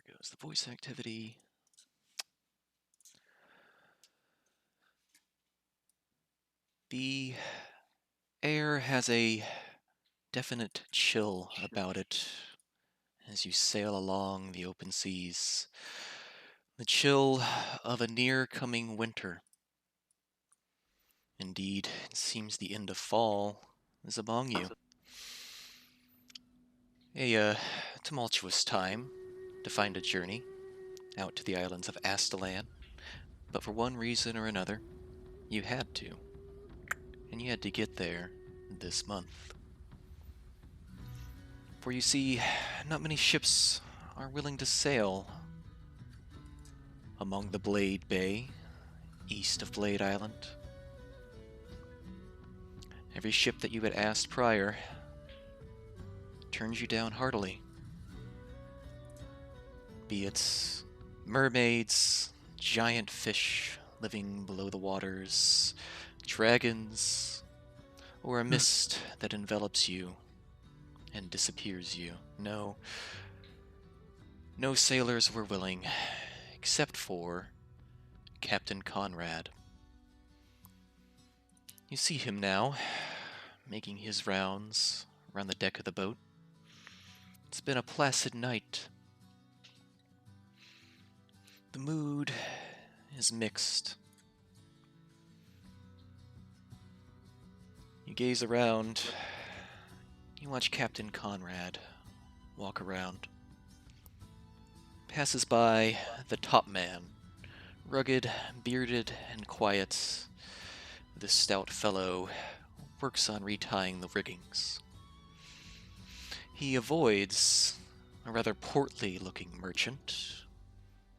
goes the voice activity. The air has a definite chill about it as you sail along the open seas. The chill of a near coming winter. Indeed, it seems the end of fall is among you. A tumultuous time to find a journey out to the islands of Astalan, but for one reason or another, you had to. And you had to get there this month. For you see, not many ships are willing to sail among the Blade Bay, east of Blade Island. Every ship that you had asked prior turns you down heartily. Be it mermaids, giant fish living below the waters, dragons, or a mist that envelops you and disappears you. No sailors were willing, except for Captain Conrad. You see him now, making his rounds around the deck of the boat. It's been a placid night. The mood is mixed. You gaze around. You watch Captain Conrad walk around. Passes by the top man, rugged, bearded, and quiet. This stout fellow works on retying the riggings. He avoids a rather portly-looking merchant.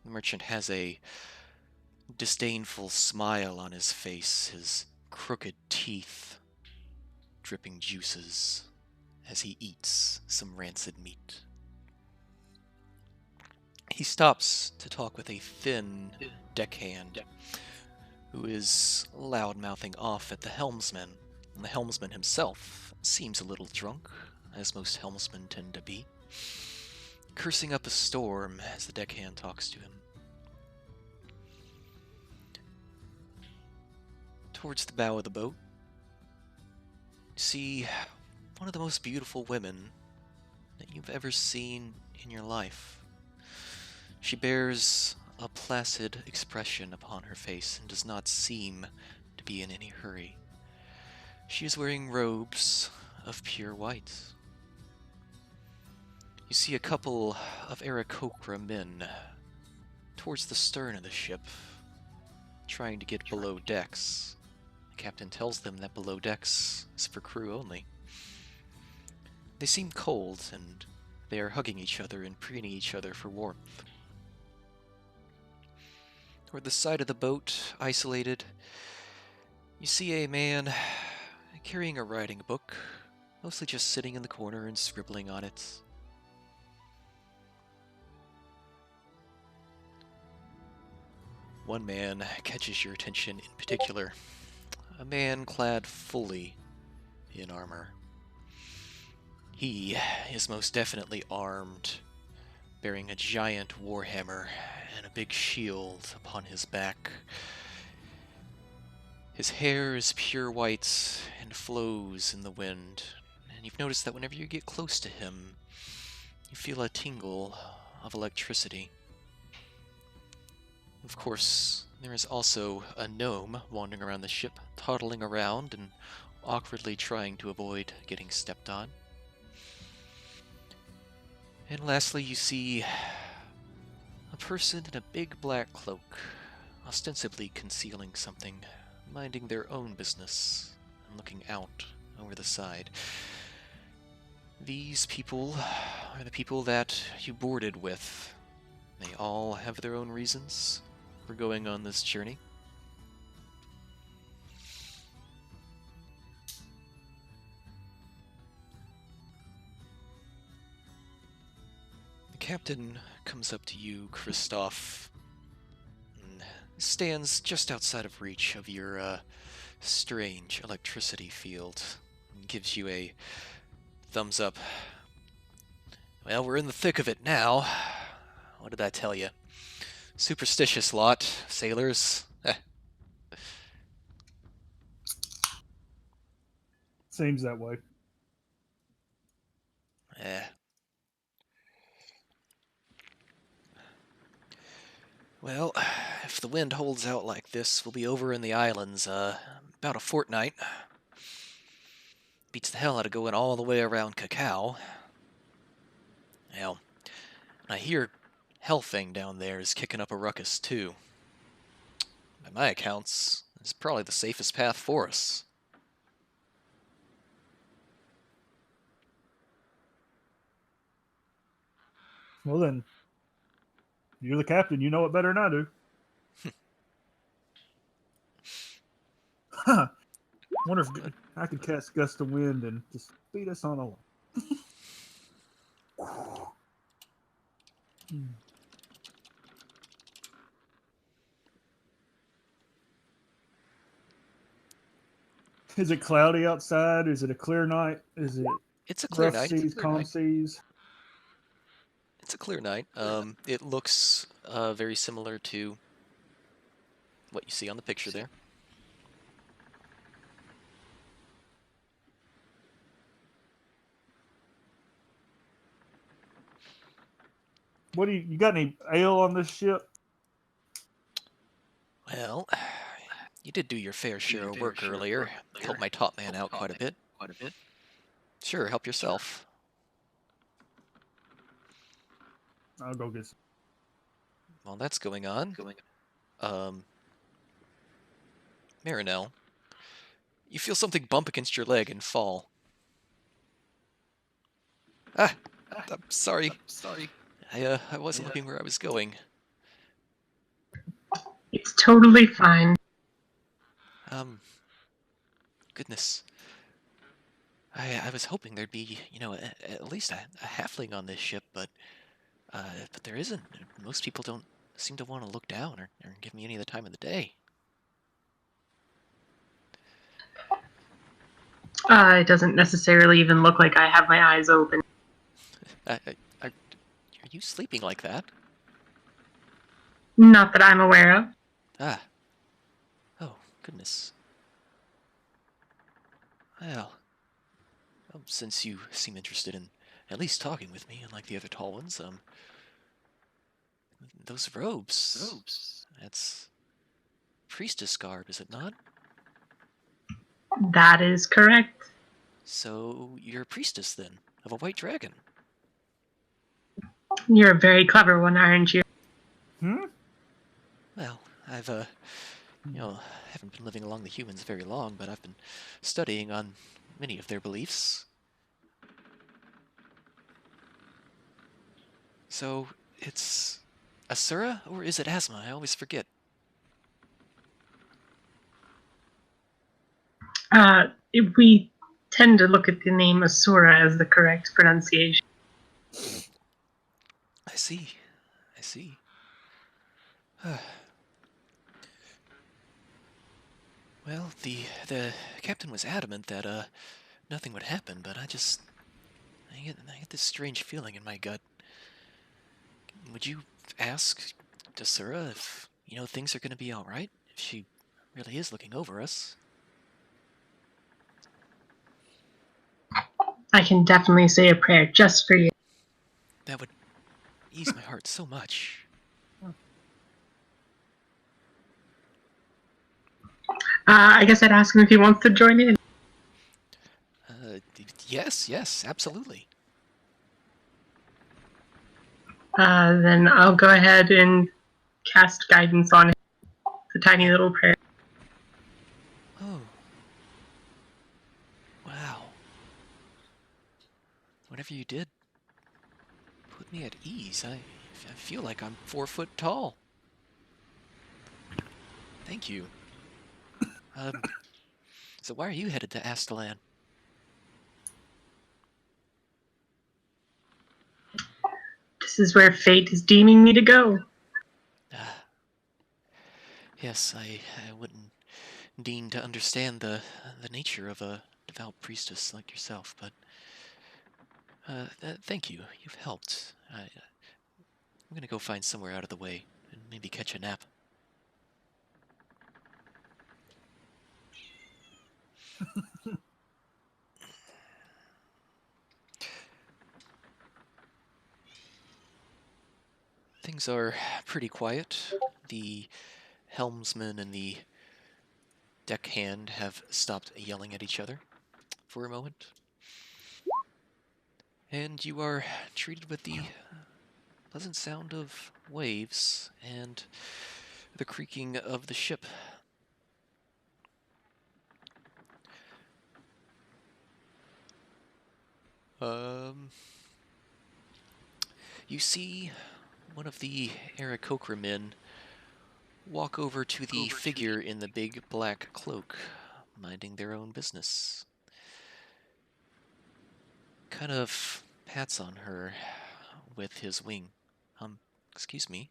The merchant has a disdainful smile on his face, his crooked teeth dripping juices as he eats some rancid meat. He stops to talk with a thin deckhand who is loud-mouthing off at the helmsman. And the helmsman himself seems a little drunk, as most helmsmen tend to be, cursing up a storm as the deckhand talks to him. Towards the bow of the boat, you see one of the most beautiful women that you've ever seen in your life. She bears a placid expression upon her face and does not seem to be in any hurry. She is wearing robes of pure white. You see a couple of Aarakocra men towards the stern of the ship, trying to get below decks. The captain tells them that below decks is for crew only. They seem cold, and they are hugging each other and preening each other for warmth. Toward the side of the boat, isolated, you see a man carrying a writing book, mostly just sitting in the corner and scribbling on it. One man catches your attention in particular, a man clad fully in armor. He is most definitely armed, bearing a giant warhammer and a big shield upon his back. His hair is pure white and flows in the wind, and you've noticed that whenever you get close to him, you feel a tingle of electricity. Of course, there is also a gnome wandering around the ship, toddling around and awkwardly trying to avoid getting stepped on. And lastly, you see a person in a big black cloak, ostensibly concealing something, minding their own business and looking out over the side. These people are the people that you boarded with. They all have their own reasons for going on this journey. The captain comes up to you, Kristoff, and stands just outside of reach of your strange electricity field and gives you a thumbs up. Well, we're in the thick of it now. What did I tell you? Superstitious lot, sailors. Seems that way. Eh. Well, if the wind holds out like this, we'll be over in the islands, about a fortnight. Beats the hell out of going all the way around Cacao. Hell, I hear Hellfang down there is kicking up a ruckus, too. By my accounts, it's probably the safest path for us. Well then, you're the captain. You know it better than I do. Huh. Wonder if I could cast gust of wind and just speed us on along. Is it cloudy outside? Is it a clear night? Is it It's a clear rough night. seas, calm seas? It's a clear night. It looks very similar to what you see on the picture there. What do you got? Any ale on this ship? Well, you did do your fair share of work earlier. Helped my top man out quite a bit. Sure, help yourself. I'll go get some. While that's going on, Marinelle, you feel something bump against your leg and fall. Ah, I'm sorry. I wasn't looking where I was going. It's totally fine. Goodness. I was hoping there'd be, at least a halfling on this ship, but there isn't. Most people don't seem to want to look down or give me any of the time of the day. It doesn't necessarily even look like I have my eyes open. Are you sleeping like that? Not that I'm aware of. Ah. Oh, goodness. Well, since you seem interested in at least talking with me, unlike the other tall ones, those robes. That's priestess garb, is it not? That is correct. So you're a priestess, then, of a white dragon. You're a very clever one, aren't you? Well, I've, haven't been living along the humans very long, but I've been studying on many of their beliefs. So, it's Asura, or is it Asma? I always forget. We tend to look at the name Asura as the correct pronunciation. I see. Well, the captain was adamant that nothing would happen, but I get this strange feeling in my gut. Would you ask Dasura if things are going to be all right? If she really is looking over us? I can definitely say a prayer just for you. That would ease my heart so much. I guess I'd ask him if he wants to join in. Yes, absolutely. Then I'll go ahead and cast guidance on him. The tiny little prayer. Oh. Wow. Whatever you did put me at ease. I feel like I'm 4 foot tall. Thank you. So why are you headed to Astalan? This is where fate is deeming me to go. Yes, I wouldn't deign to understand the nature of a devout priestess like yourself, but thank you. You've helped. I'm gonna go find somewhere out of the way and maybe catch a nap. Things are pretty quiet. The helmsman and the deckhand have stopped yelling at each other for a moment. And you are treated with the pleasant sound of waves and the creaking of the ship. You see one of the Aarakocra men walk over to the figure in the big black cloak, minding their own business. Kind of pats on her with his wing. Excuse me.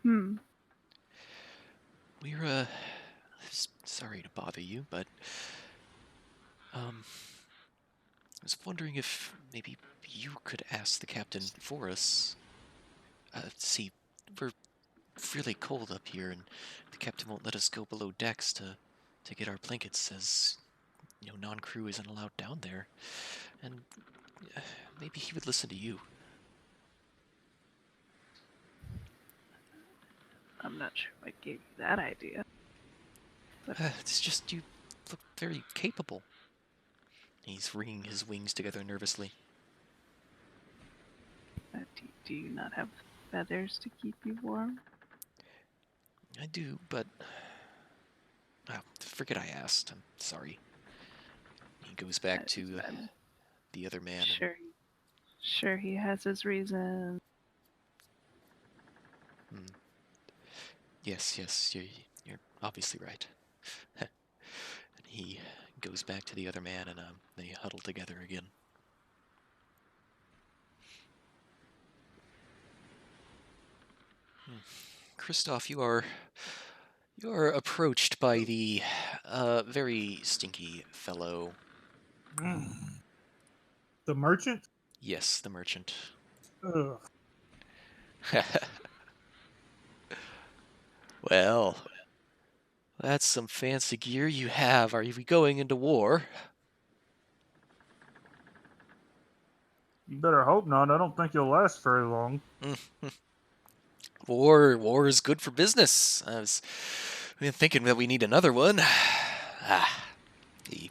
We're, sorry to bother you, but, I was wondering if maybe you could ask the captain for us. See, we're really cold up here, and the captain won't let us go below decks to get our blankets, as, non-crew isn't allowed down there. And maybe he would listen to you. I'm not sure what gave you that idea. It's just you look very capable. He's wringing his wings together nervously. Do you not have feathers to keep you warm? I do, but... forget I asked. I'm sorry. He goes back to the other man. Sure, he has his reasons. Yes, you're obviously right. And he goes back to the other man, and they huddle together again. Kristoff, you are approached by the very stinky fellow. The merchant? Yes, the merchant. Ugh. Well, that's some fancy gear you have. Are you going into war? You better hope not. I don't think you'll last very long. War is good for business. I've been thinking that we need another one. He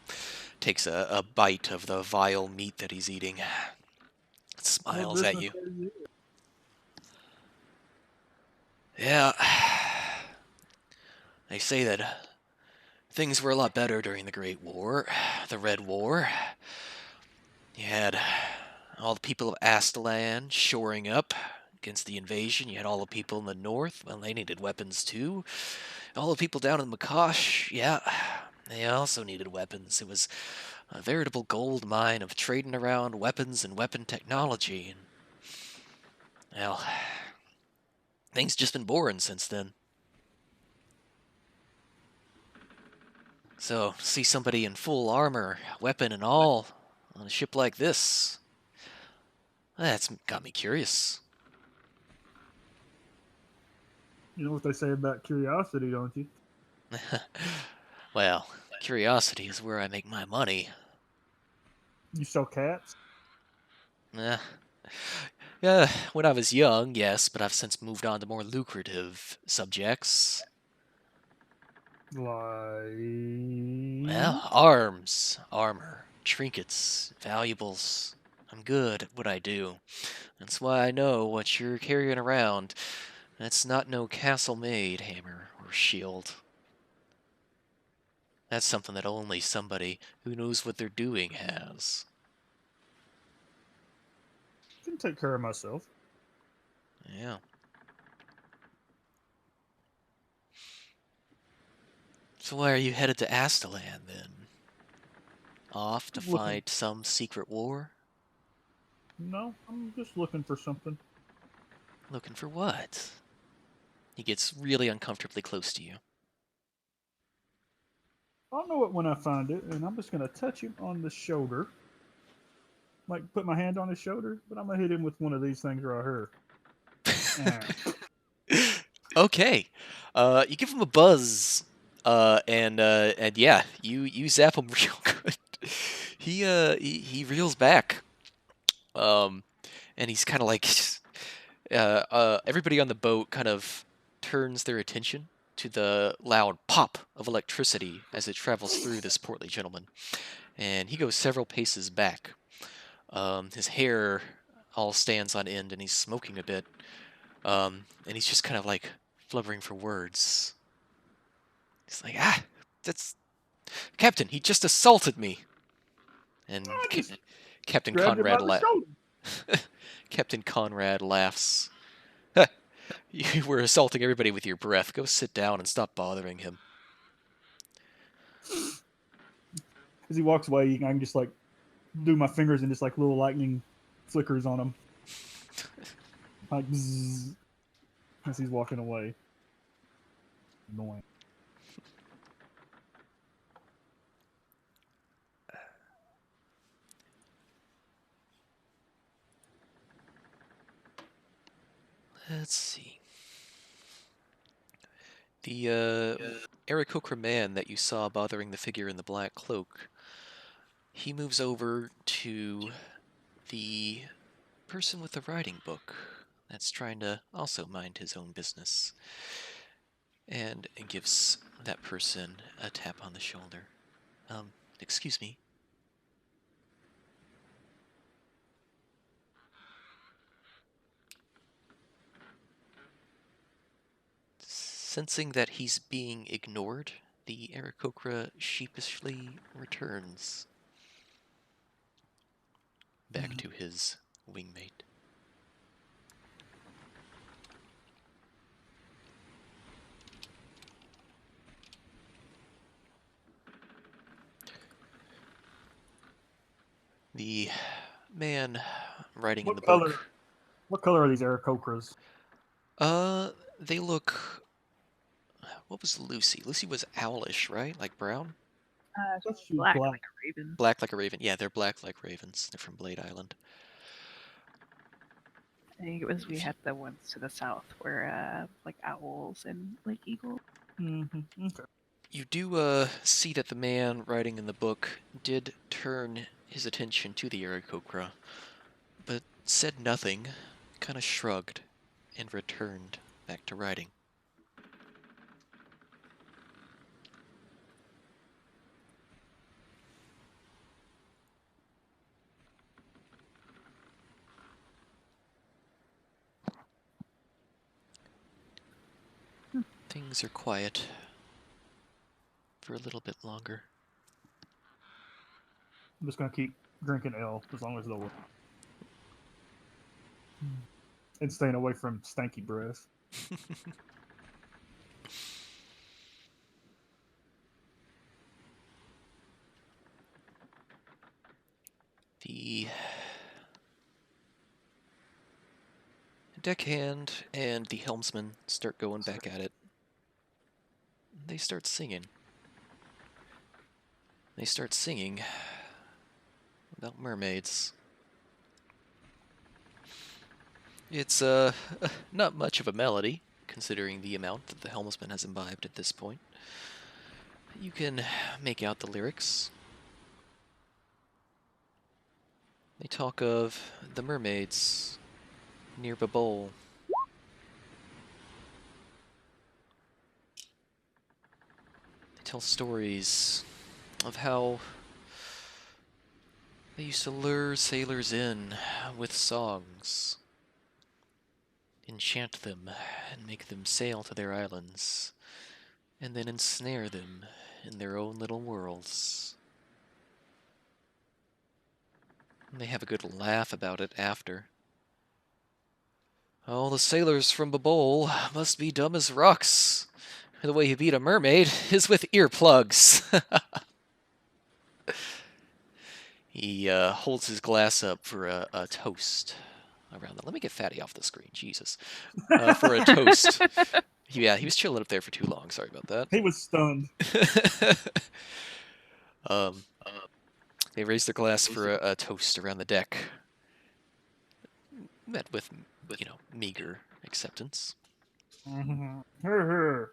takes a bite of the vile meat that he's eating. Smiles at you. Yeah. They say that things were a lot better during the Great War, the Red War. You had all the people of Astalan shoring up against the invasion. You had all the people in the north. Well, they needed weapons too. All the people down in Makosh, yeah, they also needed weapons. It was a veritable gold mine of trading around weapons and weapon technology. And, well, things just been boring since then. So, see somebody in full armor, weapon and all, on a ship like this, that's got me curious. You know what they say about curiosity, don't you? Well, curiosity is where I make my money. You sell cats? Yeah, when I was young, yes, but I've since moved on to more lucrative subjects. Like... Well, arms, armor, trinkets, valuables. I'm good at what I do. That's why I know what you're carrying around. That's not no castle-made hammer or shield. That's something that only somebody who knows what they're doing has. I can take care of myself. Yeah. So why are you headed to Astalan, then? Off to fight some secret war? No, I'm just looking for something. Looking for what? He gets really uncomfortably close to you. I'll know it when I find it, and I'm just going to touch him on the shoulder. like put my hand on his shoulder, but I'm gonna hit him with one of these things right here. Okay. You give him a buzz, and yeah, you zap him real good. He reels back, and he's kind of like, everybody on the boat kind of turns their attention to the loud pop of electricity as it travels through this portly gentleman, and he goes several paces back. His hair all stands on end, and he's smoking a bit, and he's just kind of like flubbering for words. He's like, that's Captain. He just assaulted me. And Captain Grabbed him by Conrad the shoulder. Captain Conrad laughs. You were assaulting everybody with your breath. Go sit down and stop bothering him. As he walks away, I can just like do my fingers and just like little lightning flickers on him, like bzzz, as he's walking away. Annoying. Let's see. The Aarakocra man that you saw bothering the figure in the black cloak, he moves over to the person with the writing book that's trying to also mind his own business, and gives that person a tap on the shoulder. Excuse me. Sensing that he's being ignored, the Aarakocra sheepishly returns back to his wingmate. The man writing in the book. What color are these Aarakocras? They look. What was Lucy? Lucy was owlish, right? Like brown? Just Black, black. like a raven. Black like a raven. Yeah, they're black like ravens. They're from Blade Island. I think it was we had the ones to the south where like owls and like eagles. Mm-hmm. Okay. You do see that the man writing in the book did turn his attention to the Aarakocra, but said nothing, kind of shrugged, and returned back to writing. Things are quiet for a little bit longer. I'm just gonna keep drinking ale as long as they'll and staying away from stanky breath. The deckhand and the helmsman start going back at it. They start singing. They start singing about mermaids. It's not much of a melody, considering the amount that the helmsman has imbibed at this point. You can make out the lyrics. They talk of the mermaids near Babol. They tell stories of how they used to lure sailors in with songs, enchant them, and make them sail to their islands, and then ensnare them in their own little worlds. And they have a good laugh about it after. Oh, the sailors from Babol must be dumb as rocks. The way you beat a mermaid is with earplugs. He holds his glass up for a toast around that. Let me get Fatty off the screen, Jesus. For a toast. Yeah, he was chilling up there for too long. Sorry about that. He was stunned. They raise their glass for a toast around the deck, met with, meager acceptance. Her.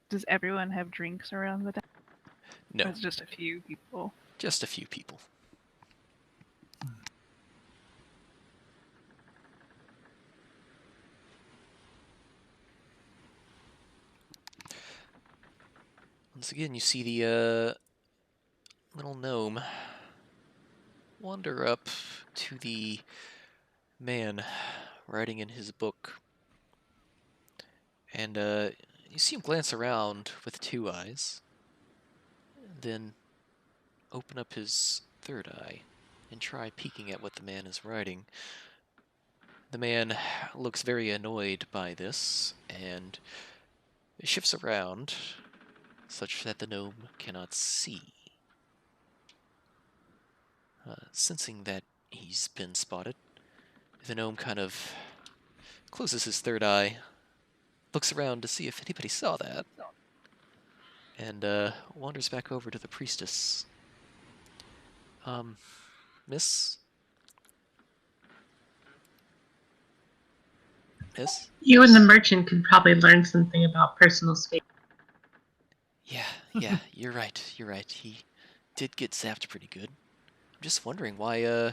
Does everyone have drinks around the deck? No, Or it's just a few people. just a few people. Once again, you see the little gnome wander up to the man writing in his book. And you see him glance around with two eyes, then open up his third eye and try peeking at what the man is writing. The man looks very annoyed by this and shifts around such that the gnome cannot see. Sensing that he's been spotted, the gnome kind of closes his third eye, looks around to see if anybody saw that, and wanders back over to the priestess. Miss? Miss? You and the merchant could probably learn something about personal space. Yeah, you're right, He did get zapped pretty good. I'm just wondering why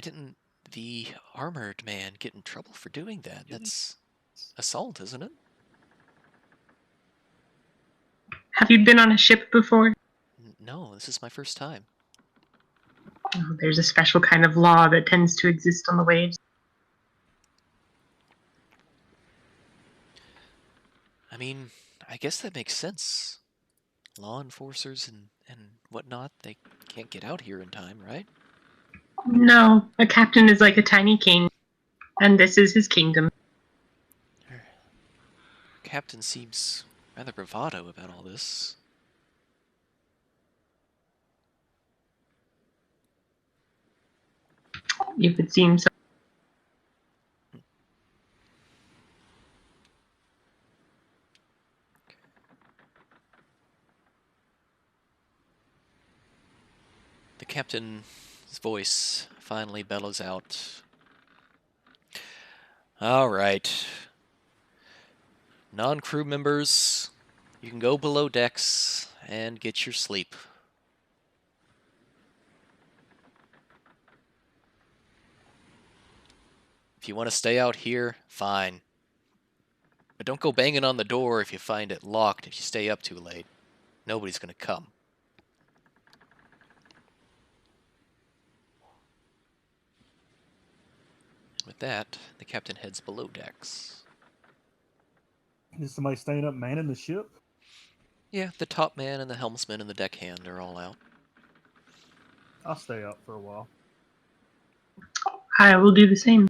didn't the armored man get in trouble for doing that? That's assault, isn't it? Have you been on a ship before? No, this is my first time. Oh, there's a special kind of law that tends to exist on the waves. I mean, I guess that makes sense. Law enforcers and whatnot, they can't get out here in time, right? No, a captain is like a tiny king, and this is his kingdom. Captain seems rather bravado about all this. If it seems so. The captain's voice finally bellows out. All right. Non-crew members, you can go below decks and get your sleep. If you want to stay out here, fine. But don't go banging on the door if you find it locked if you stay up too late. Nobody's going to come. With that, the captain heads below decks. Is somebody staying up manning the ship? Yeah, the top man and the helmsman and the deckhand are all out. I'll stay up for a while. I will do the same.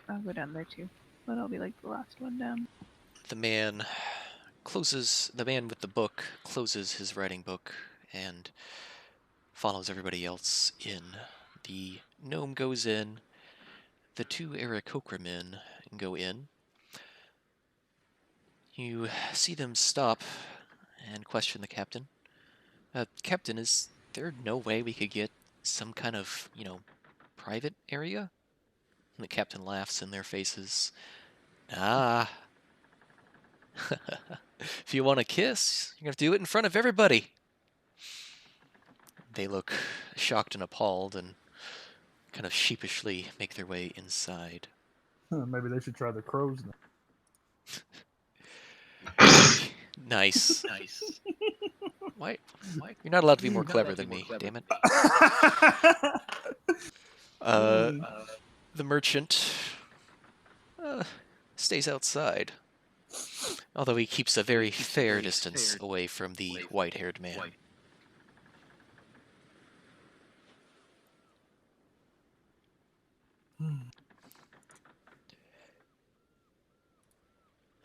I'll go down there too, but I'll be like the last one down. The man with the book closes his writing book and follows everybody else in. The gnome goes in. The two Aarakocra men go in. You see them stop and question the captain. Captain, is there no way we could get some kind of, private area? And the captain laughs in their faces. Ah. If you want a kiss, you're going to do it in front of everybody. They look shocked and appalled and kind of sheepishly make their way inside. Maybe they should try the crows Nice. Why? You're not allowed to be more clever than me, damn it. The merchant stays outside, although he keeps a very fair distance away from the white-haired man.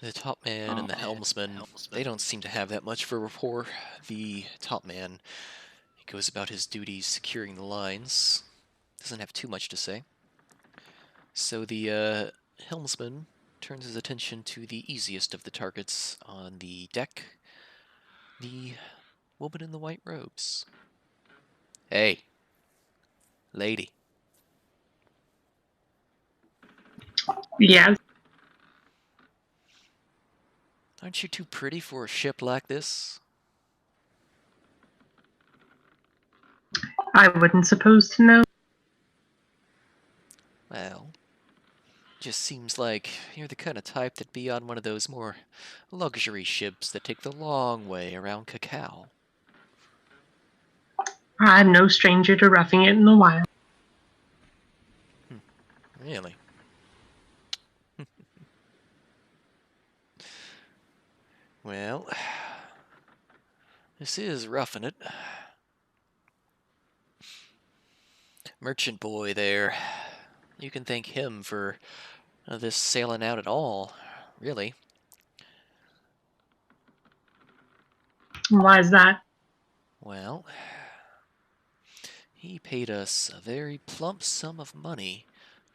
The top man and the helmsman, they don't seem to have that much of a rapport. The top man, he goes about his duties securing the lines. Doesn't have too much to say. So the helmsman turns his attention to the easiest of the targets on the deck, the woman in the white robes. Hey, lady. Yes, Aren't you too pretty for a ship like this? I wouldn't suppose to know. Well, just seems like you're the kind of type that'd be on one of those more luxury ships that take the long way around Cacao. I'm no stranger to roughing it in the wild. Really? Well, this is roughing it. Merchant boy there. You can thank him for this sailing out at all, really. Why is that? Well, he paid us a very plump sum of money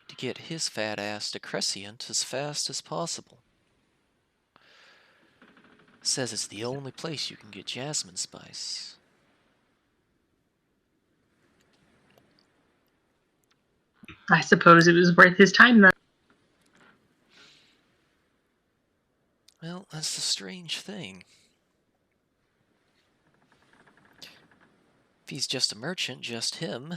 to get his fat ass to Crescent as fast as possible. Says it's the only place you can get jasmine spice. I suppose it was worth his time then. Well, that's the strange thing. If he's just a merchant, just him,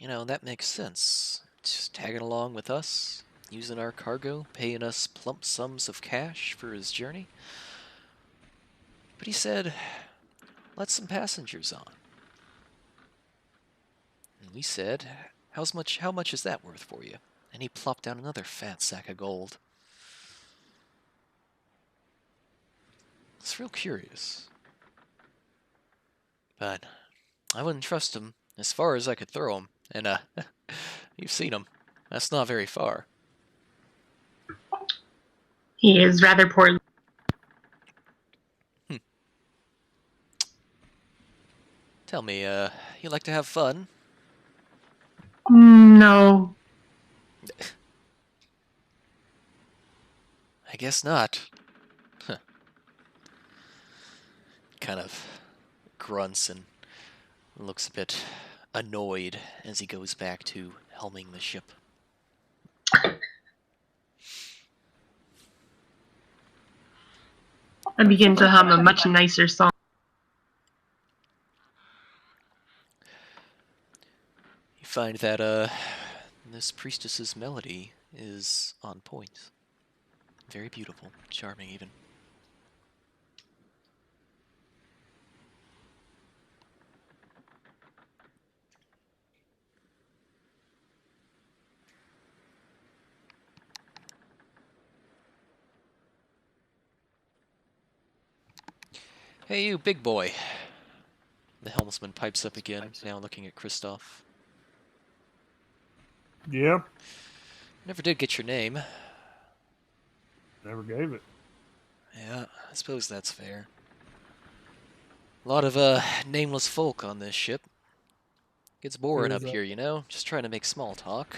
that makes sense. Just tagging along with us, using our cargo, paying us plump sums of cash for his journey. But he said, let some passengers on. And we said, how much is that worth for you? And he plopped down another fat sack of gold. It's real curious. But I wouldn't trust him as far as I could throw him. And, you've seen him. That's not very far. He is rather poor. Tell me, you like to have fun? No. I guess not. Huh. Kind of grunts and looks a bit annoyed as he goes back to helming the ship. I begin to hum a much nicer song. You find that this priestess's melody is on point. Very beautiful, charming even. Hey you, big boy. The helmsman pipes up again, now looking at Kristoff. Yeah, Never did get your name. never gave it. Yeah, I suppose that's fair. A lot of nameless folk on this ship. Gets boring Is up here, just trying to make small talk.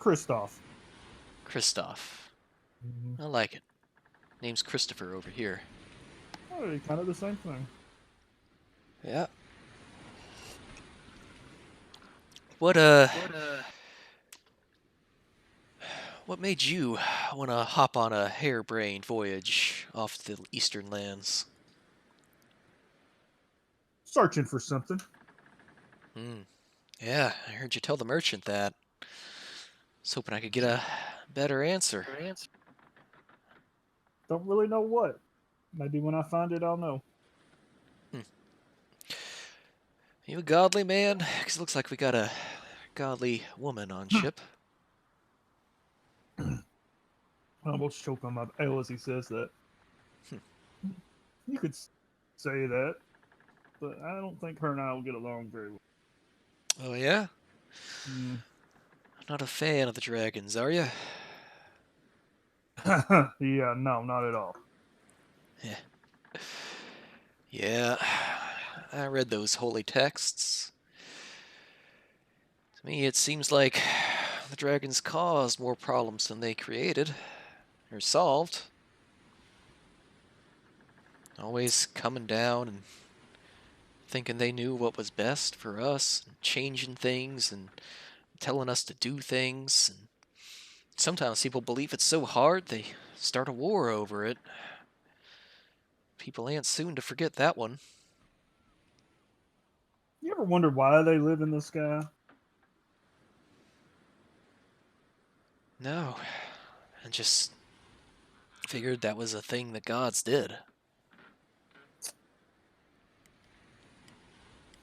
Kristoff. Kristoff. I like it. Name's Christopher over here. Oh, kind of the same thing. Yeah. What made you want to hop on a harebrained voyage off the eastern lands? Searching for something. Yeah, I heard you tell the merchant that. Was hoping I could get a better answer. Don't really know what. Maybe when I find it, I'll know. You a godly man? Because it looks like we got a godly woman on ship. I almost choke on my ale as he says that. You could say that, but I don't think her and I will get along very well. Oh, yeah? Mm. Not a fan of the dragons, are you? Yeah, no, not at all. Yeah. Yeah. I read those holy texts. To me, it seems like the dragons caused more problems than they created or solved. Always coming down and thinking they knew what was best for us, and changing things and telling us to do things. And sometimes people believe it's so hard they start a war over it. People ain't soon to forget that one. You ever wonder why they live in the sky? No, I just figured that was a thing the gods did.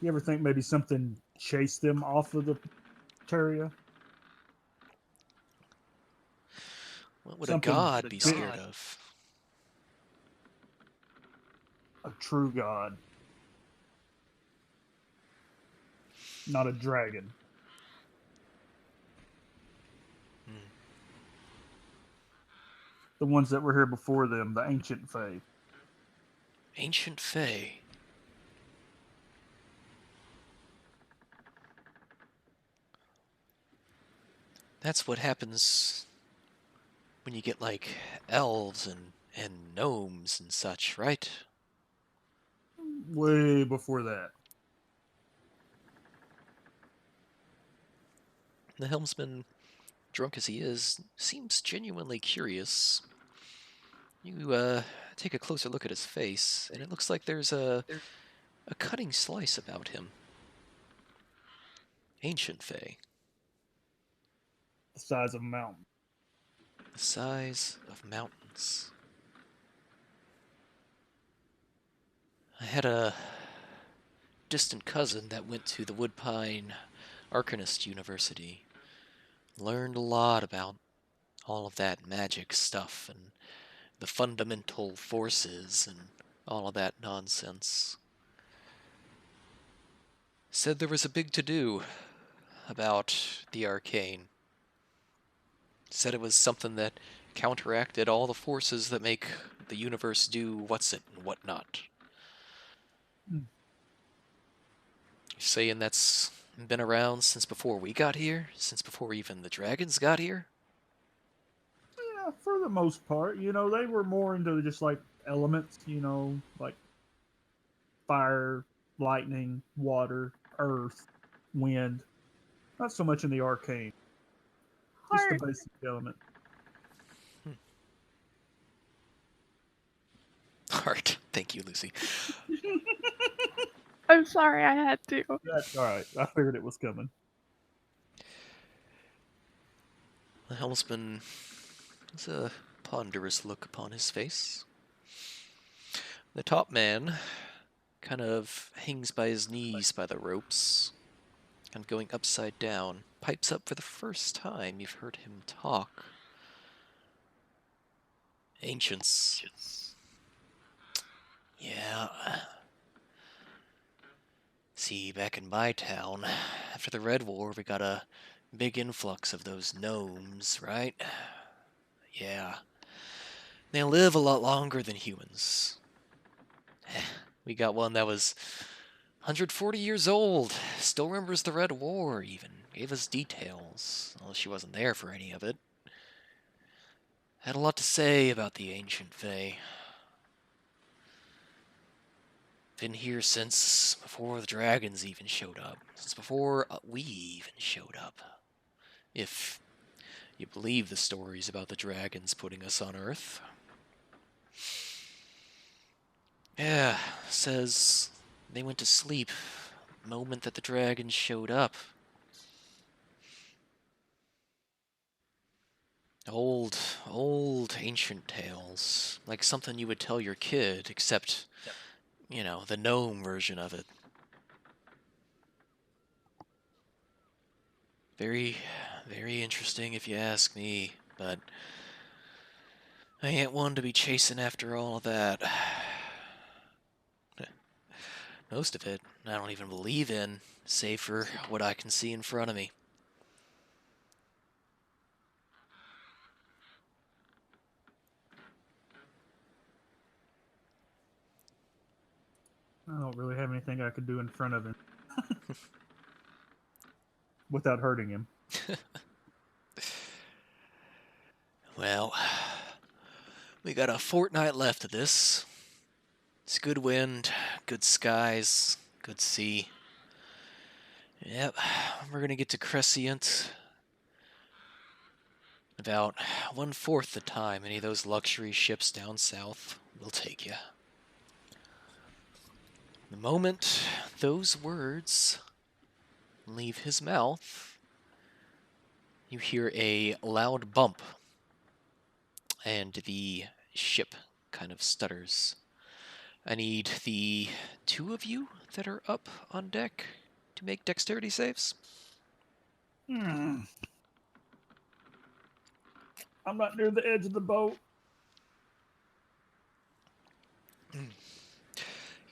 You ever think maybe something chased them off of the Terria? What would a Something god be scared of? a true god, not a dragon. Hmm. The ones that were here before them, the ancient fae. Ancient Fae. That's what happens when you get like elves and gnomes and such, right? Way before that. The helmsman, drunk as he is, seems genuinely curious. You take a closer look at his face, and it looks like there's a cutting slice about him. Ancient Fae. The size of a mountain. The size of mountains. I had a distant cousin that went to the Woodpine Arcanist University. Learned a lot about all of that magic stuff and the fundamental forces and all of that nonsense. Said there was a big to-do about the arcane. Said it was something that counteracted all the forces that make the universe do what's it and whatnot. Hmm. Saying that's been around since before we got here? Since before even the dragons got here? Yeah, for the most part, they were more into just like elements, like fire, lightning, water, earth, wind. Not so much in the arcane, just the Heart. basic element. Art. Thank you, Lucy. I'm sorry, I had to. That's all right. I figured it was coming. The helmsman has a ponderous look upon his face. The top man kind of hangs by his knees by the ropes, kind of going upside down, pipes up for the first time you've heard him talk. Ancients. Yeah. See, back in my town, after the Red War, we got a big influx of those gnomes, right? Yeah. They live a lot longer than humans. We got one that was 140 years old, still remembers the Red War even, gave us details, although she wasn't there for any of it. Had a lot to say about the ancient Fae. Been here since before the dragons even showed up, since before we even showed up. If you believe the stories about the dragons putting us on Earth. Yeah, says they went to sleep the moment that the dragons showed up. Old, old ancient tales. Like something you would tell your kid, except, the gnome version of it. Very, very interesting if you ask me, but I ain't one to be chasing after all of that. Most of it I don't even believe in, save for what I can see in front of me. I don't really have anything I could do in front of him. without hurting him. Well, we got a fortnight left of this. It's good wind, good skies, good sea. Yep, we're gonna get to Crescent about 1/4 the time any of those luxury ships down south will take you. The moment those words leave his mouth, you hear a loud bump, and the ship kind of stutters. I need the 2 of you that are up on deck to make dexterity saves. I'm not near the edge of the boat. You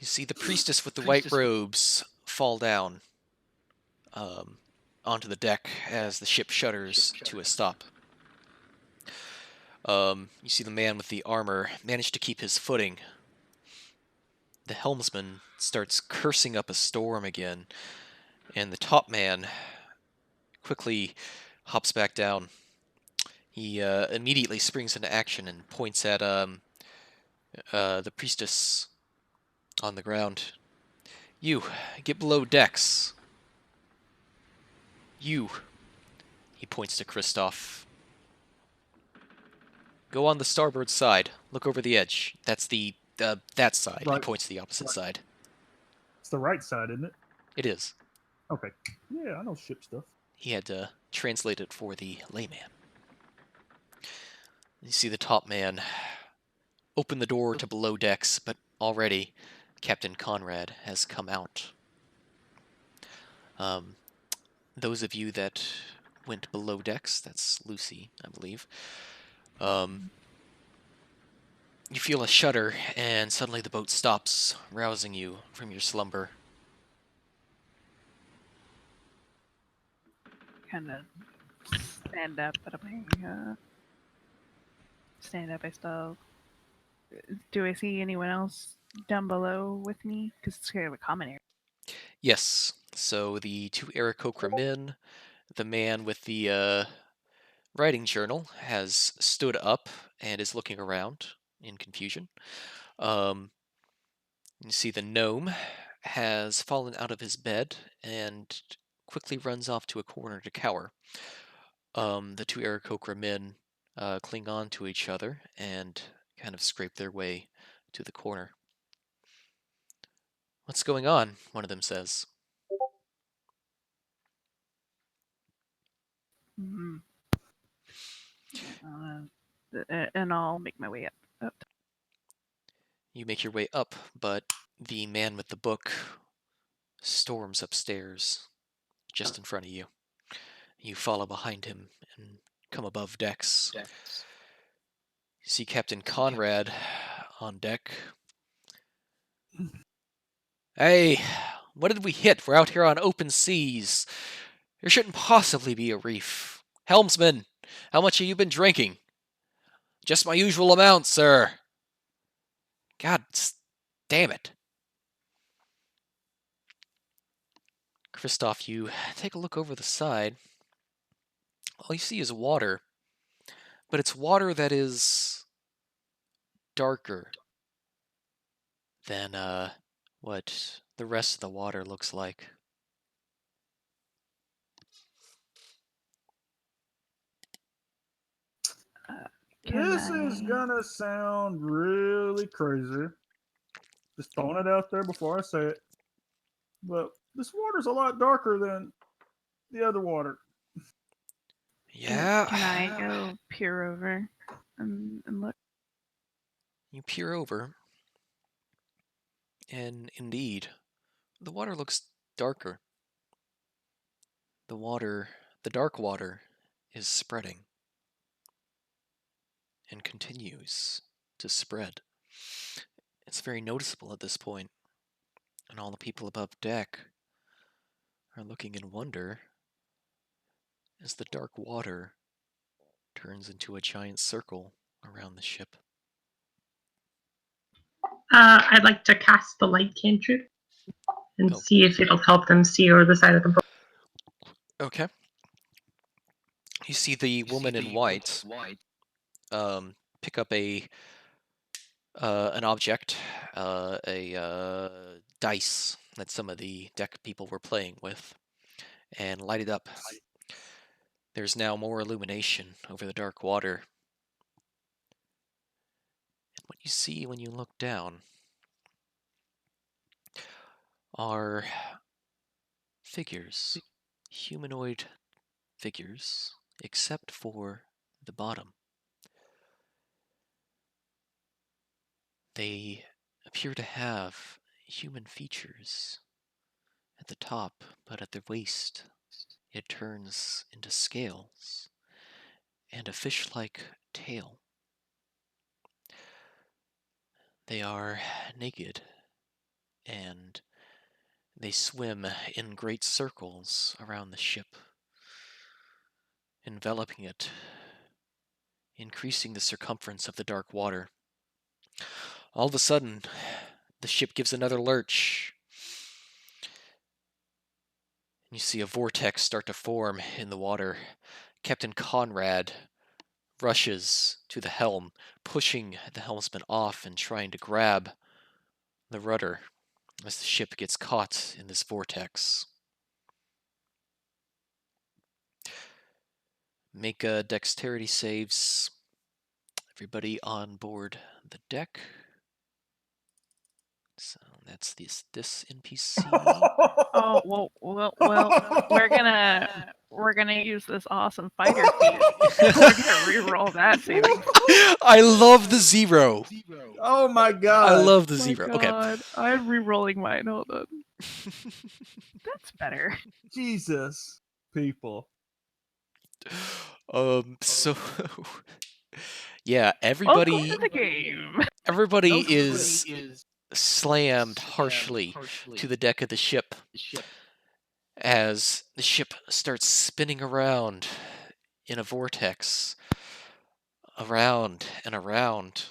see the priestess with the white robes fall down onto the deck as the ship shudders to a stop. You see the man with the armor manage to keep his footing. The helmsman starts cursing up a storm again, and the top man quickly hops back down. He immediately springs into action and points at the priestess on the ground. You, get below decks. You, he points to Kristoff. Go on the starboard side. Look over the edge. That's that side. He Right. points to the opposite side. It's the right side, isn't it? It is. Okay. Yeah, I know ship stuff. He had to translate it for the layman. You see the top man open the door to below decks, but already Captain Conrad has come out. Those of you that went below decks, that's Lucy, I believe, you feel a shudder, and suddenly the boat stops, rousing you from your slumber. Kind of stand up, but stand up. I still. Do I see anyone else down below with me? Because it's kind of a common area. Yes, so the 2 Aarakocra men, the man with the writing journal has stood up and is looking around in confusion. You see the gnome has fallen out of his bed and quickly runs off to a corner to cower. The 2 Aarakocra men cling on to each other and kind of scrape their way to the corner. What's going on? One of them says. Mm-hmm. And I'll make my way up. You make your way up, but the man with the book storms upstairs just in front of you. You follow behind him and come above decks. You see Captain Conrad on deck. Hey, what did we hit? We're out here on open seas. There shouldn't possibly be a reef. Helmsman, how much have you been drinking? Just my usual amount, sir. God damn it. Kristoff, you take a look over the side. All you see is water, but it's water that is darker than what the rest of the water looks like. This is gonna sound really crazy. Just throwing it out there before I say it. But this water's a lot darker than the other water. Yeah. Can I go peer over and look? You peer over, and indeed, the water looks darker. The dark water, is spreading and continues to spread. It's very noticeable at this point, and all the people above deck are looking in wonder as the dark water turns into a giant circle around the ship. I'd like to cast the light cantrip and see if it'll help them see over the side of the boat. Okay. You see the woman in white pick up an object, a dice that some of the deck people were playing with, and light it up. There's now more illumination over the dark water. And what you see when you look down are figures, humanoid figures, except for the bottom. They appear to have human features at the top, but at the waist it turns into scales and a fish-like tail. They are naked, and they swim in great circles around the ship, enveloping it, increasing the circumference of the dark water. All of a sudden, the ship gives another lurch. You see a vortex start to form in the water. Captain Conrad rushes to the helm, pushing the helmsman off and trying to grab the rudder as the ship gets caught in this vortex. Make dexterity saves. Everybody on board the deck. So that's this NPC. Oh well. We're gonna use this awesome fighter feat. We're gonna re-roll that saving. I love the 0. Oh my I god. love the My 0. God, I'm re-rolling mine. Hold on. That's better. Jesus. People. Okay. So yeah, Welcome to the game. everybody is slammed harshly to the deck of the ship as the ship starts spinning around in a vortex, around and around.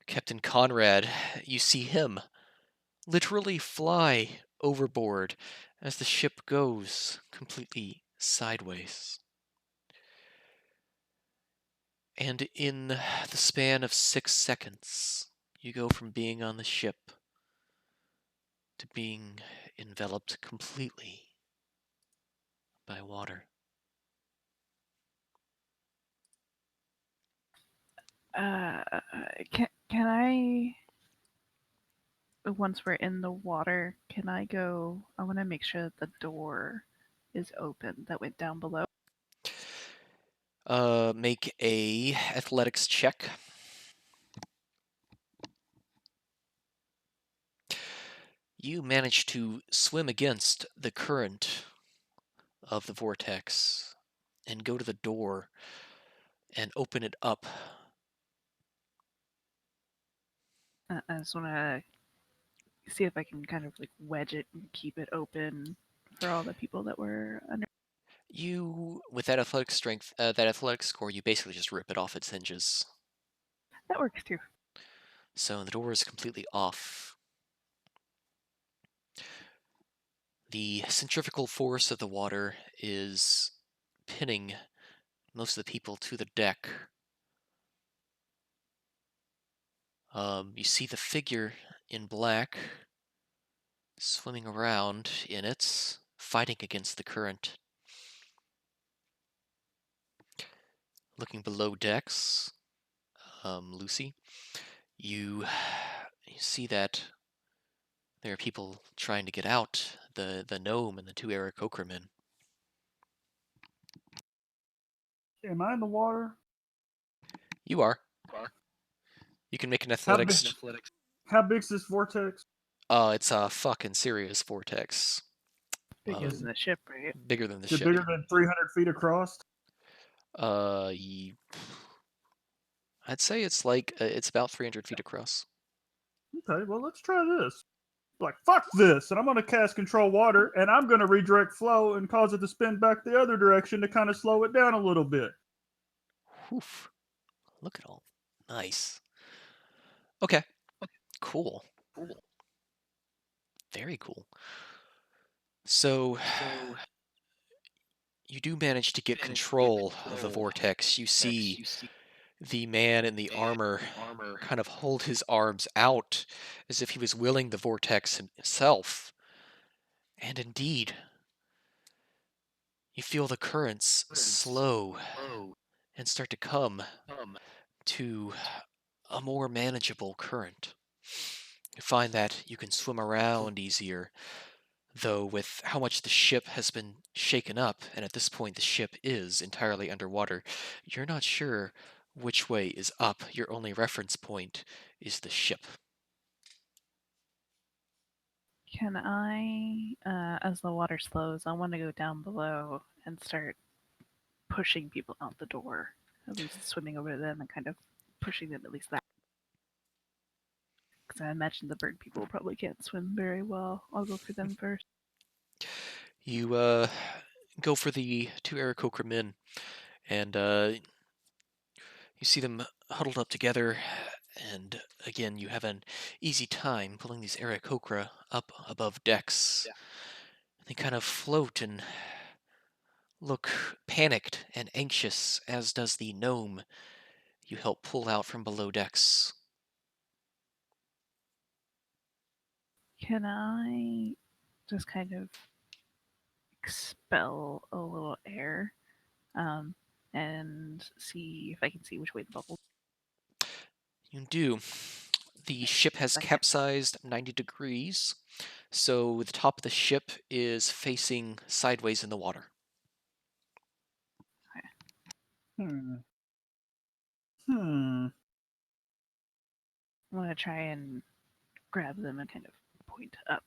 Captain Conrad, you see him literally fly overboard as the ship goes completely sideways. And in the span of 6 seconds, you go from being on the ship to being enveloped completely by water. Uh, can I? Once we're in the water, can I go? I want to make sure that the door is open that went down below. Make a athletics check. You manage to swim against the current of the vortex and go to the door and open it up. I just want to see if I can kind of like wedge it and keep it open for all the people that were under. You, with that athletic strength, that athletic score, you basically just rip it off its hinges. That works too. So the door is completely off. The centrifugal force of the water is pinning most of the people to the deck. You see the figure in black swimming around in it, fighting against the current. Looking below decks, Lucy, you see that there are people trying to get out, the gnome and the 2 Eric Okerman. Am I in the water? You are. You can make an How athletics. big, how big's this vortex? It's a fucking serious vortex. Bigger than the ship, right? Bigger than the Is it ship. bigger than 300 feet across? I'd say it's like it's about 300 feet across. Okay, well, let's try this. Like, fuck this, and I'm going to cast Control Water, and I'm going to redirect flow and cause it to spin back the other direction to kind of slow it down a little bit. Woof. Look at all. Nice. Okay. Cool. Very cool. So you do manage to get control of the vortex. You see the man in the armor kind of hold his arms out as if he was willing the vortex himself. And indeed, you feel the currents slow and start to come to a more manageable current. You find that you can swim around easier, though with how much the ship has been shaken up, and at this point the ship is entirely underwater, you're not sure which way is up. Your only reference point is the ship. Can I, as the water slows, I want to go down below and start pushing people out the door, at least swimming over to them and kind of pushing them at least that. Because I imagine the bird people probably can't swim very well. I'll go for them first. You go for the two Aarakocra men, and you see them huddled up together, and again you have an easy time pulling these Aarakocra up above decks. They kind of float and look panicked and anxious, as does the gnome you help pull out from below decks. Can I just kind of expel a little air and see if I can see which way the bubble? You do. The ship has Second. capsized 90 degrees, so the top of the ship is facing sideways in the water. Hmm. I'm going to try and grab them and kind of point up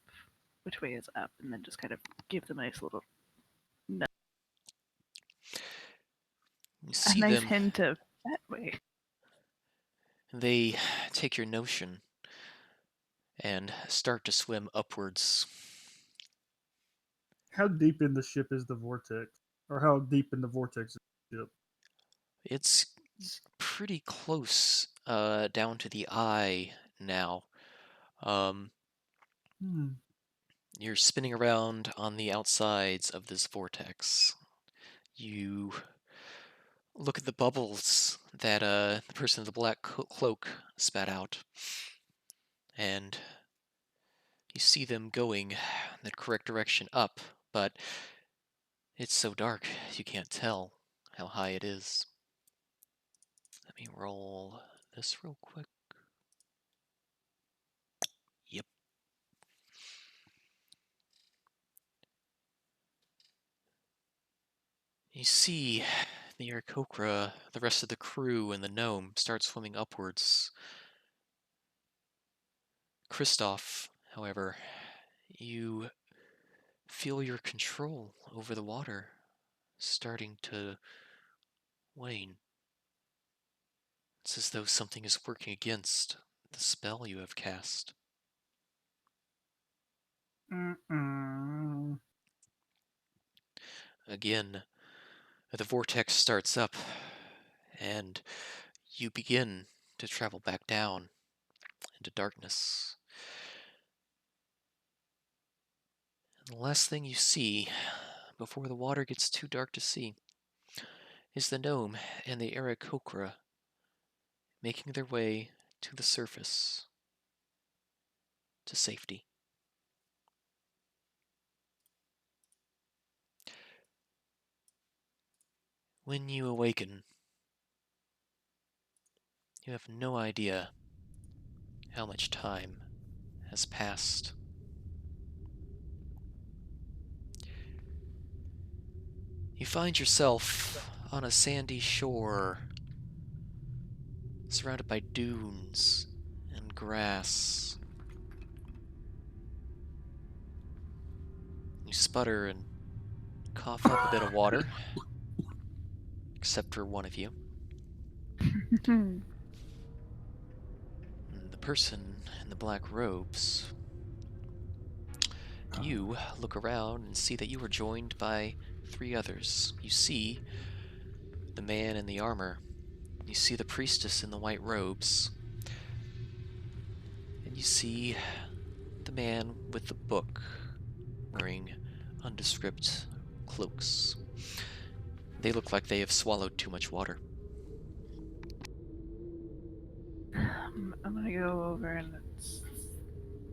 which way is up, and then just kind of give them a nice little You a see nice them, hint of that way. they take your notion and start to swim upwards. How deep in the ship is the vortex? Or how deep in the vortex is the ship? It's pretty close down to the eye now. Um, Hmm. You're spinning around on the outsides of this vortex. You look at the bubbles that the person in the black cloak spat out, and you see them going the correct direction up, but it's so dark you can't tell how high it is. Let me roll this real quick. Yep. You see the Aarakocra, the rest of the crew, and the gnome start swimming upwards. Kristoff, however, you feel your control over the water starting to wane. It's as though something is working against the spell you have cast. Mm-mm. Again, the vortex starts up, and you begin to travel back down into darkness. And the last thing you see, before the water gets too dark to see, is the gnome and the Aarakocra making their way to the surface, to safety. When you awaken, you have no idea how much time has passed. You find yourself on a sandy shore, surrounded by dunes and grass. You sputter and cough up a bit of water, except for one of you. And the person in the black robes. You look around and see that you are joined by 3 others. You see the man in the armor. You see the priestess in the white robes. And you see the man with the book, wearing nondescript cloaks. They look like they have swallowed too much water. I'm gonna go over and it's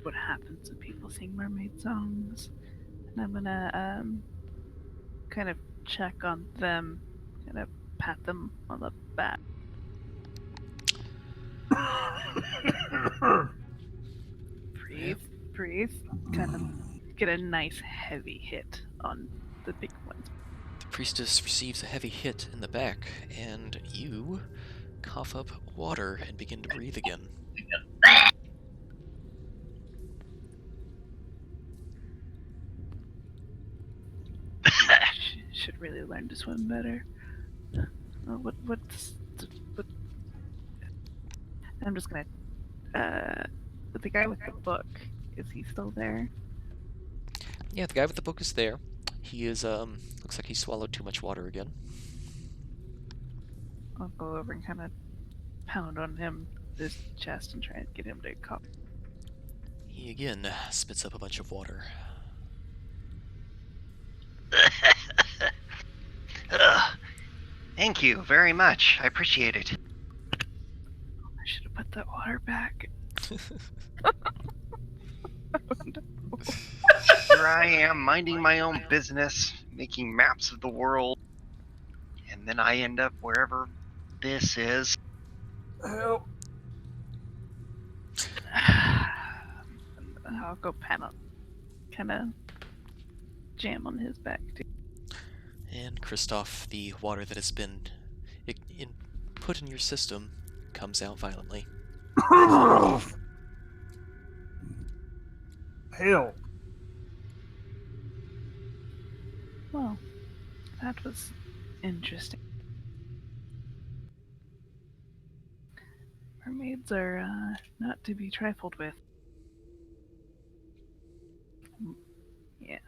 what happens when people sing mermaid songs. And I'm gonna kind of check on them, kind of pat them on the back. Breathe, breathe. Kind of get a nice heavy hit on the big ones. The priestess receives a heavy hit in the back, and you cough up water and begin to breathe again. Should really learn to swim better. What's what? I'm just gonna. The guy with the book, is he still there? Yeah, the guy with the book is there. He is, looks like he swallowed too much water again. I'll go over and kind of pound on his chest, and try and get him to cough. He again spits up a bunch of water. Thank you very much. I appreciate it. I should have put that water back. Here I am, minding my own business, making maps of the world, and then I end up wherever this is. Help. I'll go pat on, kind of jam on his back too. And Kristoff, the water that has been put in your system comes out violently. Hell. Well, that was interesting. Mermaids are not to be trifled with. Yeah,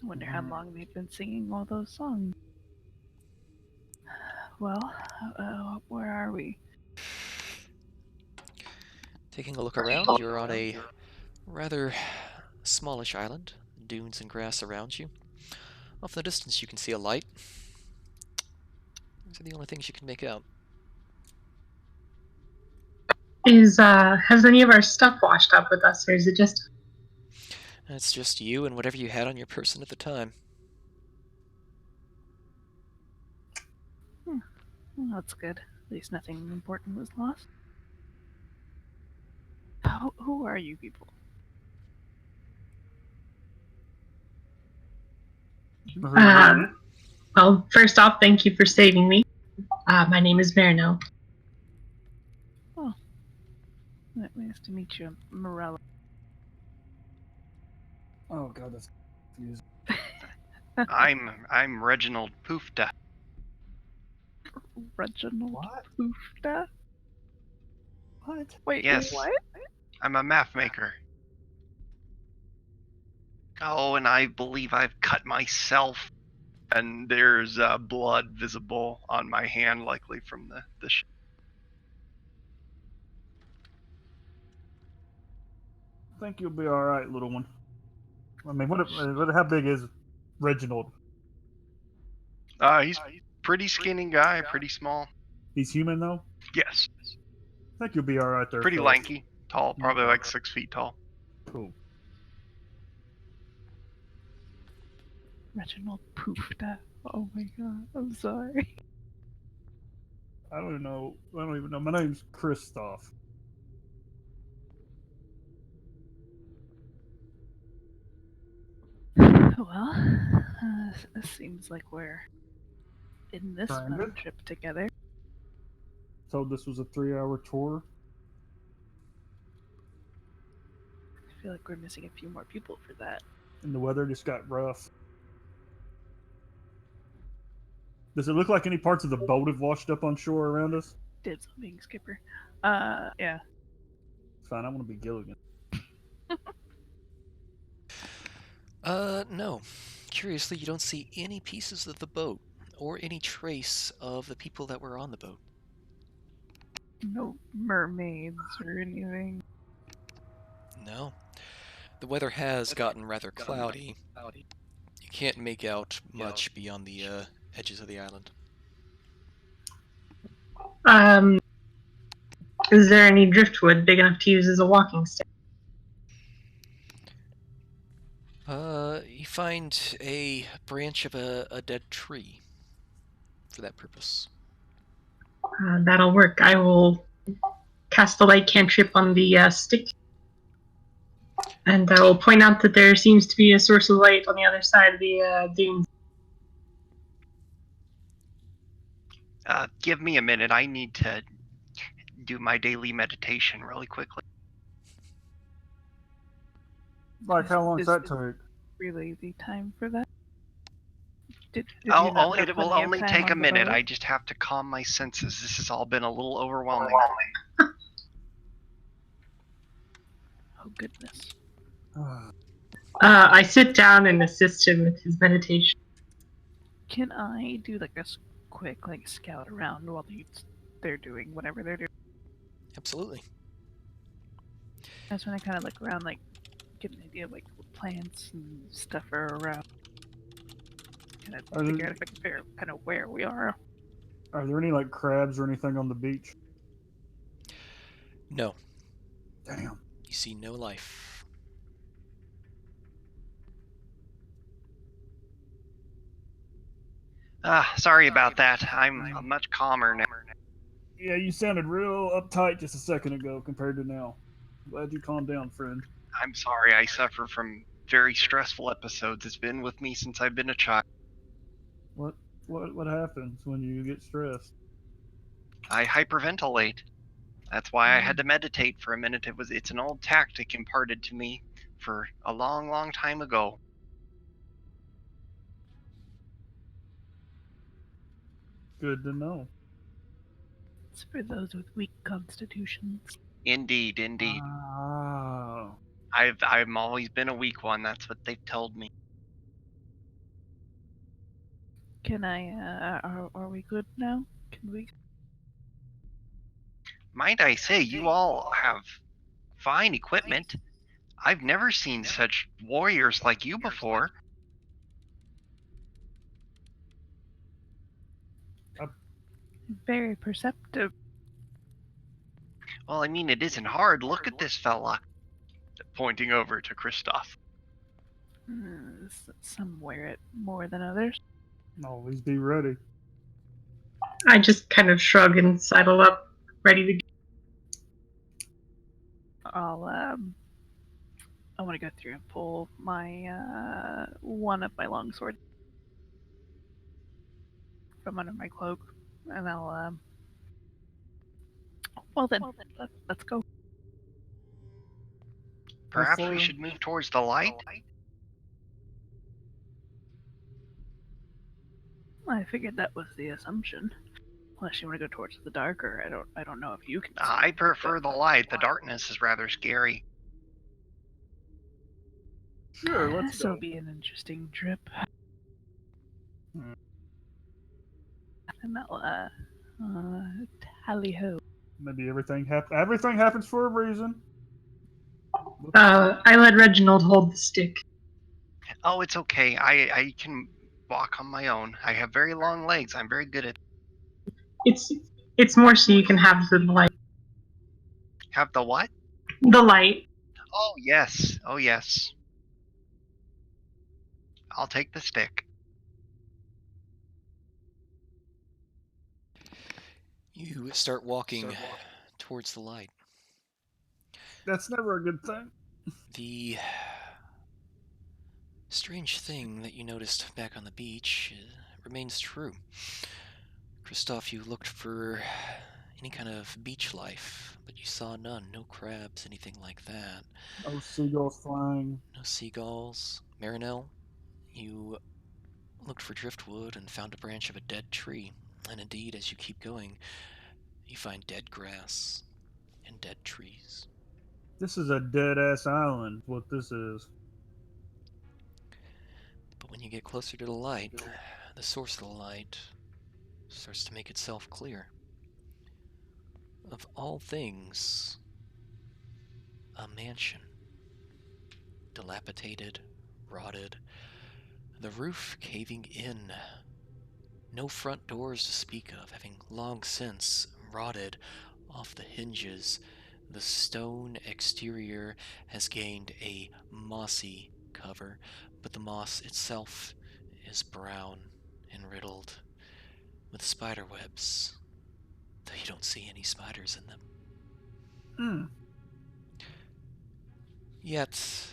I wonder how long they've been singing all those songs. Well, where are we? Taking a look around, you're on a rather smallish island, dunes and grass around you. Off in the distance you can see a light. These are the only things you can make out. Has any of our stuff washed up with us, or is it just... It's just you and whatever you had on your person at the time. Well, that's good. At least nothing important was lost. Who are you people? Well, first off, thank you for saving me. My name is Marino. Oh, nice to meet you, Morella. Oh god, that's confusing. I'm Reginald Poofta. Reginald What? Poofta? What? Wait, Yes. what? I'm a map maker. Oh, and I believe I've cut myself. And there's blood visible on my hand, likely from the I think you'll be alright, little one. I mean, how big is Reginald? He's pretty skinny guy, pretty small. He's human, though? Yes. I think you'll be alright there, Pretty fella. lanky. Tall, probably like 6 feet tall. Cool. Reginald Poofta. Oh my god, I'm sorry. I don't even know. My name's Kristoff. Well, it seems like we're in this Kinda. fun trip together. Told this was a 3-hour tour. I feel like we're missing a few more people for that. And the weather just got rough. Does it look like any parts of the boat have washed up on shore around us? Dibs on being skipper. Yeah. Fine, I want to be Gilligan. No. Curiously, you don't see any pieces of the boat, or any trace of the people that were on the boat. No mermaids or anything. No. The weather has gotten rather cloudy. You can't make out much beyond the edges of the island. Um, is there any driftwood big enough to use as a walking stick? You find a branch of a dead tree for that purpose. That'll work. I will cast the light cantrip on the stick, and I will point out that there seems to be a source of light on the other side of the dunes. Give me a minute. I need to do my daily meditation really quickly. Like, how long does that Is take? really the time for that? Did you Oh, not have it will plenty of only time take a on the minute. boat? I just have to calm my senses. This has all been a little overwhelming. Oh goodness. I sit down and assist him with his meditation. Can I do like a quick like scout around while they're doing whatever they're doing? Absolutely. That's when I kind of look around, like get an idea of like what plants and stuff are around. Kind of figure out if I can figure out kind of where we are. Are there any like crabs or anything on the beach? No, Damn. you see no life. Sorry about that. I'm much calmer now. Yeah, you sounded real uptight just a second ago compared to now. Glad you calmed down, friend. I'm sorry. I suffer from very stressful episodes. It's been with me since I've been a child. What happens when you get stressed? I hyperventilate. That's why I had to meditate for a minute. It's an old tactic imparted to me for a long, long time ago. Good to know. It's for those with weak constitutions. Indeed, indeed. Ah. I've always been a weak one. That's what they've told me. Can I? Are we good now? Can we? Might I say, you all have fine equipment. I've never seen such warriors like you before. Very perceptive. Well, I mean, it isn't hard. Look at this fella. Pointing over to Kristoff. Some wear it more than others. Always be ready. I just kind of shrug and sidle up, ready to go. I want to go through and pull my one of my longsword from under my cloak, and I'll well then, let's go. Perhaps we should move towards the light? I figured that was the assumption. Unless you want to go towards the darker, I don't know if you can. I prefer the light. The darkness is rather scary. Sure, let's This'll go. be an interesting trip. And I'll tally ho. Maybe everything happens for a reason. I let Reginald hold the stick. Oh, it's okay. I can walk on my own. I have very long legs. I'm very good at. It's more so you can have the light. Have the what? The light. Oh yes. Oh yes. I'll take the stick. You start walking towards the light. That's never a good thing. The strange thing that you noticed back on the beach remains true. Kristoff, you looked for any kind of beach life, but you saw none. No crabs, anything like that. No seagulls flying. No seagulls. Marinelle, you looked for driftwood and found a branch of a dead tree. And indeed, as you keep going, you find dead grass and dead trees. This is a dead-ass island, what this is. But when you get closer to the light, the source of the light starts to make itself clear. Of all things, a mansion. Dilapidated, rotted, the roof caving in. No front doors to speak of, having long since rotted off the hinges. The stone exterior has gained a mossy cover, but the moss itself is brown and riddled with spider webs, though you don't see any spiders in them. Yet,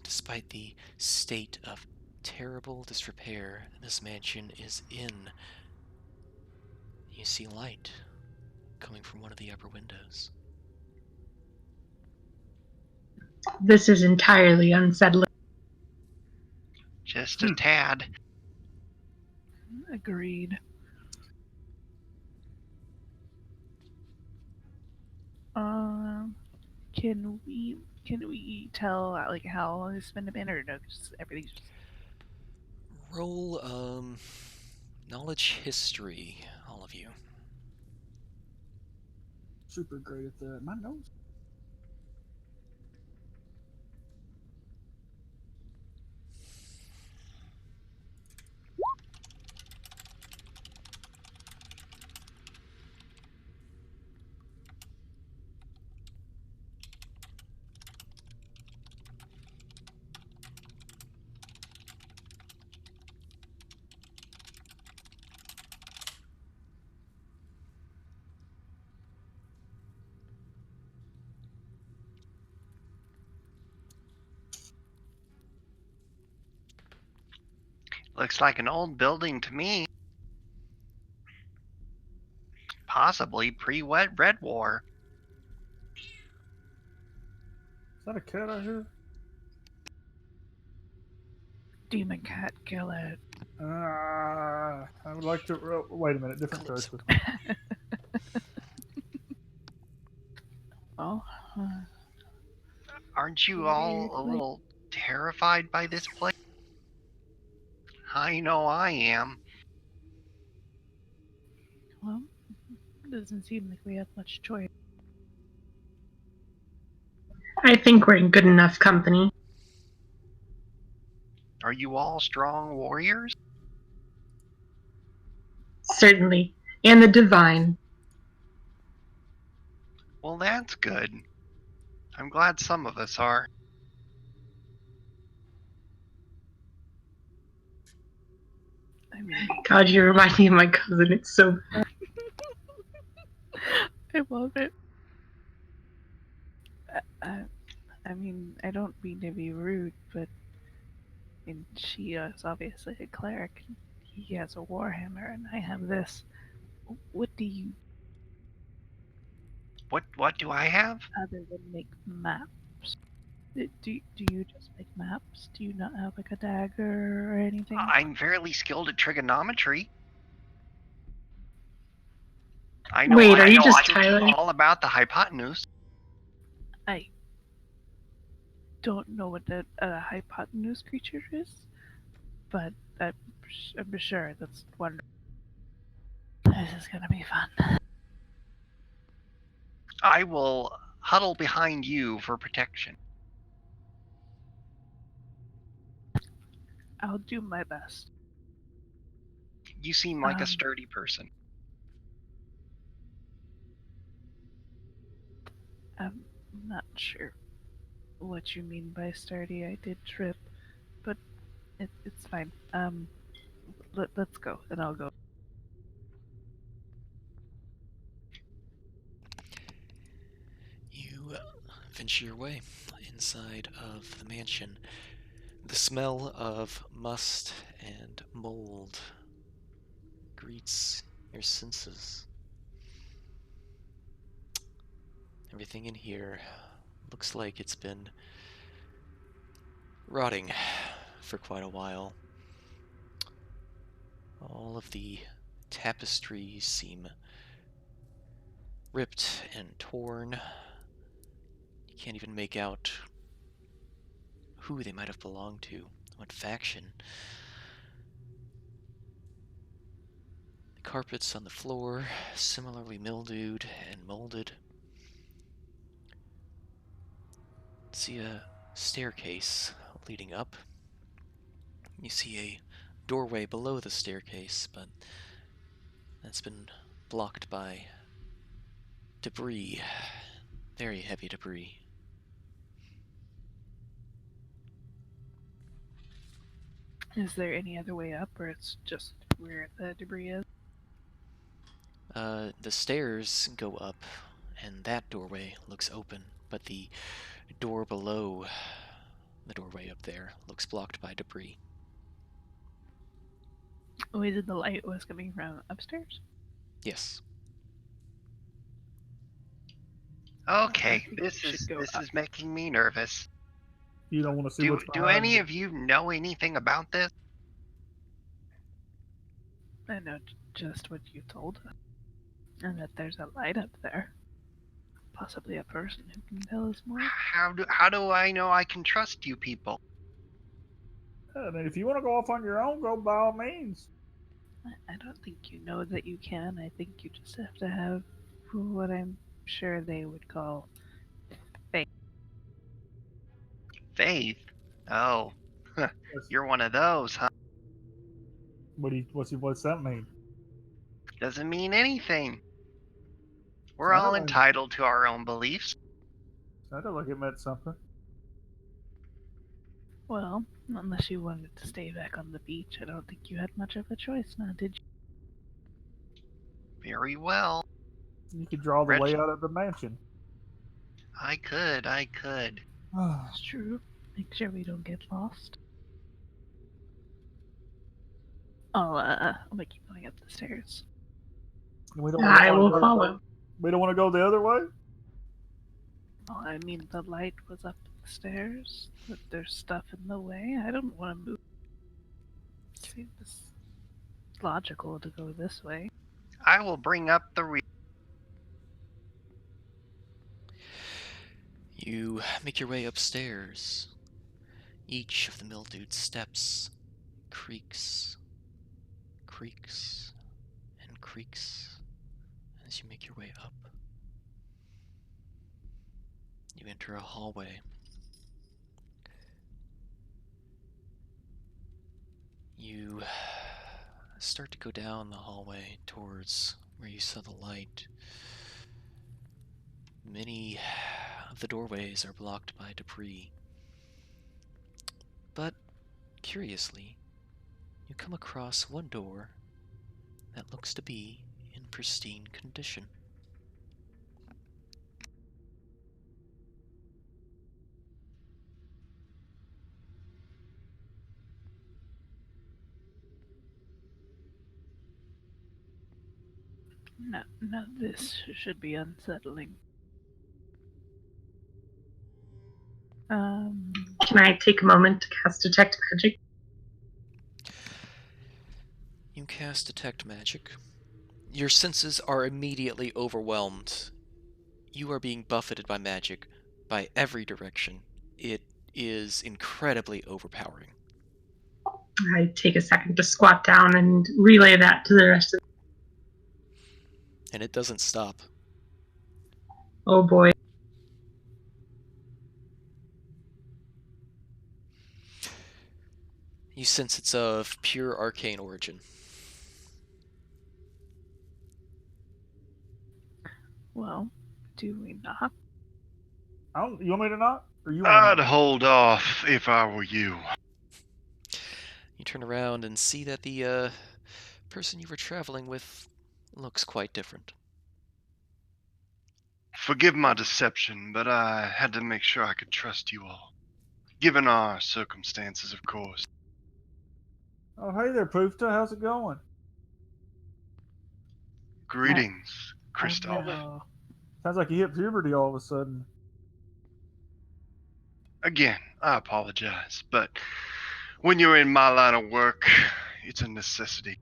despite the state of terrible disrepair this mansion is in, you see light coming from one of the upper windows. This is entirely unsettling. Just a tad. Agreed. Can we tell like how long it's been or no? Just everything's just Roll, knowledge history, all of you. Super great at that. My nose. Looks like an old building to me. Possibly pre-Red War. Is that a cat I hear? demon cat kill it. I would like to. Wait a minute, different Calypso. character. Well, Aren't you all a little terrified by this place? I know I am. well, it doesn't seem like we have much choice. I think we're in good enough company. Are you all strong warriors? Certainly. And the divine. Well, that's good. I'm glad some of us are. I mean, God, you remind me of my cousin. It's so I love it. I mean, I don't mean to be rude, but I mean, she is obviously a cleric. He has a warhammer, and I have this. What do you, What do I have? other than make maps? Do you just make maps? Do you not have like a dagger or anything? I'm fairly skilled at trigonometry. I Wait, are you know just Tyler? all about the hypotenuse. I don't know what a hypotenuse creature is, but I'm sure that's wonderful. This is gonna be fun. I will huddle behind you for protection. I'll do my best. You seem like a sturdy person. I'm not sure what you mean by sturdy. I did trip, but it's fine. Let's go, and I'll go. You venture your way inside of the mansion. The smell of must and mold greets your senses. Everything in here looks like it's been rotting for quite a while. All of the tapestries seem ripped and torn. You can't even make out who they might have belonged to, what faction. The carpets on the floor, similarly mildewed and molded. See a staircase leading up. You see a doorway below the staircase, but that's been blocked by Debris. Very heavy debris. Is there any other way up, or it's just where the debris is? The stairs go up, and that doorway looks open, but the door below the doorway up there looks blocked by debris. Oh, is it the light was coming from upstairs? Yes. Okay, think this we should is go this up. is making me nervous. You don't want to see Do what's do behind any you. of you know anything about this? I know just what you told us. And that there's a light up there. Possibly a person who can tell us more. How do I know I can trust you people? I mean, if you want to go off on your own, go by all means. I don't think you know that you can. I think you just have to have what I'm sure they would call faith. Faith? Oh, you're one of those, huh? What's that mean? Doesn't mean anything. We're Sounded all like, entitled to our own beliefs. sounded like it meant something. Well, unless you wanted to stay back on the beach, I don't think you had much of a choice now, did you? Very well. You could draw the Reg- way out of the mansion. I could. It's true. Make sure we don't get lost. I'll make you going up the stairs. We don't want to I will follow. follow. We don't want to go the other way. Oh, I mean, the light was up the stairs. But there's stuff in the way. I don't want to move. It's logical to go this way. I will bring up the rear. You make your way upstairs. Each of the mildewed steps creaks, creaks, and creaks as you make your way up. You enter a hallway. You start to go down the hallway towards where you saw the light. Many of the doorways are blocked by debris. But, curiously, you come across one door that looks to be in pristine condition. No, this should be unsettling. Can I take a moment to cast Detect Magic? You cast Detect Magic. Your senses are immediately overwhelmed. You are being buffeted by magic by every direction. It is incredibly overpowering. I take a second to squat down and relay that to the rest of. And it doesn't stop. Oh boy. You sense it's of pure arcane origin. Well, do we not? You want me to knock? Or you want I'd to knock? hold off if I were you. You turn around and see that the person you were traveling with looks quite different. Forgive my deception, but I had to make sure I could trust you all. Given our circumstances, of course. Oh, hey there, Poofta. How's it going? Greetings, Kristoff. No. Sounds like you hit puberty all of a sudden. Again, I apologize, but when you're in my line of work, it's a necessity.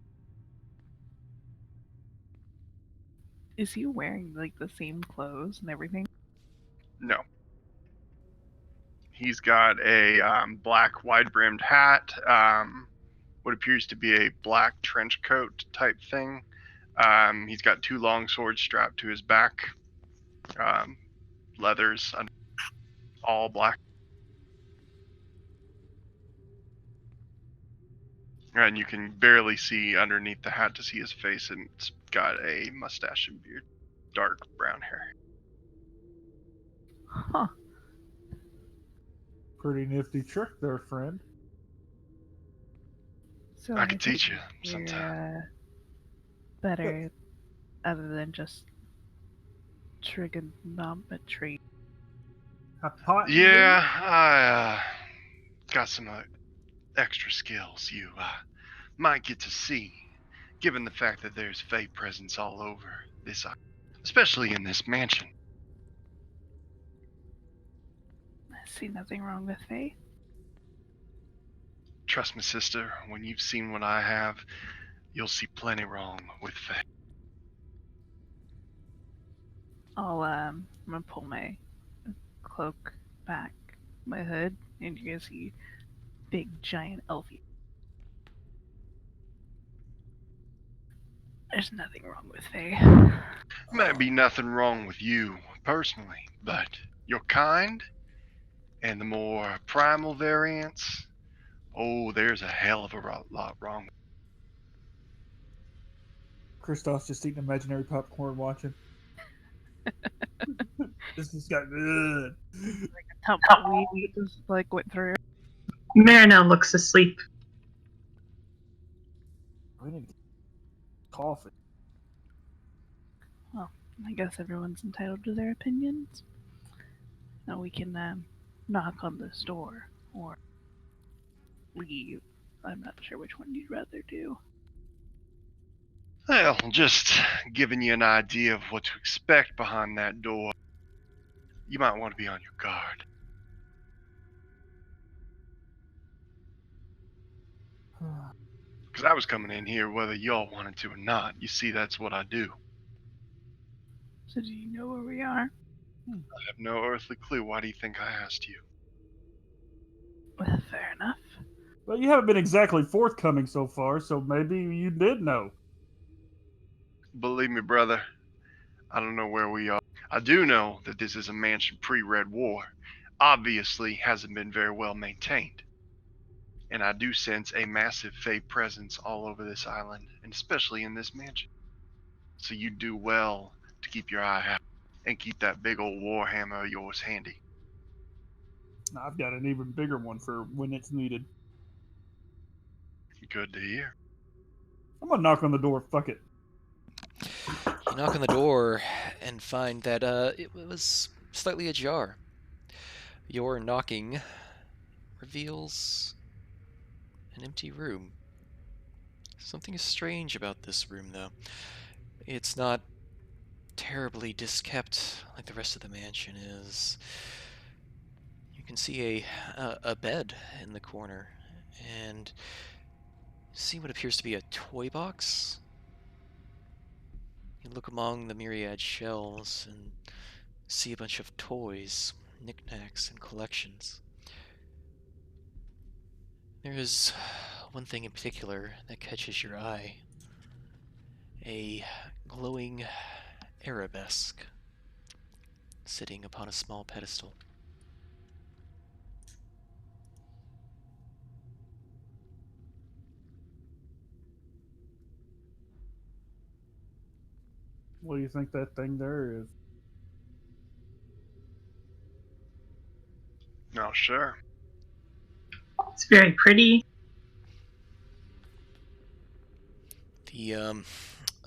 Is he wearing like the same clothes and everything? No. He's got a black wide-brimmed hat, what appears to be a black trench coat type thing. He's got two long swords strapped to his back, leathers, all black. And you can barely see underneath the hat to see his face, and it's got a mustache and beard. dark brown hair. Huh. Pretty nifty trick there, friend. So I could think teach you you're sometime. better other than just trigonometry. Yeah, I got some extra skills you might get to see, given the fact that there's Fae presence all over this island, especially in this mansion. I see nothing wrong with Faye. Trust me, sister, when you've seen what I have, you'll see plenty wrong with Fae. I'm gonna pull my cloak back, my hood, and you're gonna see big giant elfie. There's nothing wrong with Faye. Might be nothing wrong with you, personally, but your kind and the more primal variants, oh, there's a hell of a lot wrong. Kristoff's just eating imaginary popcorn watching. This just got good. Tumbleweed just like went through. Marinelle looks asleep. We need to get coffee. Well, I guess everyone's entitled to their opinions. Now we can knock on this door or leave. I'm not sure which one you'd rather do. Well, just giving you an idea of what to expect behind that door. You might want to be on your guard. Because I was coming in here whether y'all wanted to or not. You see, that's what I do. So do you know where we are? I have no earthly clue. Why do you think I asked you? Well, fair enough. Well, you haven't been exactly forthcoming so far, so maybe you did know. Believe me, brother, I don't know where we are. I do know that this is a mansion pre-Red War. Obviously hasn't been very well maintained. And I do sense a massive Fae presence all over this island, and especially in this mansion. So you do well to keep your eye out and keep that big old warhammer of yours handy. I've got an even bigger one for when it's needed. Good to hear. I'm gonna knock on the door. Fuck it. You knock on the door and find that it was slightly ajar. Your knocking reveals an empty room. Something is strange about this room, though. It's not terribly diskept like the rest of the mansion is. You can see a bed in the corner, and see what appears to be a toy box. You look among the myriad shelves and see a bunch of toys, knickknacks, and collections. There is one thing in particular that catches your eye. A glowing arabesque sitting upon a small pedestal. What do you think that thing there is? No, sure. It's very pretty. The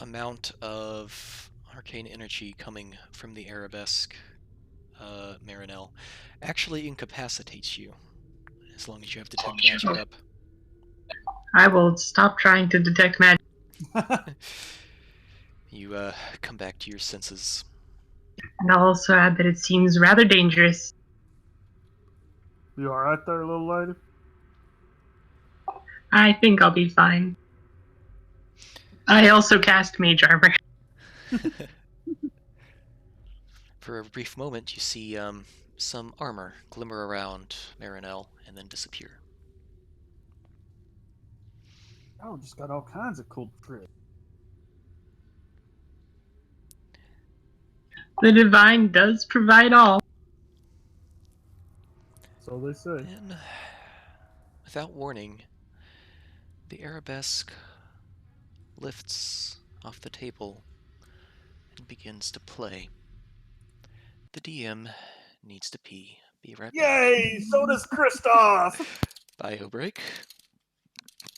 amount of arcane energy coming from the arabesque, Marinelle, actually incapacitates you, as long as you have detect magic up. I will stop trying to detect magic. You come back to your senses. And I'll also add that it seems rather dangerous. You alright there, little lady? I think I'll be fine. I also cast Mage Armor. For a brief moment, you see some armor glimmer around Marinelle and then disappear. Oh, just got all kinds of cool tricks. The Divine does provide all. So they say. And without warning, the arabesque lifts off the table begins to play. The DM needs to pee. Be right back. Yay! So does Kristoff! Bio break.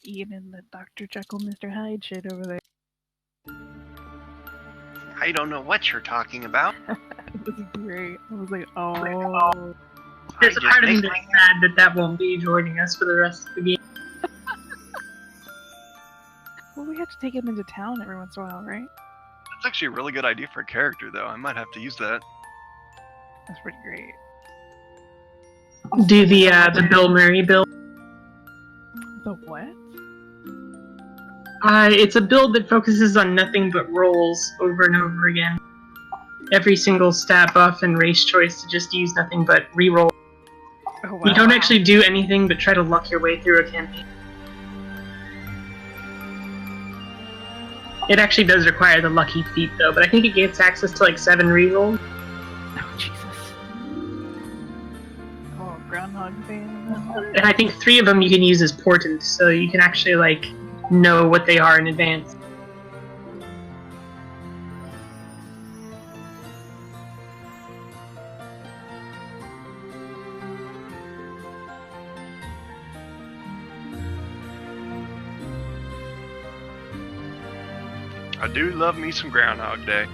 Even the Dr. Jekyll, Mr. Hyde shit over there. I don't know what you're talking about. It was great. I was like, oh. There's I a just part of me make that's my- sad that won't be joining us for the rest of the game. Well, we have to take him into town every once in a while, right? That's actually a really good idea for a character, though. I might have to use that. That's pretty great. Do the Bill Murray build. The what? It's a build that focuses on nothing but rolls over and over again. Every single stat buff and race choice to just use nothing but reroll. Oh, wow. You don't actually do anything but try to luck your way through a campaign. It actually does require the lucky feat though, but I think it gets access to like 7 rerolls. Oh, Jesus. Oh, Groundhog Day. And I think 3 of them you can use as portents, so you can actually like know what they are in advance. I do love me some Groundhog Day.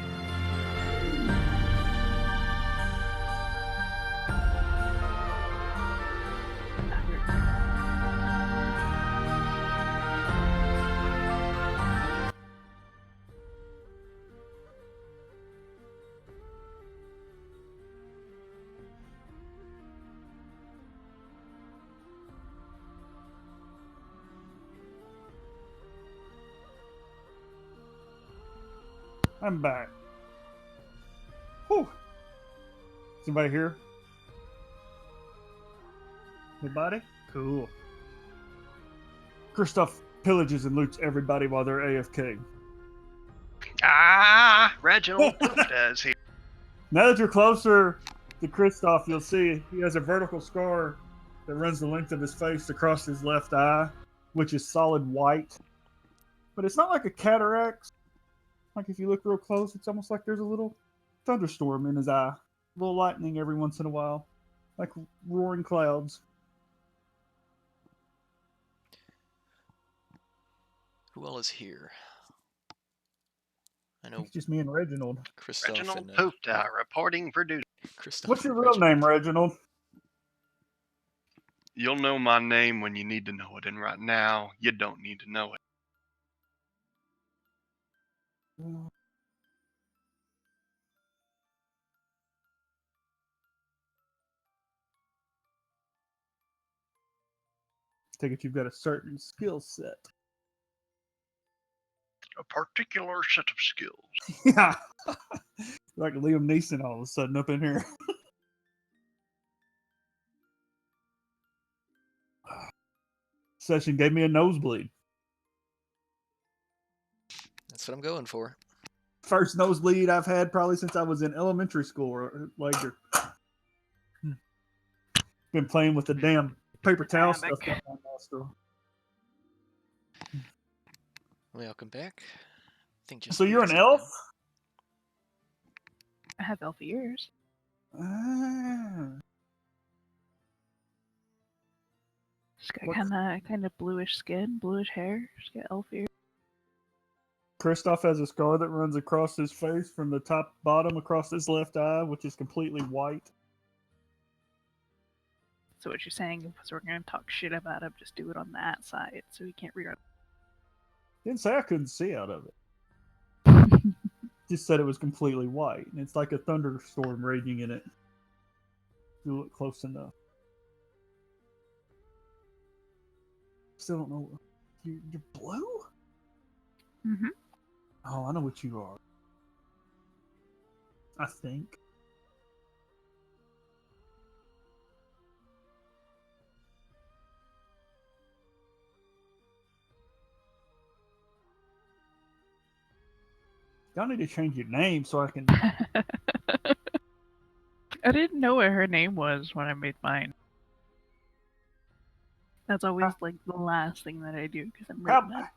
I'm back. Whew. Is anybody here? Nobody? Cool. Kristoff pillages and loots everybody while they're AFK. Ah, Reginald Poofda is here. Now that you're closer to Kristoff, you'll see he has a vertical scar that runs the length of his face across his left eye, which is solid white. But it's not like a cataract. Like if you look real close, it's almost like there's a little thunderstorm in his eye. A little lightning every once in a while. Like roaring clouds. Who all is here? I know It's just me and Reginald. Kristoff Reginald and Poofda reporting for duty. Kristoff What's your and real Reginald. name, Reginald? You'll know my name when you need to know it, and right now, you don't need to know it. Take it you've got a certain skill set. A particular set of skills. Yeah. Like Liam Neeson all of a sudden up in here. Session gave me a nosebleed. That's what I'm going for. First nosebleed I've had probably since I was in elementary school or later. Been playing with the damn paper towel stuff down my nostril. Welcome back. I think just So you're an because elf? I have elf ears. Ah. She's got What's- kind of bluish skin, bluish hair. She's got elf ears. Kristoff has a scar that runs across his face from the top bottom across his left eye, which is completely white. So what you're saying is we're gonna talk shit about him, just do it on that side, so he can't read our. Didn't say I couldn't see out of it. Just said it was completely white, and it's like a thunderstorm raging in it. If you look close enough. Still don't know. You're blue? Mm-hmm. Oh, I know what you are. I think. Y'all need to change your name so I can. I didn't know what her name was when I made mine. That's always like the last thing that I do because I'm really bad.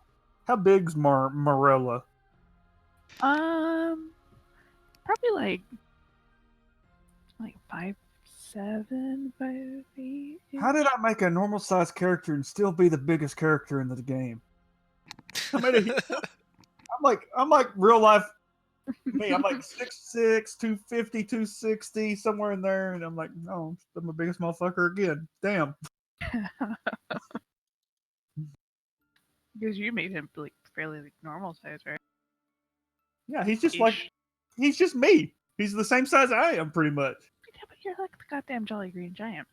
How big's Morella? probably like 5'7", 5'8". How did I make a normal sized character and still be the biggest character in the game? I'm like real life me. I'm like 6'6", 250, 260, somewhere in there, and I'm like, no, I'm the biggest motherfucker again. Damn. Because you made him like fairly like normal size, right? Yeah, he's just he's just me. He's the same size I am, pretty much. Yeah, but you're like the goddamn Jolly Green Giant.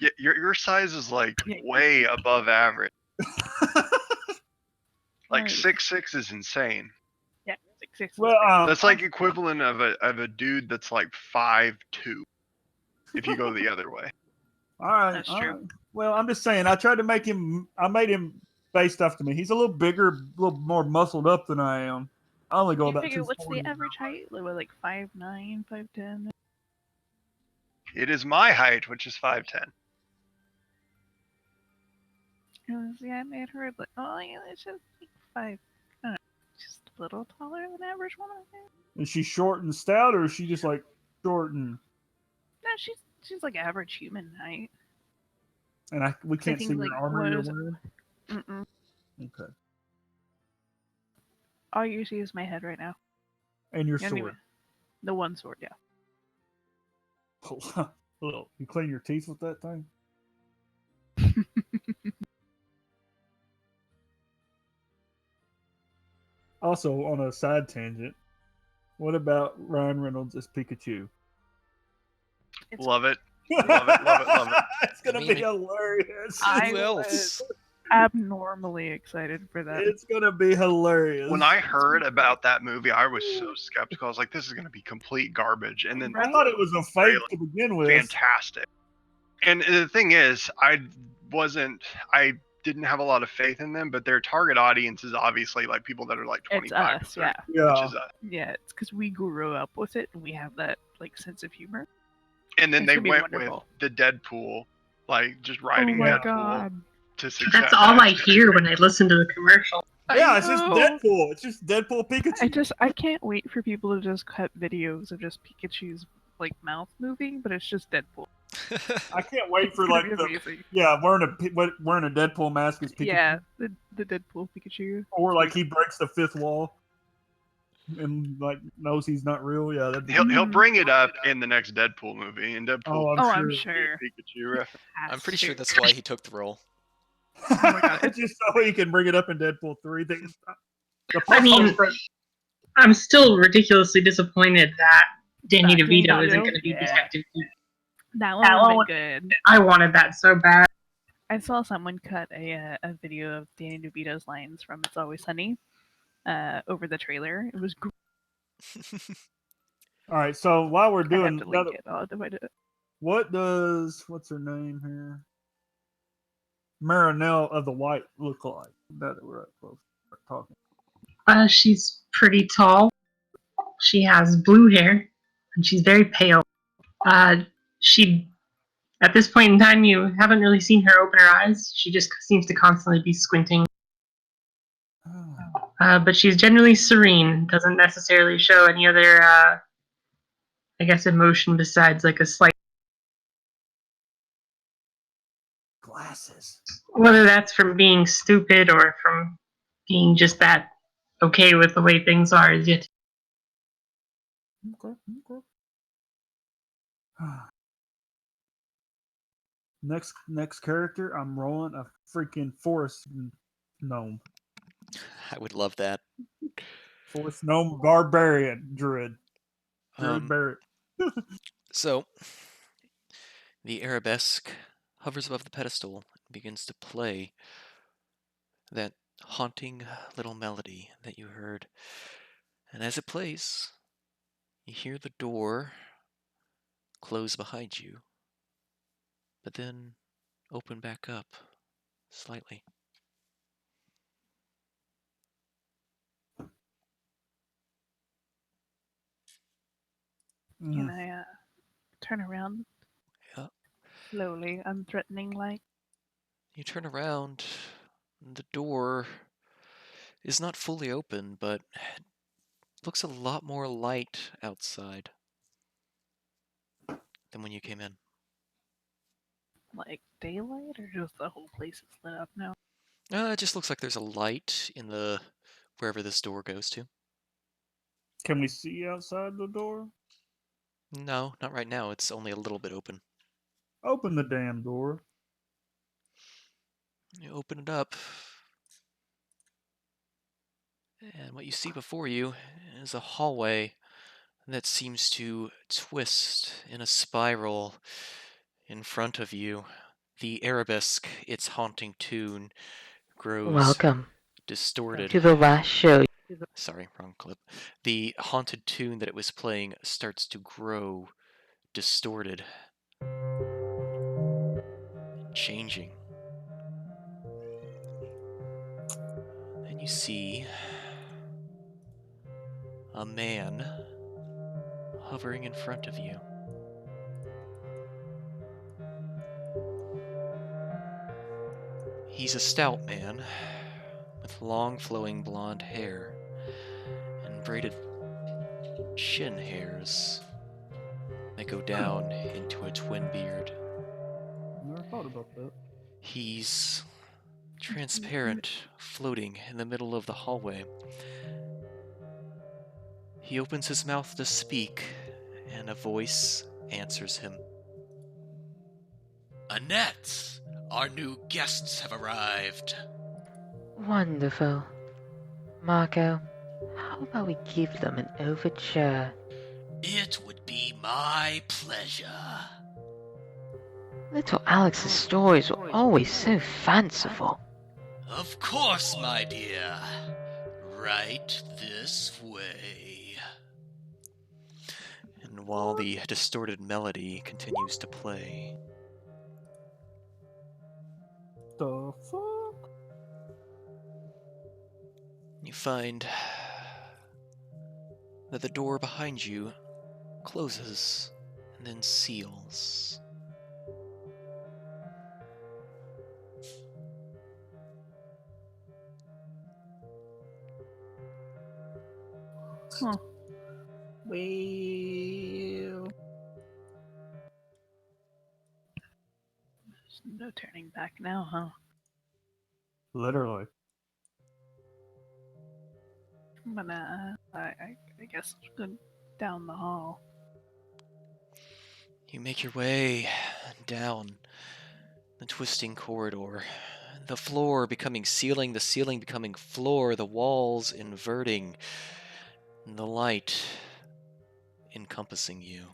Yeah, your size is like Yeah. way above average. Like Right. 6'6" is insane. Yeah, 6'6". Well, That's like equivalent of a dude that's like 5'2". If you go the other way. all right, That's all true. right. Well, I'm just saying. I tried to make him. I made him face stuff to me. He's a little bigger, a little more muscled up than I am. I only go You about figure what's 240. the average height? Like 5'9", 5'10"? It is my height, which is 5'10". Yeah, I made her like, oh yeah, it's just like 5. I don't know, just a little taller than average woman. I think. Is she short and stout, or is she just like short and? No, she's like average human height. And we can't see think, what like, armor what you're is it? wearing. Mm-mm. Okay. All you see is my head right now. And your Anyway, sword. the one sword, yeah. Little, you clean your teeth with that thing? Also, on a side tangent, what about Ryan Reynolds as Pikachu? Love it. Love it, love it, love it. It's gonna I mean, be hilarious. Who else? Abnormally excited for that. It's gonna be hilarious. When I heard about that movie, I was so skeptical. I was like, this is going to be complete garbage. And then I thought it was a fake to begin with. fantastic. And the thing is, I didn't have a lot of faith in them, but their target audience is obviously like people that are like 25 It's us, to 30, yeah. which is us. Yeah, it's because we grew up with it and we have that like sense of humor. And then It's they gonna be went with wonderful. the Deadpool, like just Oh writing my Deadpool god. to success. That's all I hear when I listen to the commercial. Yeah, it's just Deadpool. It's just Deadpool Pikachu. I can't wait for people to just cut videos of just Pikachu's like mouth moving, but it's just Deadpool. I can't wait for It's gonna like be the amazing. wearing a Deadpool mask as Pikachu. Yeah, the Deadpool Pikachu. Or like he breaks the fifth wall and like knows he's not real. Yeah, that'd be He'll bring it up in the next Deadpool movie, and Deadpool. Oh, I'm sure. sure. Pikachu reference. I'm pretty sure that's why he took the role. Oh my god. Just so he can bring it up in Deadpool 3. The I mean, post- I'm still ridiculously disappointed that Danny Danny DeVito isn't DeVito? going to be Yeah. Detective. That one would have been good. I wanted that so bad. I saw someone cut a video of Danny DeVito's lines from It's Always Sunny over the trailer. It was great. All right, so while we're I doing have to link it. I'll divide it. what's her name here? Marinelle of the White look like? That we're up close talking. She's pretty tall. She has blue hair, and she's very pale. She, at this point in time, you haven't really seen her open her eyes. She just seems to constantly be squinting. But she's generally serene. Doesn't necessarily show any other, I guess, emotion besides like a slight. Glasses. Whether that's from being stupid or from being just that okay with the way things are is yet. Okay. Next character, I'm rolling a freaking forest gnome. I would love that. Forest gnome barbarian druid. Barrett. So, the arabesque hovers above the pedestal and begins to play that haunting little melody that you heard. And as it plays, you hear the door close behind you, but then open back up slightly. Can I turn around Yeah. slowly, unthreatening like? You turn around, and the door is not fully open, but Looks a lot more light outside than when you came in. Like daylight, or just the whole place is lit up now? It just looks like there's a light in the wherever this door goes to. Can we see outside the door? No, not right now. It's only a little bit open. Open the damn door. You open it up, and what you see before you is a hallway that seems to twist in a spiral in front of you. The arabesque, its haunting tune, grows Welcome distorted. to the last show. Sorry, wrong clip. The haunted tune that it was playing starts to grow distorted, changing. And you see a man hovering in front of you. He's a stout man with long flowing blonde hair and braided chin hairs that go down into a twin beard. Never thought about that. He's transparent, floating in the middle of the hallway. He opens his mouth to speak, and a voice answers him. Annette, our new guests have arrived. Wonderful. Marco, how about we give them an overture? It would be my pleasure. Little Alex's stories were always so fanciful. Of course, my dear. Right this way. And while the distorted melody continues to play, The fuck? you find that the door behind you closes and then seals. Huh. Well, There's no turning back now, huh? literally. I'm gonna, I guess, go down the hall. You make your way down the twisting corridor, the floor becoming ceiling, the ceiling becoming floor, the walls inverting, and the light encompassing you.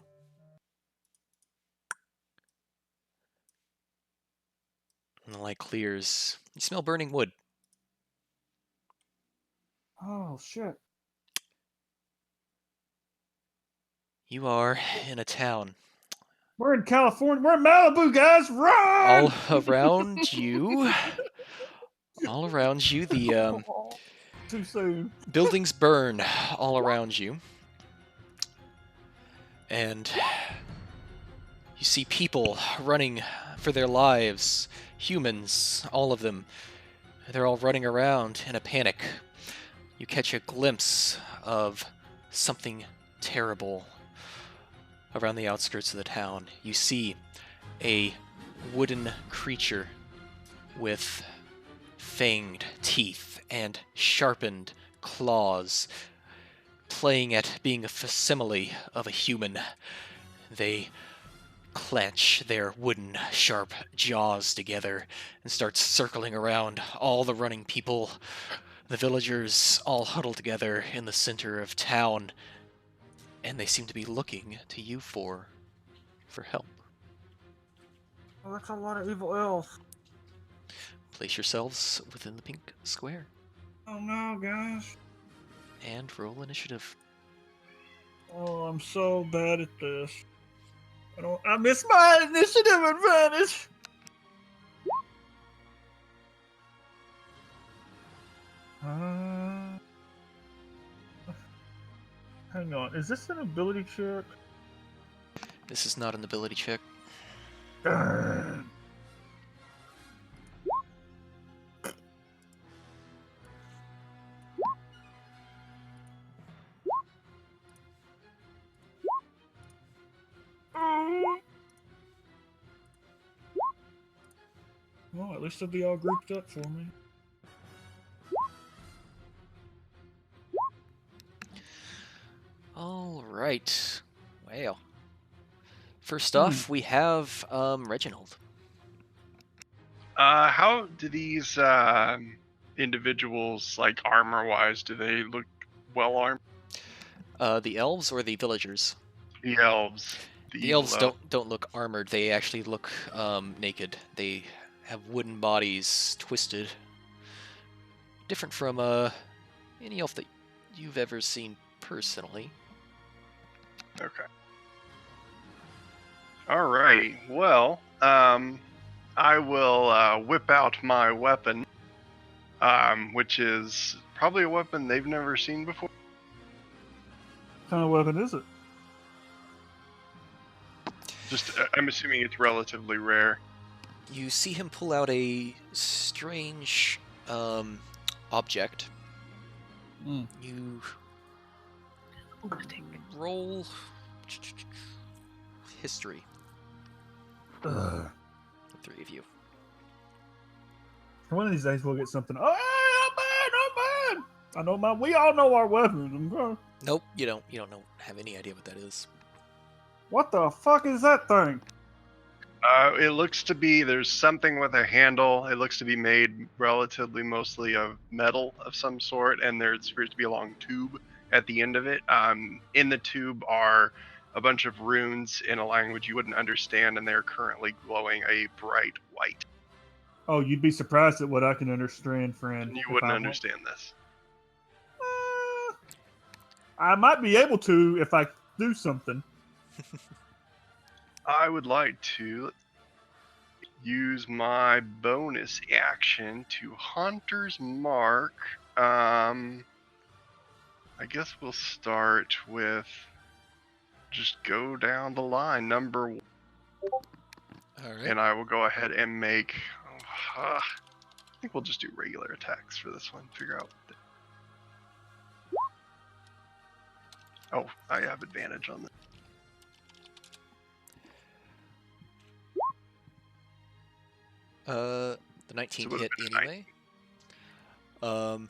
And the light clears. You smell burning wood. Oh shit. You are in a town. We're in California. We're in Malibu, guys. Run! All around you, the Too soon. buildings burn all around you. And you see people running for their lives. Humans, all of them. They're all running around in a panic. You catch a glimpse of something terrible around the outskirts of the town. You see a wooden creature with fanged teeth and sharpened claws, playing at being a facsimile of a human. They clench their wooden, sharp jaws together and start circling around all the running people. The villagers all huddle together in the center of town, and they seem to be looking to you for help. Oh, that's a lot of evil elves. Place yourselves within the pink square Oh no, guys. and roll initiative. Oh, I'm so bad at this. I miss my initiative advantage. Hang on. Is this an ability check? This is not an ability check. Darn. Well, at least they'll be all grouped up for me. All right. Well, first off, we have Reginald. How do these individuals, like armor-wise, do they look well armed? The elves or the villagers? The elves. The evil elves elves. don't look armored. They actually look naked. They have wooden bodies, twisted. Different from any elf that you've ever seen personally. Okay. All right. Well, I will whip out my weapon, which is probably a weapon they've never seen before. What kind of weapon is it? Just, I'm assuming it's relatively rare. You see him pull out a strange object. You roll history. The three of you. One of these days we'll get something. Oh, hey, not bad, not bad. I know my. We all know our weapons. Okay. Nope, you don't have any idea what that is. What the fuck is that thing? It looks to be there's something with a handle. It looks to be made relatively mostly of metal of some sort, and there appears to be a long tube at the end of it. In the tube are a bunch of runes in a language you wouldn't understand, and they're currently glowing a bright white. Oh, you'd be surprised at what I can understand, friend. And you if wouldn't I understand this. I might be able to if I do something. I would like to use my bonus action to Hunter's Mark. I guess we'll start with just go down the line. Number 1. All right. And I will go ahead and make. I think we'll just do regular attacks for this one. Figure out. Oh, I have advantage on this. The 19 So it hit would've been anyway.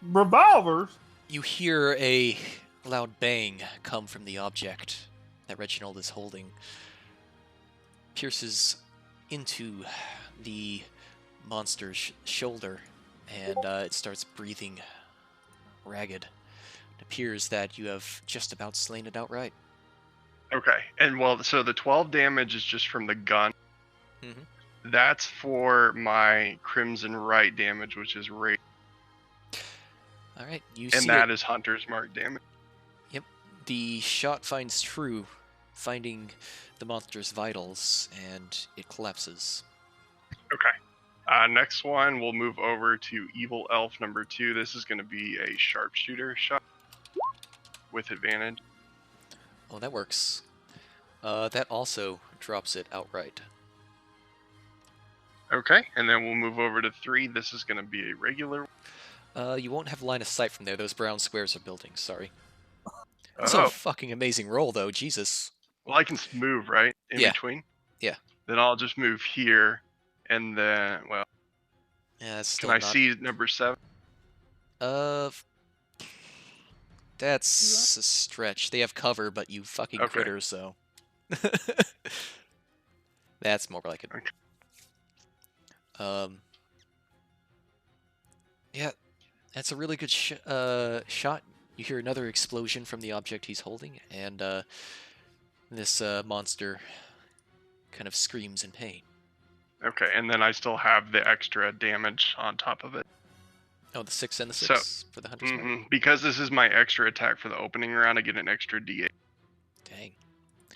Revolvers? You hear a loud bang come from the object that Reginald is holding. Pierces into the monster's shoulder, and it starts breathing ragged. It appears that you have just about slain it outright. Okay, and well, so the 12 damage is just from the gun. Mm-hmm. That's for my Crimson Right damage, which is rage. All right, you And see that it. is Hunter's Mark damage. Yep, the shot finds true, finding the monster's vitals, and it collapses. Okay. Next one, we'll move over to Evil Elf number 2. This is going to be a sharpshooter shot with advantage. Oh, that works. That also drops it outright. Okay, and then we'll move over to 3. This is going to be a regular. You won't have line of sight from there. Those brown squares are buildings, sorry. That's a Oh, fucking amazing roll, though. Jesus. well, I can move, right? In Yeah. between? Yeah. Then I'll just move here, and then, well, Yeah, that's can still I not... see number 7? That's a stretch. They have cover, but you fucking Okay. critter, so... That's more like it. Okay. Yeah, that's a really good shot. You hear another explosion from the object he's holding, and this monster kind of screams in pain. Okay, and then I still have the extra damage on top of it. Oh, the 6 and the 6 for the Hunter's Mark? Because this is my extra attack for the opening round, I get an extra D8. Dang.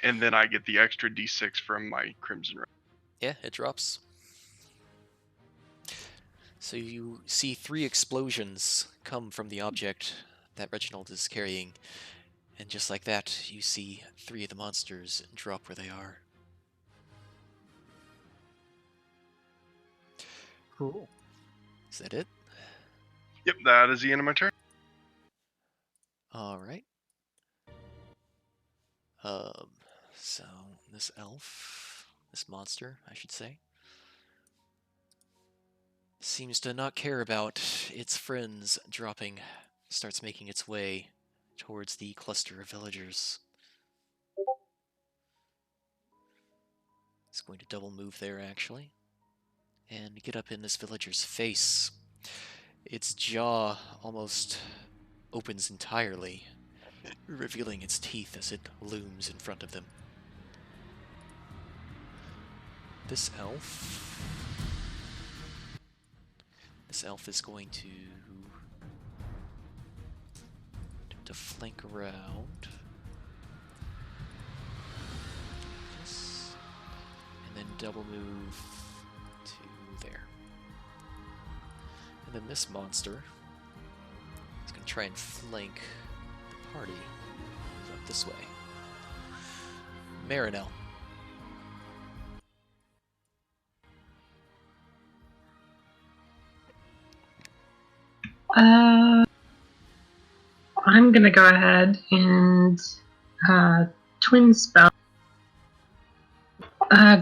And then I get the extra D6 from my Crimson Red. Yeah, it drops. So you see 3 explosions come from the object that Reginald is carrying, and just like that, you see 3 of the monsters drop where they are. Cool. Is that it? Yep, that is the end of my turn. Alright. So, this elf, this monster, I should say, seems to not care about its friends dropping, starts making its way towards the cluster of villagers. It's going to double move there, actually, and get up in this villager's face. Its jaw almost opens entirely, revealing its teeth as it looms in front of them. This elf is going to flank around. This, and then double move to there. And then this monster is going to try and flank the party. Moves up this way. Marinelle. I'm gonna go ahead and twin spell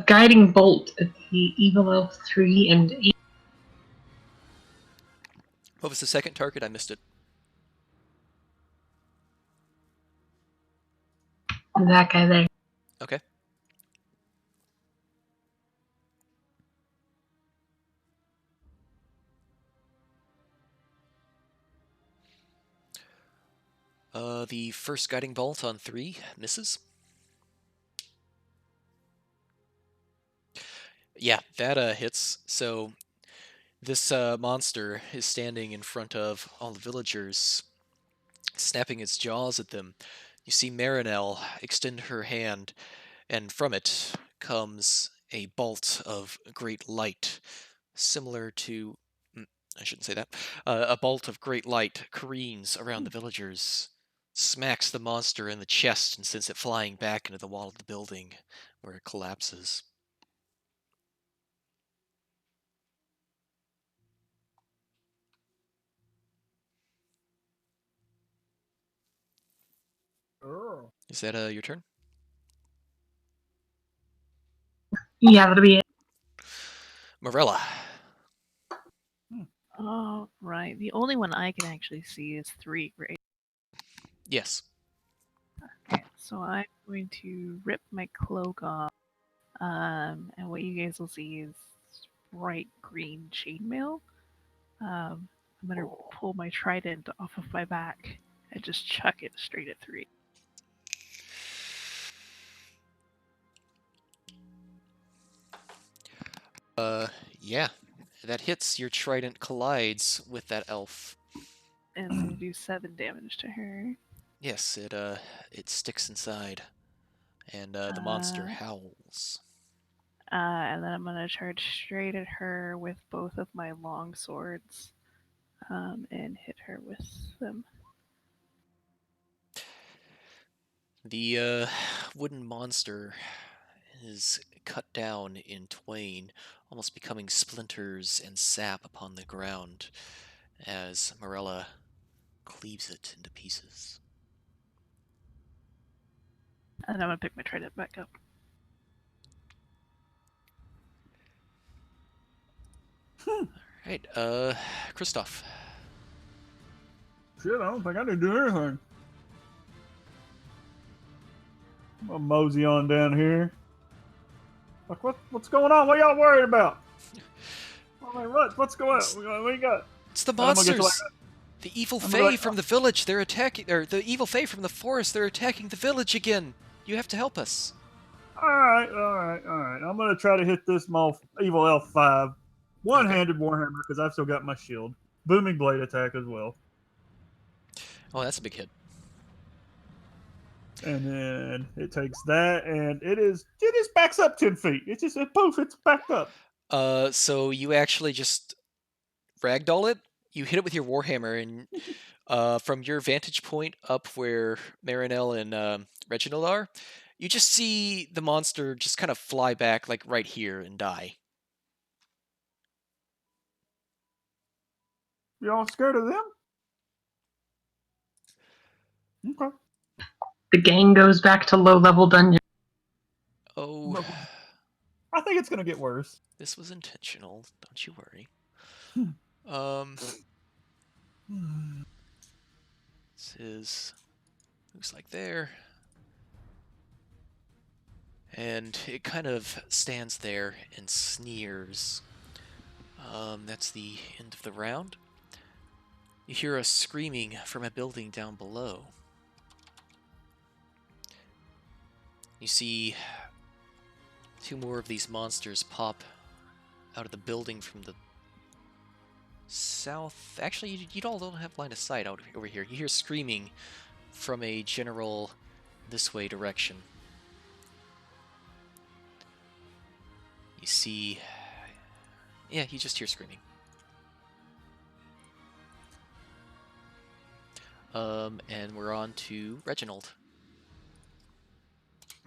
guiding bolt at the evil elf 3 and 8. What was the second target? I missed it. That guy there. Okay. The first guiding bolt on 3 misses. Yeah, that hits. So this monster is standing in front of all the villagers, snapping its jaws at them. You see Marinelle extend her hand, and from it comes a bolt of great light, similar to... I shouldn't say that. A bolt of great light careens around the villagers, smacks the monster in the chest, and sends it flying back into the wall of the building, where it collapses. Oh. Is that your turn? Yeah, that'll be it. Morella. Oh, right. The only one I can actually see is 3, right? Yes. Okay, so I'm going to rip my cloak off. And what you guys will see is bright green chainmail. I'm gonna pull my trident off of my back and just chuck it straight at 3. Yeah. That hits. Your trident collides with that elf. And it's gonna do 7 damage to her. Yes, it sticks inside, and the monster howls. And then I'm gonna charge straight at her with both of my long swords, and hit her with them. The wooden monster is cut down in twain, almost becoming splinters and sap upon the ground, as Morella cleaves it into pieces. And I'm gonna pick my trident back up. Alright, Christoph. Shit, I don't think I did do anything. I'm gonna mosey on down here. Like, what's going on? What y'all worried about? I mean, what's going on? What you got? It's the I'm gonna get to, monsters! like, The evil I'm fae gonna, like, from the village, they're attacking, or the evil fae from the forest, they're attacking the village again! You have to help us. Alright. I'm gonna try to hit this evil elf 5. One-handed warhammer, because I've still got my shield. Booming blade attack as well. Oh, that's a big hit. And then it takes that, and it just backs up 10 feet. It's just poof, it's backed up. So you actually just ragdoll it. You hit it with your warhammer, and from your vantage point up where Marinelle and Reginald are, you just see the monster just kind of fly back, like right here, and die. Y'all scared of them? Okay. The gang goes back to low-level dungeon. Oh, I think it's gonna get worse. this was intentional. Don't you worry. This is looks like there. And it kind of stands there and sneers. That's the end of the round. You hear a screaming from a building down below. You see two more of these monsters pop out of the building from the south. Actually, you all don't have line of sight out over here. You hear screaming from a general this way direction. You see... Yeah, you just hear screaming. And we're on to Reginald.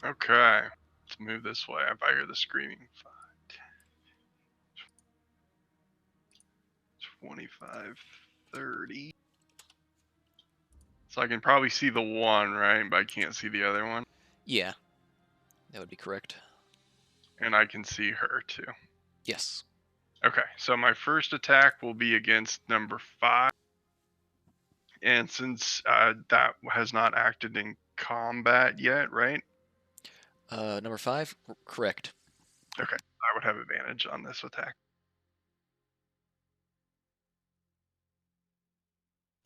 Okay. Let's move this way if I hear the screaming. 25, 30. So I can probably see the one, right? But I can't see the other one. Yeah, that would be correct. And I can see her too. Yes. Okay, so my first attack will be against number 5. And since that has not acted in combat yet, right? Number 5, correct. Okay, I would have advantage on this attack.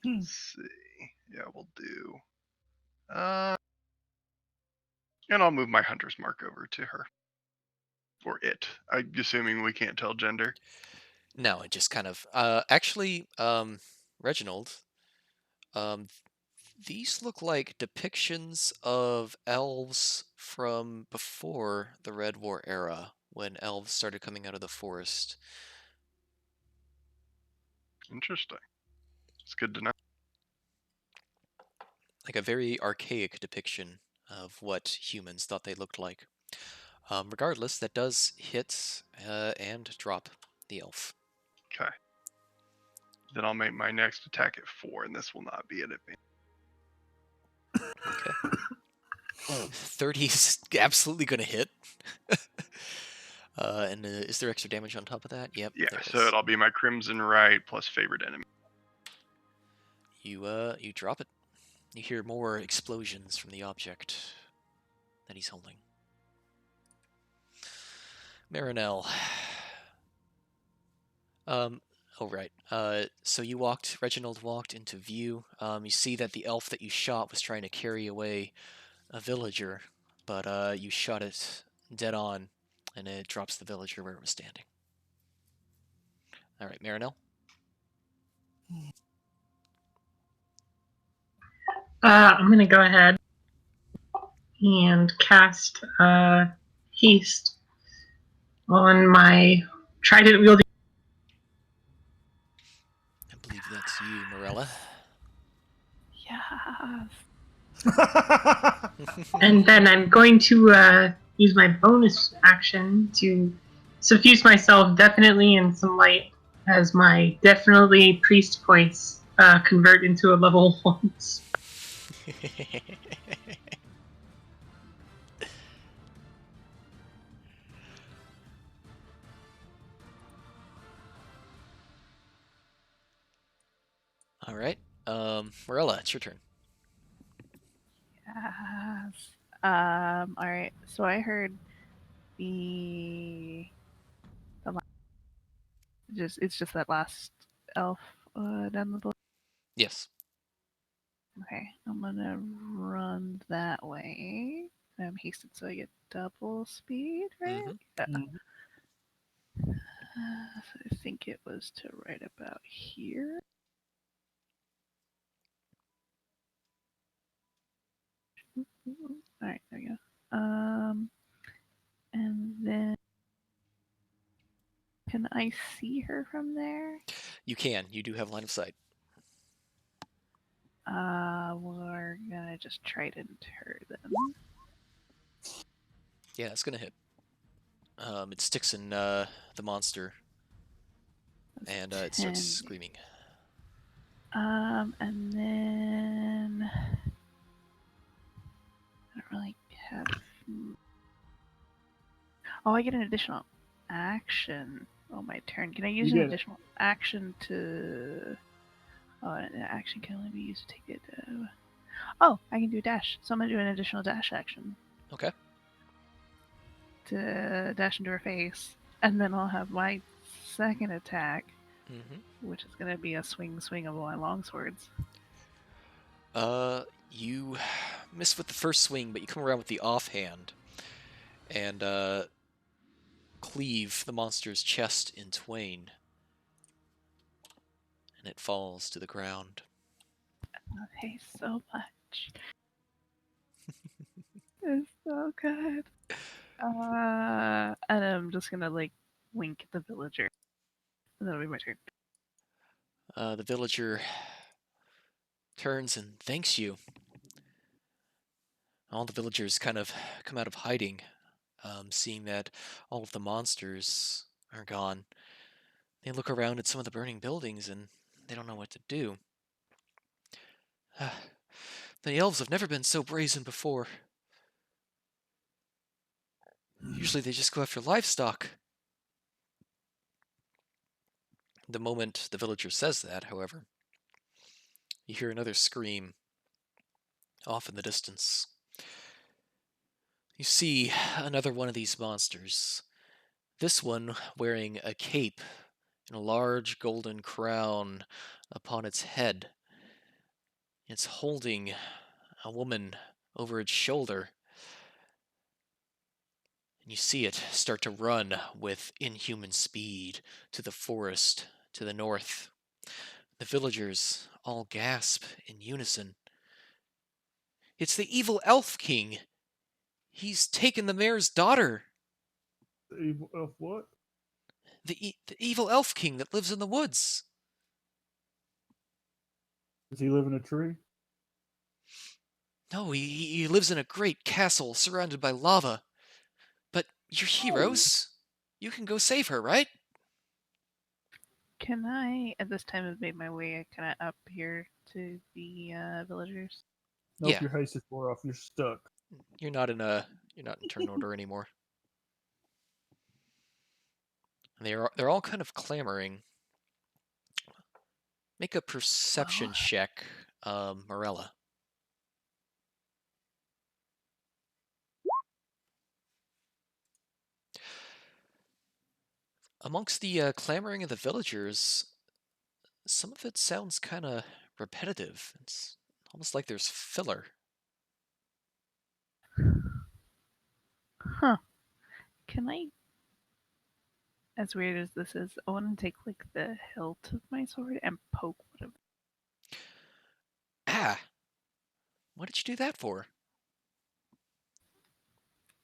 Let's see. Yeah, we'll do. And I'll move my hunter's mark over to her. Or it. I'm assuming we can't tell gender. No, it just kind of... actually, Reginald, these look like depictions of elves from before the Red War era, when elves started coming out of the forest. Interesting. It's good to know. Like a very archaic depiction of what humans thought they looked like. Regardless, that does hit and drop the elf. Okay. Then I'll make my next attack at 4, and this will not be an advantage. Okay. 30 is absolutely going to hit. And is there extra damage on top of that? Yep. Yeah, there so is. it'll be my Crimson Right plus favorite enemy. You drop it. You hear more explosions from the object that he's holding. Marinelle. Oh right. So Reginald walked into view. You see that the elf that you shot was trying to carry away a villager, but you shot it dead on, and it drops the villager where it was standing. All right, Marinelle. I'm gonna go ahead and cast haste on my trident wielding. I believe that's you, Morella. Yes. And then I'm going to use my bonus action to suffuse myself definitely in some light as my definitely priest points convert into a level 1. All right. Morella, it's your turn. Yes. All right. So I heard the it's just that last elf down the block. Yes. Okay, I'm gonna run that way. I'm hasted, so I get double speed, right? Mhm. Yeah. Mhm. So I think it was to right about here. All right, there we go. And then can I see her from there? You can. You do have line of sight. We're gonna just trident her then. Yeah, it's gonna hit. It sticks in the monster, That's and it starts 10. screaming. And then I don't really have. Oh, I get an additional action. Oh, my turn. Can I use You an get it. additional action to? Oh, an action can only be used to take it. Oh, I can do a dash. So I'm gonna do an additional dash action Okay. to dash into her face, and then I'll have my second attack, which is gonna be a swing of my long swords. You miss with the first swing, but you come around with the offhand and cleave the monster's chest in twain, and it falls to the ground. Okay, so much. It's so good. And I'm just gonna like wink at the villager. And that'll be my turn. The villager turns and thanks you. All the villagers kind of come out of hiding, seeing that all of the monsters are gone. They look around at some of the burning buildings and they don't know what to do. The elves have never been so brazen before. Usually they just go after livestock. The moment the villager says that, however, you hear another scream off in the distance. You see another one of these monsters. This one wearing a cape and a large golden crown upon its head. It's holding a woman over its shoulder. And you see it start to run with inhuman speed to the forest to the north. The villagers all gasp in unison. It's the evil elf king. He's taken the mayor's daughter. The evil elf what? The evil elf king that lives in the woods. Does he live in a tree? No, he lives in a great castle surrounded by lava. But you're heroes. You can go save her, right? Can I, at this time, have made my way kind of up here to the villagers? Nope, Yeah. your haste is wore off. You're stuck. You're not in turn order anymore. And they're all kind of clamoring. Make a perception check, Morella. Amongst the clamoring of the villagers, some of it sounds kind of repetitive. It's almost like there's filler. Huh. Can I, as weird as this is, I want to take like the hilt of my sword and poke one of Ah! What did you do that for?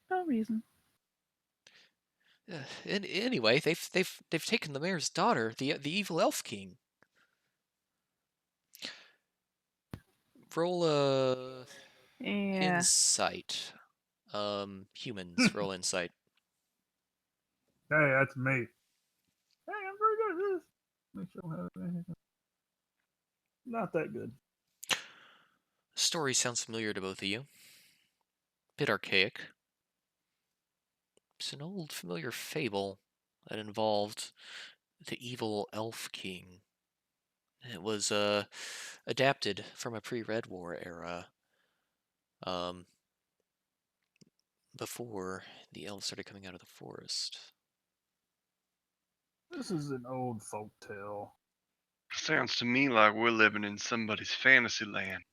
no reason. Anyway, they've taken the mayor's daughter, the evil elf king. Roll a Yeah. insight. Humans, roll insight. Hey, that's me. Hey, I'm very good at this. Make sure I don't have anything. Not that good. Story sounds familiar to both of you. Bit archaic. It's an old familiar fable that involved the evil elf king. It was adapted from a pre-Red War era. Before the elves started coming out of the forest. This is an old folk tale. Sounds to me like we're living in somebody's fantasy land.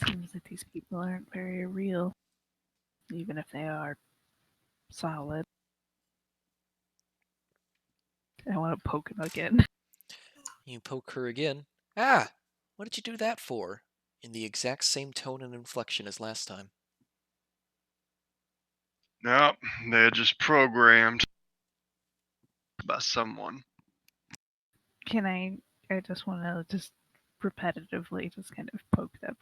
Seems like these people aren't very real, even if they are solid. I want to poke him again. You poke her again. Ah! What did you do that for? In the exact same tone and inflection as last time. Nope, they're just programmed by someone. Can I just want to just repetitively just kind of poke that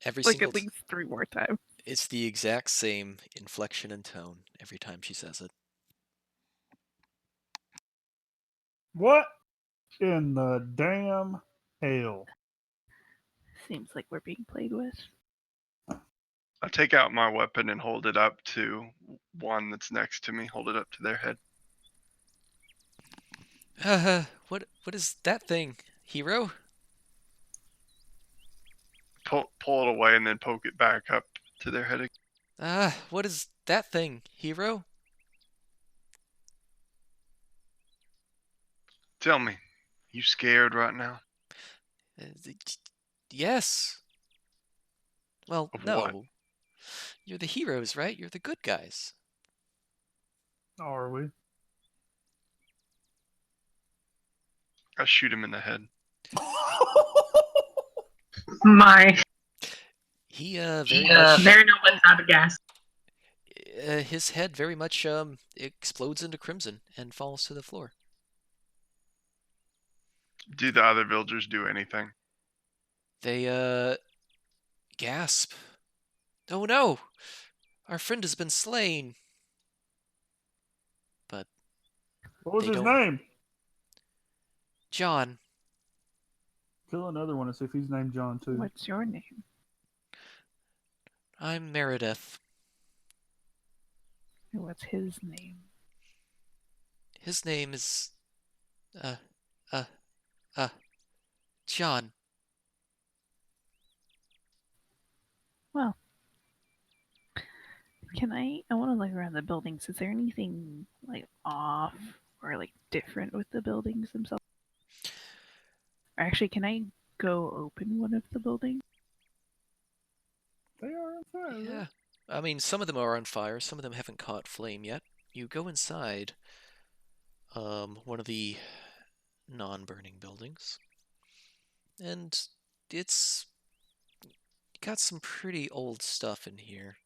Every like single at least 3 more times. It's the exact same inflection and tone every time she says it. What in the damn hell? Seems like we're being played with. I take out my weapon and hold it up to one that's next to me. Hold it up to their head. What is that thing, hero? Pull it away and then poke it back up to their head again. What is that thing, hero? Tell me, you scared right now? Yes. Well, Of no. what? You're the heroes, right? You're the good guys. Are we? I shoot him in the head. My. He very much There no one's out of gas. his head very much explodes into crimson and falls to the floor. Do the other villagers do anything? They gasp. Oh no! Our friend has been slain. But What was they his don't. name? John. Kill another one and see if he's named John too. What's your name? I'm Meredith. What's his name? His name is uh uh John. Well, I want to look around the buildings. Is there anything like off or like different with the buildings themselves? Or actually, can I go open one of the buildings? They are on fire. Yeah. I mean, some of them are on fire, some of them haven't caught flame yet. You go inside one of the non-burning buildings, and it's got some pretty old stuff in here.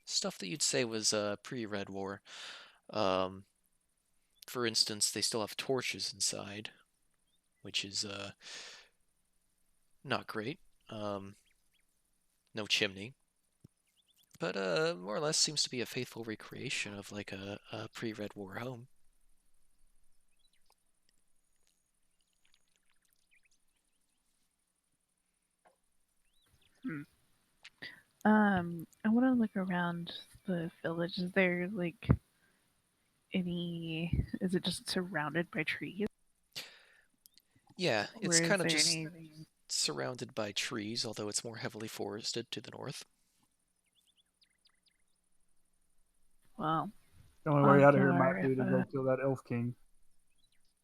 Stuff that you'd say was pre-Red War. For instance, they still have torches inside, which is not great. No chimney, but more or less seems to be a faithful recreation of like a pre-Red War home. I want to look around the village. Is there like any? Is it just surrounded by trees? Yeah, Or it's is kind of there just anything? surrounded by trees, although it's more heavily forested to the north. Well, The only way out of here odds might are be to if, go kill that elf king.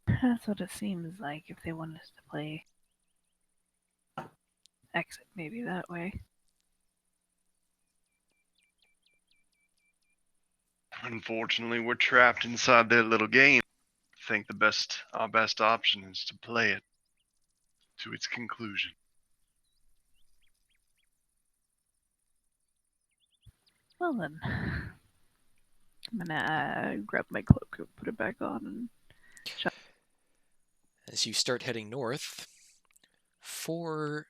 that's what it seems like. If they want us to play exit, maybe that way. Unfortunately, we're trapped inside their little game. I think our best option is to play it to its conclusion. Well then, I'm gonna grab my cloak and put it back on and As you start heading north, 4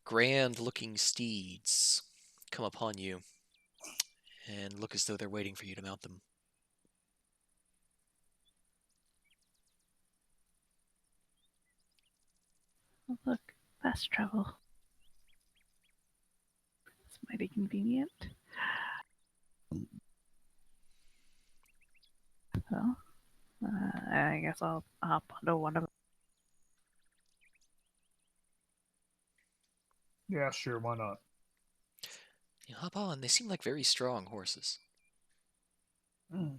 grand-looking steeds come upon you and look as though they're waiting for you to mount them. oh, look, fast travel. It's mighty convenient. So, I guess I'll hop onto one of them. Yeah, sure, why not? You hop on, they seem like very strong horses. Mm.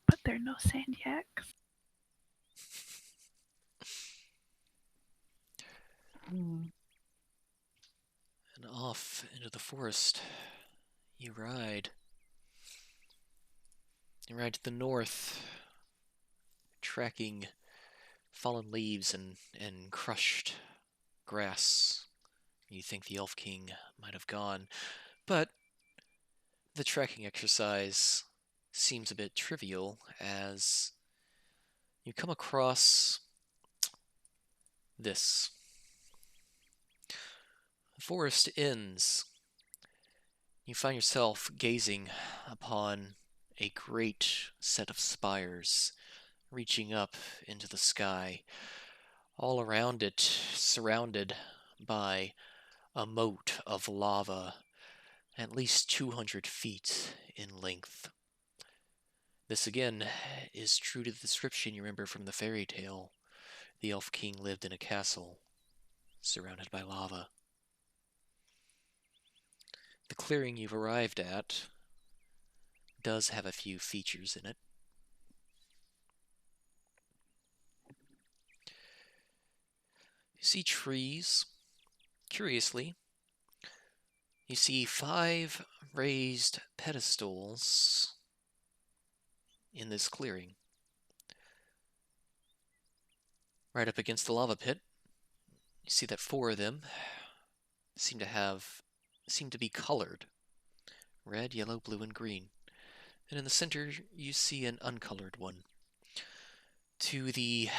But there are no sandjacks. Mm. And off into the forest you ride. You ride to the north, tracking fallen leaves and crushed grass. You think the Elf King might have gone, but the tracking exercise seems a bit trivial as you come across this. The forest ends. You find yourself gazing upon a great set of spires reaching up into the sky. All around it, surrounded by a moat of lava at least 200 feet in length. This again is true to the description you remember from the fairy tale. The Elf King lived in a castle surrounded by lava. The clearing you've arrived at does have a few features in it. You see trees. Curiously, you see 5 raised pedestals in this clearing. Right up against the lava pit, you see that 4 of them seem to be colored. Red, yellow, blue, and green. And in the center, you see an uncolored one. To the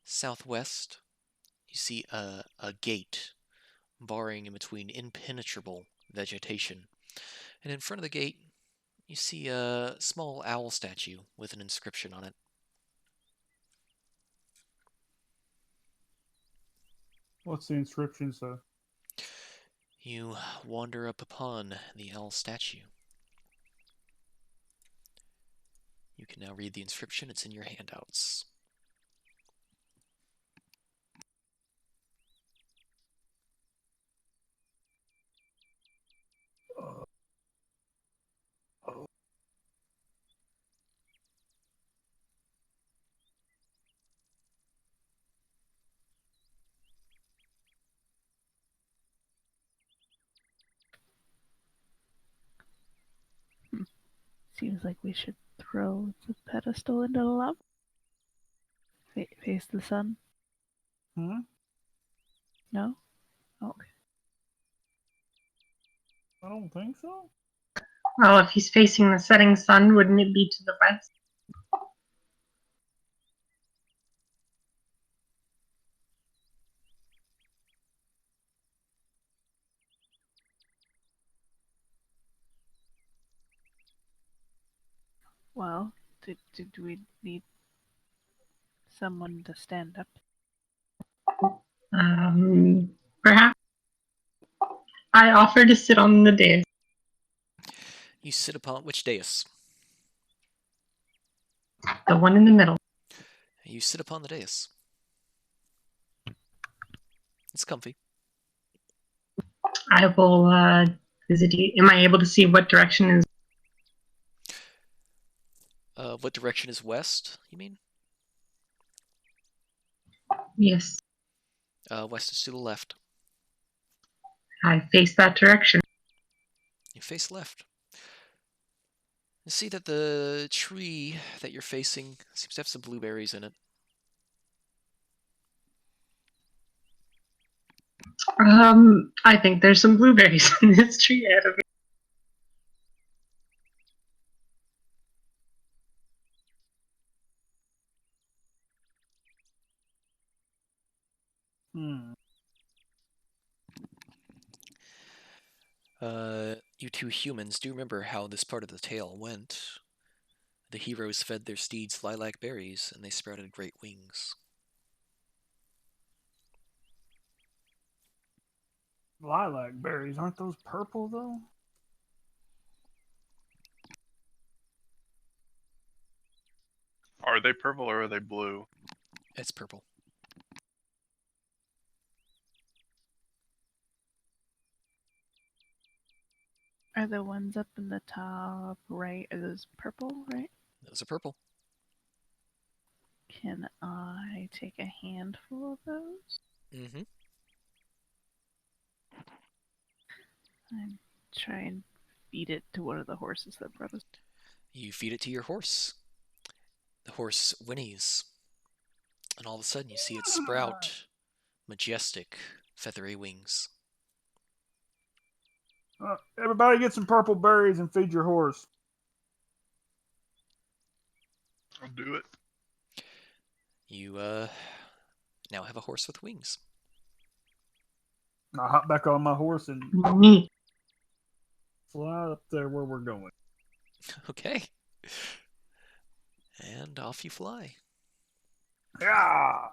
southwest, you see a gate barring in between impenetrable vegetation. And in front of the gate, you see a small owl statue with an inscription on it. What's the inscription, sir? You wander up upon the owl statue. You can now read the inscription. It's in your handouts. Seems like we should throw the pedestal into the lava. Face the sun? Hmm? No? Okay. I don't think so. Well, if he's facing the setting sun, wouldn't it be to the west? Well, do we need someone to stand up? Perhaps. I offer to sit on the dais. You sit upon which dais? The one in the middle. You sit upon the dais. It's comfy. I will am I able to see what direction is? What direction is west, you mean? Yes, West is to the left. I face that direction. You face left. You see that the tree that you're facing seems to have some blueberries in it. I think there's some blueberries in this tree ahead of me. Hmm. You two humans do remember how this part of the tale went. The heroes fed their steeds lilac berries, and they sprouted great wings. Lilac berries, aren't those purple though? Are they purple or are they blue? It's purple. Are the ones up in the top right, are those purple, right? Those are purple. Can I take a handful of those? Mm-hmm. And try and feed it to one of the horses that brought us. You feed it to your horse. The horse whinnies. And all of a sudden you see it sprout majestic, feathery wings. Everybody get some purple berries and feed your horse. I'll do it. You, now have a horse with wings. I hop back on my horse and Me. fly up there where we're going. Okay. And off you fly. Yeah.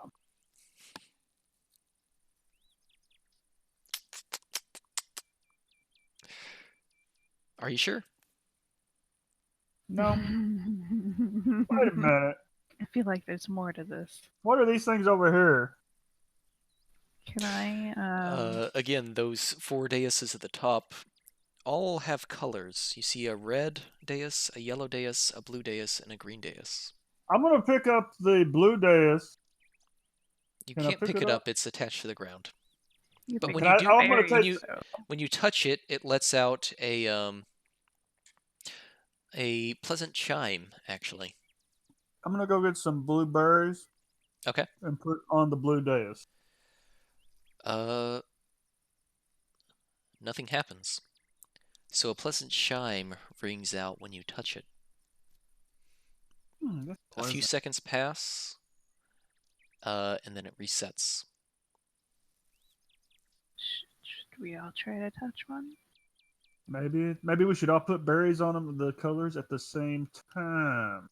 Are you sure? No. Wait a minute. I feel like there's more to this. What are these things over here? Can I? Again, those 4 daises at the top all have colors. You see a red dais, a yellow dais, a blue dais, and a green dais. I'm gonna pick up the blue dais. You Can I can't pick pick it it up? up; it's attached to the ground. You But pick when Can you up I, do, I'm gonna berries, take. when you touch it, it lets out a pleasant chime. Actually, I'm gonna go get some blueberries okay. and put on the blue dais. Uh, Nothing happens. So a pleasant chime rings out when you touch it. That's A few pleasant. seconds pass, and then it resets. should we all try to touch one? Maybe we should all put berries on them, the colors at the same time.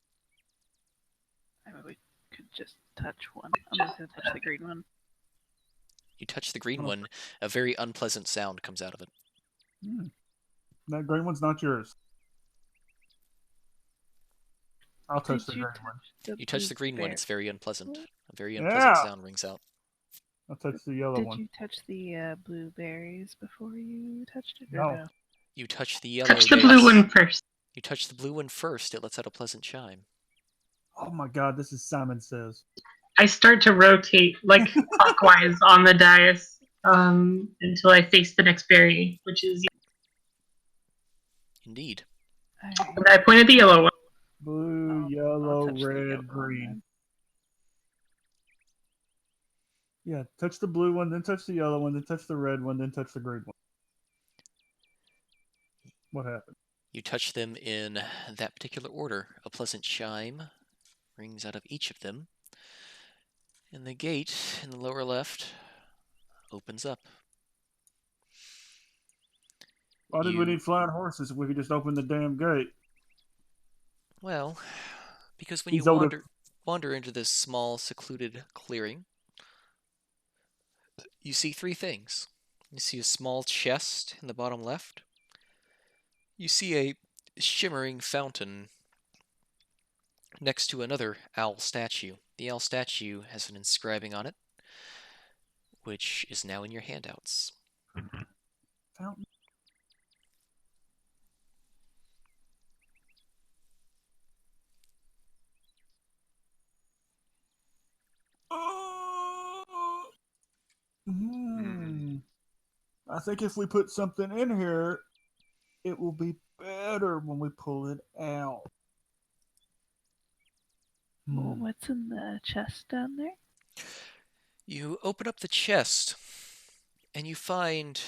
I mean, we could just touch one. I'm just gonna touch the green one. You touch the green Oh. one, a very unpleasant sound comes out of it. That green one's not yours. I'll touch Did the you green touch one. the You touch the green one, blueberry? it's very unpleasant. A very unpleasant Yeah. sound rings out. I'll touch the yellow Did one. you touch the blueberries before you touched it? No. Or no? You touch the yellow Touch the blue dais. one first. You touch the blue one first, it lets out a pleasant chime. Oh my god, this is Simon Says. I start to rotate like clockwise on the dais until I face the next berry, which is. Indeed. Alright. And I point at the yellow one. Blue, I'll yellow, touch the yellow red, one green. then. Yeah, touch the blue one, then touch the yellow one, then touch the red one, then touch the green one. What happened? You touch them in that particular order. A pleasant chime rings out of each of them. And the gate in the lower left opens up. Why did we need flying horses if we could just open the damn gate? Well, because when He's you older. wander into this small, secluded clearing, you see 3 things. You see a small chest in the bottom left. You see a shimmering fountain next to another owl statue. The owl statue has an inscribing on it, which is now in your handouts. Fountain. I think if we put something in here, it will be better when we pull it out. Well, what's in the chest down there? You open up the chest, and you find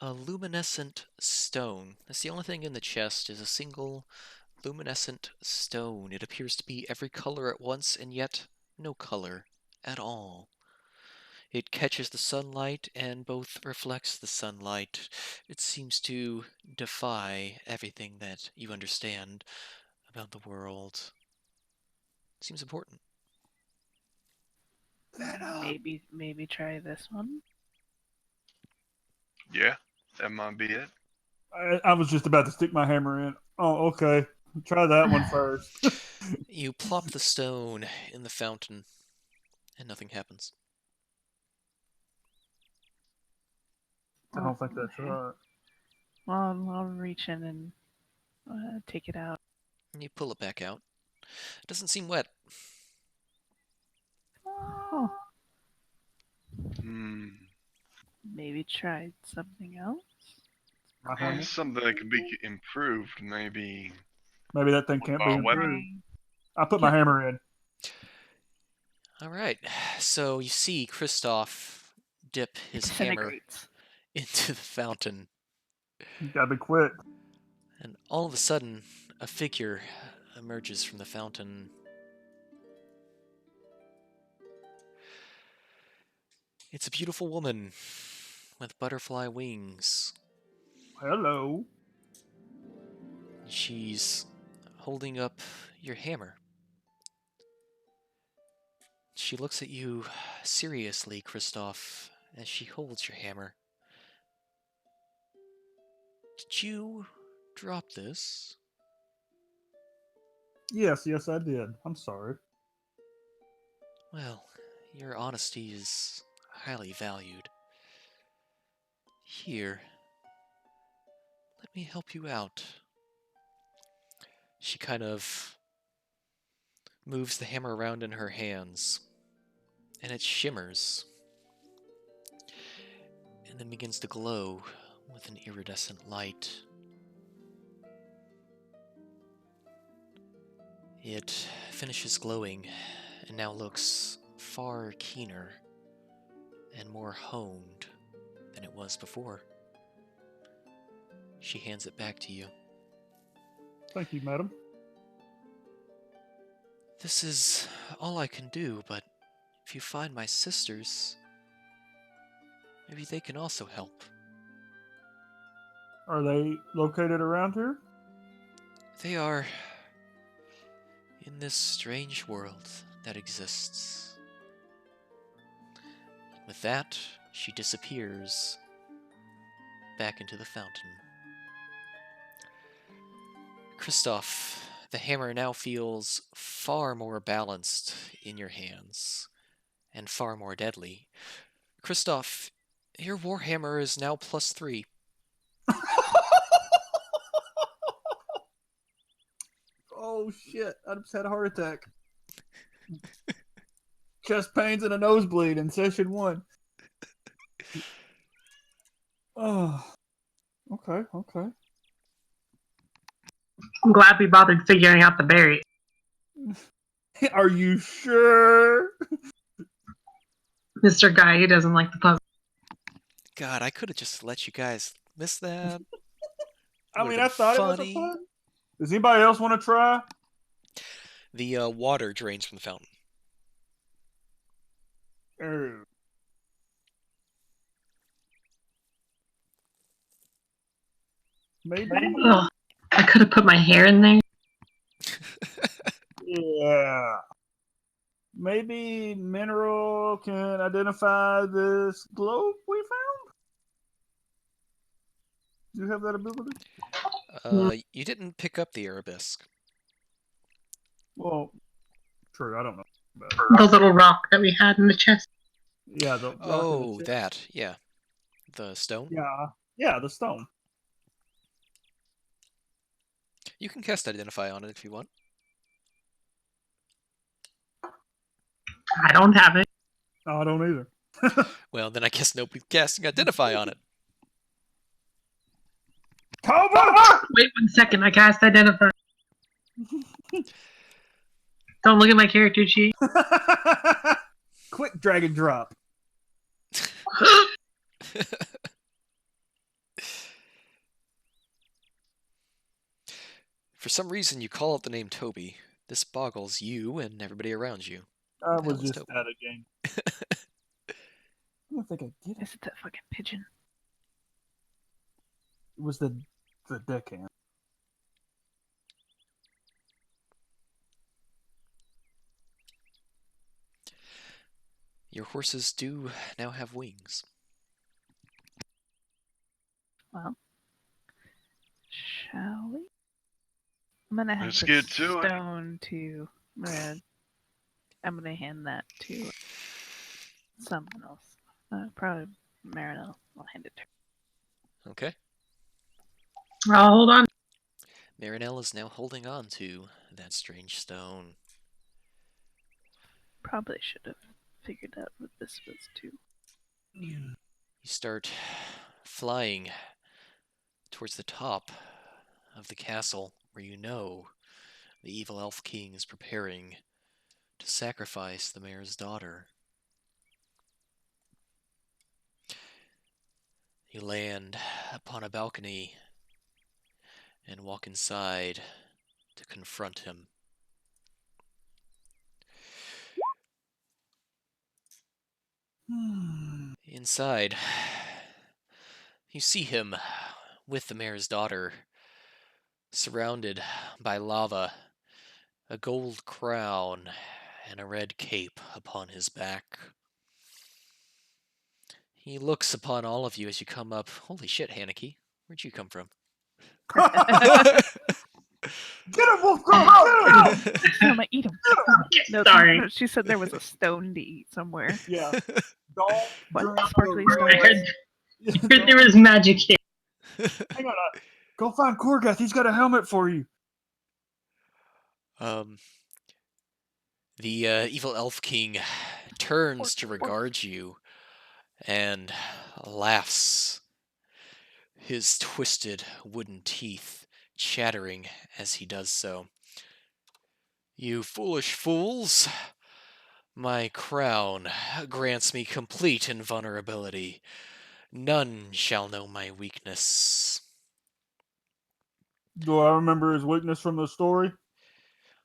a luminescent stone. That's the only thing in the chest is a single luminescent stone. It appears to be every color at once, and yet no color at all. It catches the sunlight and both reflects the sunlight. It seems to defy everything that you understand about the world. It seems important. Maybe try this one. Yeah, that might be it. I was just about to stick my hammer in. Oh, okay. Try that one first. You plop the stone in the fountain, and nothing happens. I don't think that's Okay. right. Well, I'll reach in and take it out. You pull it back out. It doesn't seem wet. Oh, Hmm. maybe try something else. My hammer. Something that could be improved, maybe. Maybe that thing can't be Weapon. improved. I put my hammer in. All right. So you see Kristoff dip his hammer Disintegrates. into the fountain, You gotta be quick. and all of a sudden, a figure emerges from the fountain. It's a beautiful woman with butterfly wings. Hello. She's holding up your hammer. She looks at you seriously, Kristoff, as she holds your hammer. Did you drop this? Yes, I did. I'm sorry. Well, your honesty is highly valued. Here, let me help you out. She kind of moves the hammer around in her hands, and it shimmers, and then begins to glow with an iridescent light. It finishes glowing and now looks far keener and more honed than it was before. She hands it back to you. Thank you, madam. This is all I can do, but if you find my sisters, maybe they can also help. Are they located around here? They are in this strange world that exists. With that, she disappears back into the fountain. Kristoff, the hammer now feels far more balanced in your hands and far more deadly. Kristoff, your warhammer is now +3. Oh shit! I just had a heart attack. Chest pains and a nosebleed in session 1. Oh, okay. I'm glad we bothered figuring out the berry. Are you sure? Mr. Guy, he doesn't like the puzzle. God, I could have just let you guys miss that. I Would've mean, I been thought it was a funny. fun. Does anybody else want to try? The water drains from the fountain. Oh. Maybe. Ugh, I could have put my hair in there. Yeah. Maybe Mineral can identify this globe we found? Do you have that ability? You didn't pick up the arabesque. Well, true. I don't know. The little rock that we had in the chest. Yeah, the rock in the Oh, chest. that, yeah. The stone? Yeah, the stone. You can cast Identify on it if you want. I don't have it. No, I don't either. Well, then I guess nobody's casting Identify on it. Toba! Wait 1 second, I cast identify. Don't look at my character sheet. Quick drag and drop. For some reason, you call out the name Toby. This boggles you and everybody around you. I The hell was is just Toby? out of game. I don't think I get it. Is it that fucking pigeon? It was the deckhand. Your horses do now have wings. Well, shall we? I'm gonna have Let's the get to it. stone to. I'm gonna hand that to someone else. Probably Marinelle. I'll hand it to her. Okay. I'll hold on. Marinelle is now holding on to that strange stone. Probably should have figured out what this was too. You start flying towards the top of the castle where you know the evil elf king is preparing to sacrifice the mayor's daughter. You land upon a balcony and walk inside to confront him. Inside, you see him with the mayor's daughter, surrounded by lava, a gold crown, and a red cape upon his back. He looks upon all of you as you come up. Holy shit, Haneke, where'd you come from? Get him, Wolf Girl! Get him! Selma, eat him. No, Sorry. no, she said there was a stone to eat somewhere. Yeah. Don't What? drink Sparkly the stone? I heard there was magic here. Hang on. Go find Korgath. He's got a helmet for you. The evil elf king turns to regard you and laughs, his twisted wooden teeth chattering as he does so. You foolish fools! My crown grants me complete invulnerability. None shall know my weakness. Do I remember his weakness from the story?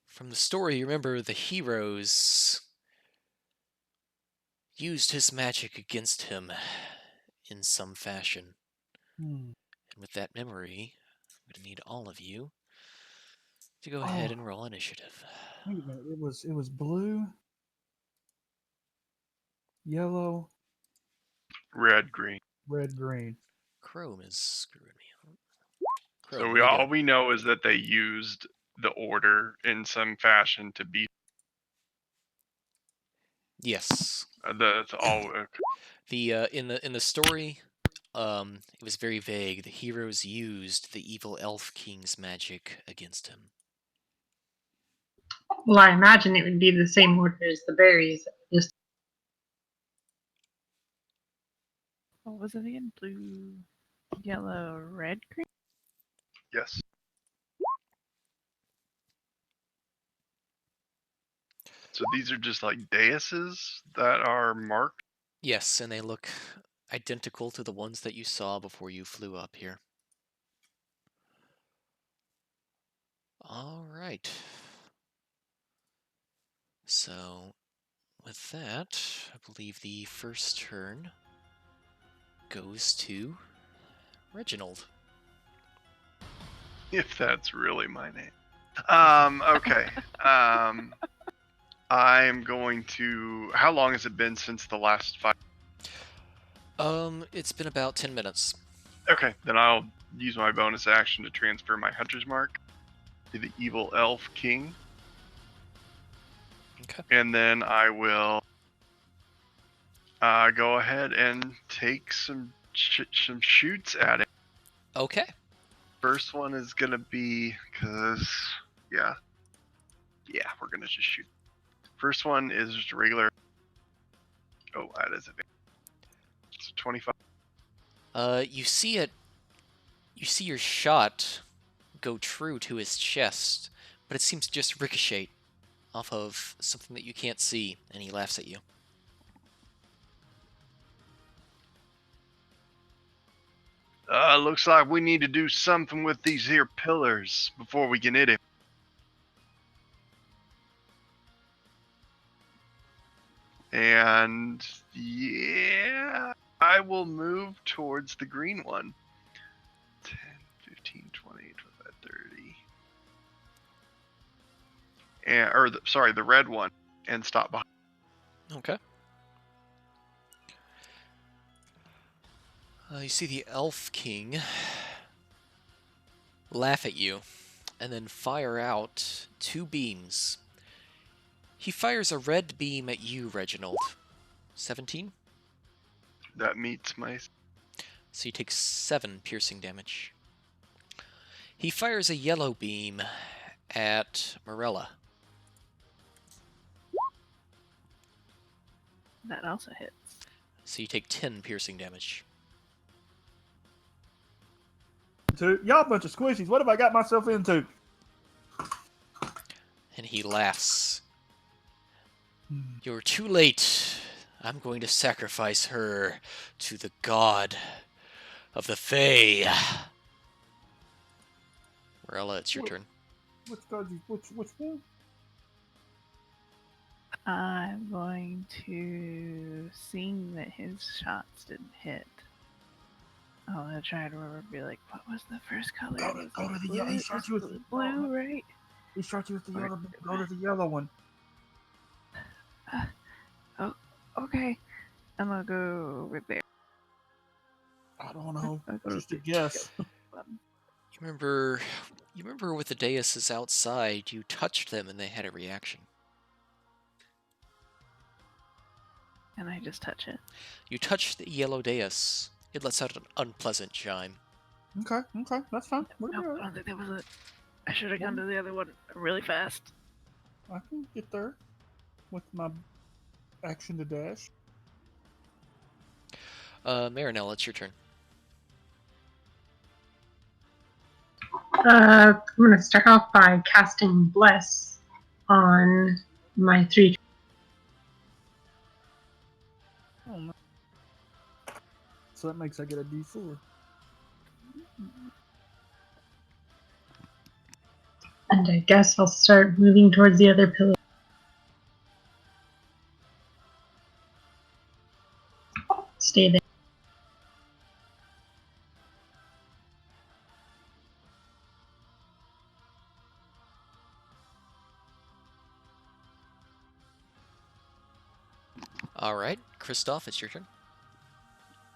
From the story, you remember the heroes used his magic against him in some fashion. Hmm. And with that memory, I'm going to need all of you to go ahead and roll initiative. Wait a minute. It was blue, yellow, Red, green. red, green. Chrome is screwing me up. Chrome, So what do you all got? we know is that they used the order in some fashion to beat. Yes. That's all. In the story, it was very vague. The heroes used the evil elf king's magic against him. Well, I imagine it would be the same order as the berries. Just What was it again? Blue, yellow, red, green? Yes. So these are just like daises that are marked. Yes, and they look identical to the ones that you saw before you flew up here. All right. So, with that, I believe the first turn goes to Reginald. If that's really my name. Okay. I'm going to. How long has it been since the last fight? It's been about 10 minutes. Okay, then I'll use my bonus action to transfer my hunter's mark to the evil elf king. Okay. And then I will go ahead and take some shoots at it. Okay. First one is gonna be yeah, we're gonna just shoot. First one is just a regular. Oh, that is it. It's 25. You see it. You see your shot go true to his chest, but it seems to just ricochet off of something that you can't see, and he laughs at you. Looks like we need to do something with these here pillars before we can hit him. And yeah, I will move towards the green one. 10, 15, 20, 25, 30. And, the red one. And stop behind. Okay. You see the Elf King laugh at you, and then fire out 2 beams. He fires a red beam at you, Reginald. 17? That meets my... So you take 7 piercing damage. He fires a yellow beam at Morella. That also hits. So you take 10 piercing damage. Y'all bunch of squishies. What have I got myself into? And he laughs. You're too late. I'm going to sacrifice her to the god of the Fae. Morella, it's your turn. Which one? I'm going to, seeing that his shots didn't hit, I'm gonna try to remember, be like, what was the first color? Go to the yellow. He shot you with the blue, right? He shot you with the yellow. Go to the yellow one. Okay, I'm gonna go over there. I don't know. I'll go Just a to guess. You You remember with the daises outside, you touched them and they had a reaction. Can I just touch it? You touch the yellow dais. It lets out an unpleasant chime. Okay, that's fine. No, I don't think that was it. I should have gone to the other one really fast. I can get there with my action to dash. Marinelle, it's your turn. I'm going to start off by casting Bless on my 3. Oh, no. So that makes I get a D4. And I guess I'll start moving towards the other pillar. Stay there. Alright, Kristoff, it's your turn.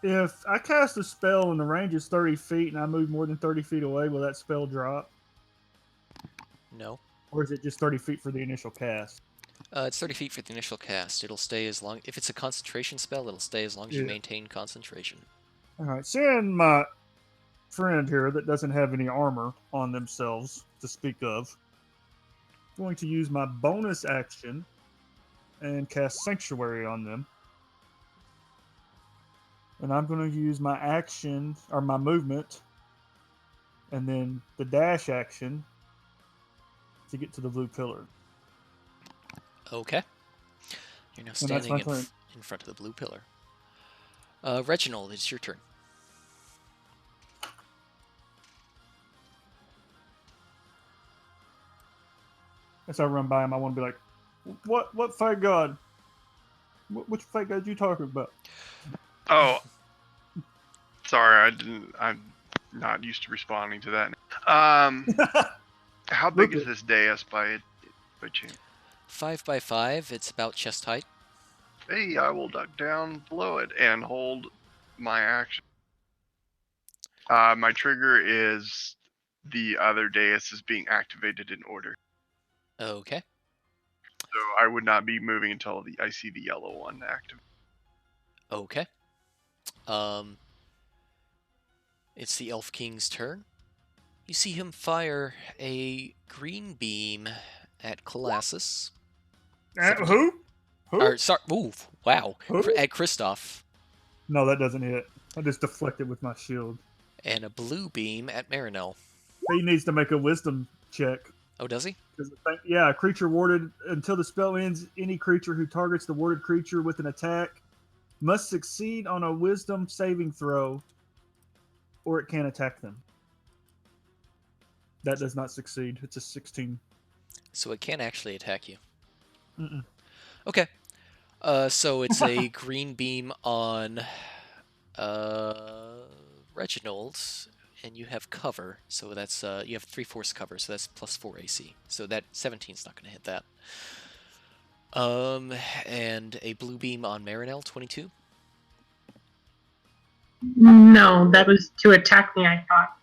If I cast a spell and the range is 30 feet and I move more than 30 feet away, will that spell drop? No. Or is it just 30 feet for the initial cast? It's 30 feet for the initial cast. It'll stay as long... If it's a concentration spell, it'll stay as long as you maintain concentration. Alright, seeing my friend here that doesn't have any armor on themselves to speak of, I'm going to use my bonus action and cast Sanctuary on them. And I'm going to use my action, or my movement, and then the dash action to get to the blue pillar. Okay. You're now And that's standing my turn. in front of the blue pillar. Reginald, it's your turn. As I run by him, I want to be like, what fight god? Which fight god you talking about? Oh, sorry, I'm not used to responding to that. How big is this dais by chance? 5 by 5. It's about chest height. Hey, I will duck down below it and hold my action. My trigger is the other dais is being activated in order. Okay. So I would not be moving until I see the yellow one active. Okay. It's the Elf King's turn. You see him fire a green beam at Colossus. Who? Or, sorry, ooh, wow. Who? At Kristoff. No, that doesn't hit. I just deflected with my shield. And a blue beam at Marinelle. He needs to make a wisdom check. Oh, does he? Yeah, a creature warded until the spell ends. Any creature who targets the warded creature with an attack must succeed on a wisdom saving throw, or it can't attack them. That does not succeed. It's a 16. So it can't actually attack you. Mm-mm. Okay. So it's a green beam on Reginald, and you have cover. So that's you have 3/4 cover, so that's +4 AC. So that 17's not going to hit that. And a blue beam on Marinelle, 22. No, that was to attack me, I thought.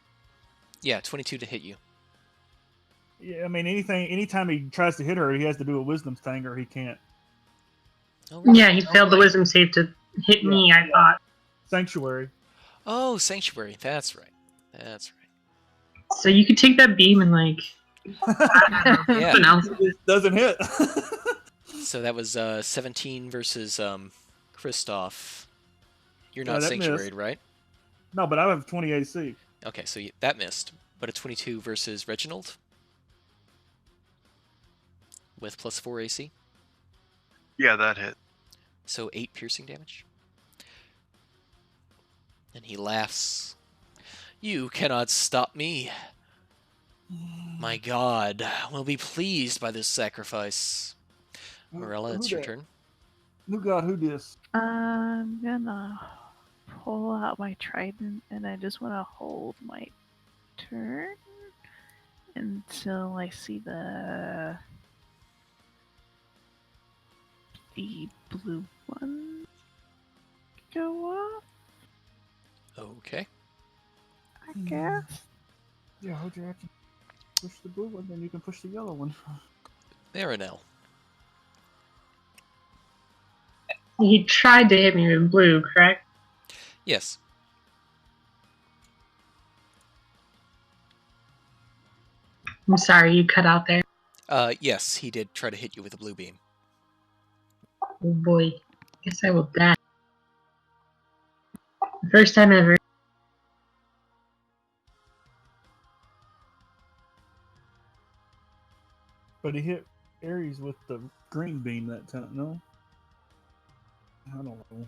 Yeah, 22 to hit you. Yeah, I mean, anytime he tries to hit her, he has to do a wisdom thing, or he can't. Oh, really? Yeah, he failed the wisdom save to hit me, I thought. Sanctuary. Oh, Sanctuary. That's right. That's right. So you could take that beam and, like, Yeah. pronounce it. It doesn't hit. So that was 17 versus Kristoff. You're Yeah, not that Sanctuaried, missed. right? No, but I have 20 AC. Okay, so that missed. But a 22 versus Reginald? With +4 AC? Yeah, that hit. So 8 piercing damage. And he laughs. You cannot stop me. My god will be pleased by this sacrifice. Morella, it's your turn. Who got who this? I'm gonna pull out my trident and I just want to hold my turn until I see the blue one go off, Okay. I guess. Yeah, hold your action. Push the blue one, then you can push the yellow one. Marinelle. He tried to hit me with blue, correct? Yes. I'm sorry, you cut out there. Yes, he did try to hit you with a blue beam. Oh boy. Guess I will die. First time ever. But he hit Ares with the green beam that time, no? I don't know.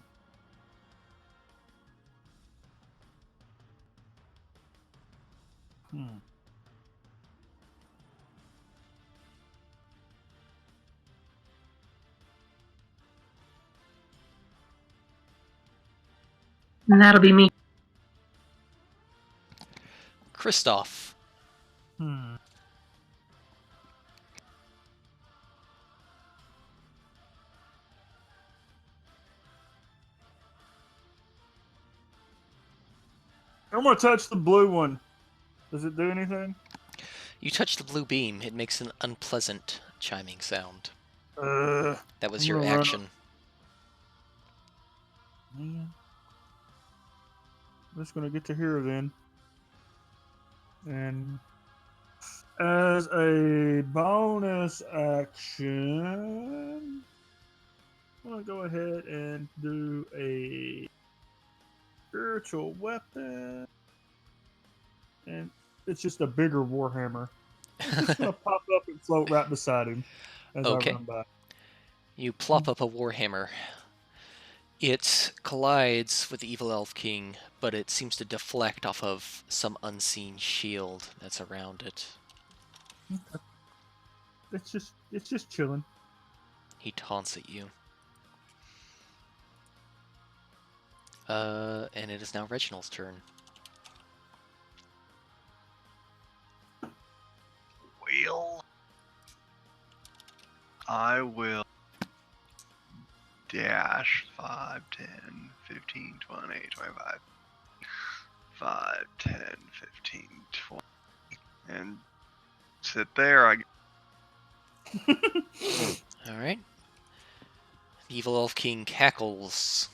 Hmm. And that'll be me. Kristoff. Hmm. I'm gonna touch the blue one. Does it do anything? You touch the blue beam, it makes an unpleasant chiming sound. That was I'm your gonna run action. Man. I'm just gonna get to here then. And as a bonus action, I'm gonna go ahead and do a spiritual weapon. And it's just a bigger warhammer. It's just gonna pop up and float right beside him as Okay. I run by. You plop up a warhammer. It collides with the Evil Elf King, but it seems to deflect off of some unseen shield that's around it. Okay. It's just chilling. He taunts at you. And it is now Reginald's turn. Well, I will dash 5, 10, 15, 20, 25. 5, 10, 15, 20. And sit there. Alright. The Evil Elf King cackles.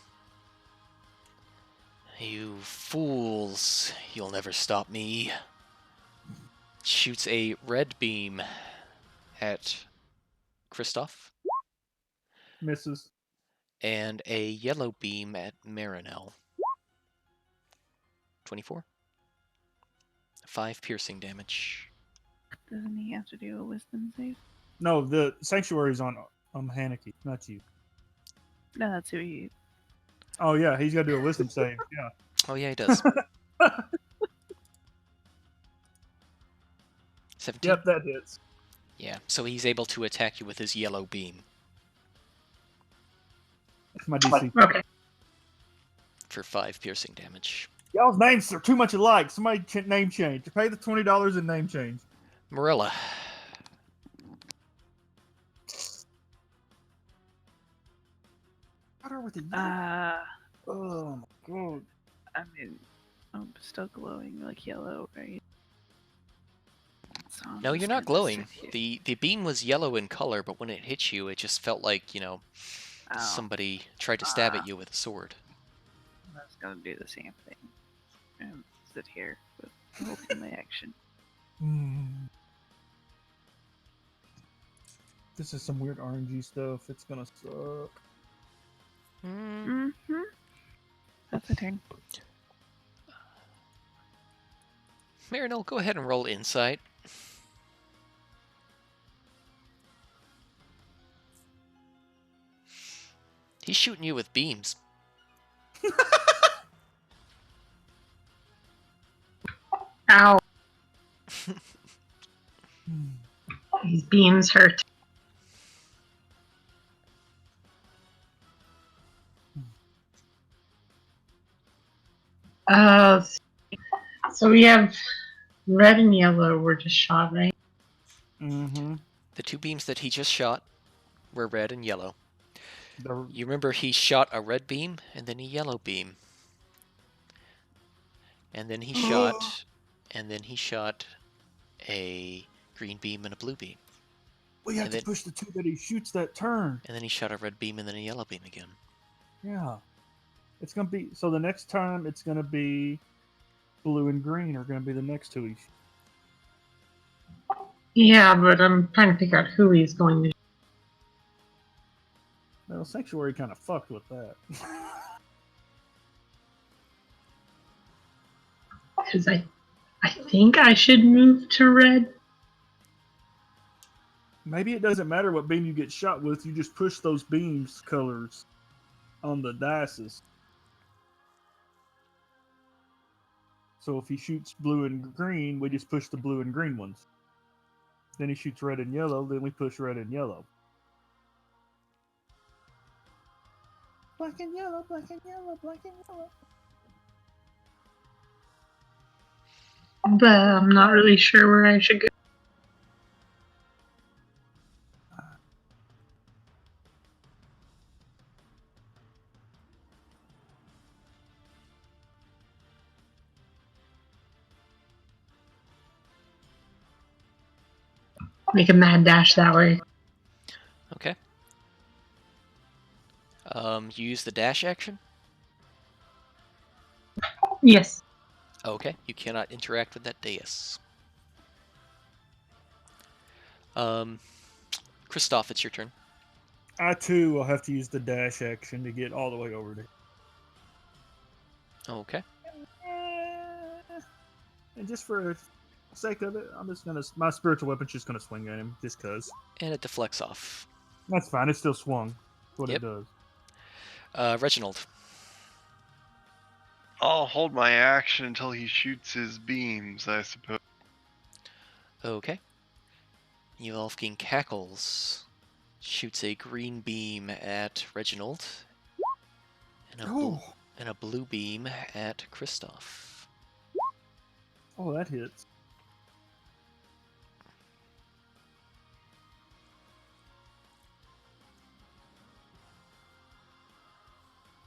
You fools, you'll never stop me. Shoots a red beam at Kristoff Misses. and a yellow beam at Marinelle. 24. 5 piercing damage. Doesn't he have to do a wisdom save? No, the sanctuary's on Haneke, not you. No, that's who he. Oh yeah, he's got to do a wisdom save. Yeah. Oh yeah, he does. 17? Yep, that hits. Yeah, so he's able to attack you with his yellow beam That's my DC. Okay. for 5 piercing damage. Y'all's names are too much alike. Somebody name change. Pay the $20 and name change. Marilla. What are with the? Oh my god. I mean, I'm still glowing like yellow, right? So I'm No, just you're not gonna glowing. sit here. The beam was yellow in color, but when it hit you, it just felt like, Oh, somebody tried to stab at you with a sword. I was gonna do the same thing and sit here with holding my action. This is some weird RNG stuff. It's gonna suck. Mm-hmm. That's a turn. Marinelle, go ahead and roll insight. He's shooting you with beams. Ow. These beams hurt. So we have red and yellow were just shot, right? Mm-hmm. The 2 beams that he just shot were red and yellow. You remember he shot a red beam and then a yellow beam. And then he shot and then he shot a green beam and a blue beam. We have And to then- push the two that he shoots that turn. And then he shot a red beam and then a yellow beam again. Yeah. It's gonna be so the next time it's gonna be blue and green are gonna be the next two he shoots. Yeah, but I'm trying to figure out who he's going to. Well, Sanctuary kind of fucked with that. Because I think I should move to red. Maybe it doesn't matter what beam you get shot with. You just push those beams colors on the dices. So if he shoots blue and green, we just push the blue and green ones. Then he shoots red and yellow, then we push red and yellow. Black and yellow, black and yellow, black and yellow. But I'm not really sure where I should go. Make a mad dash that way. Okay. You use the dash action? Yes. Okay, you cannot interact with that dais. Christoph, it's your turn. I too will have to use the dash action to get all the way over there. Okay. And just for the sake of it, I'm just gonna my spiritual weapon's just gonna swing at him, just cause. And it deflects off. That's fine. It's still swung. That's what Yep. it does. Reginald. I'll hold my action until he shoots his beams, I suppose. Okay. Yvelfking cackles. Shoots a green beam at Reginald. And a blue beam at Christoph. Oh, that hits.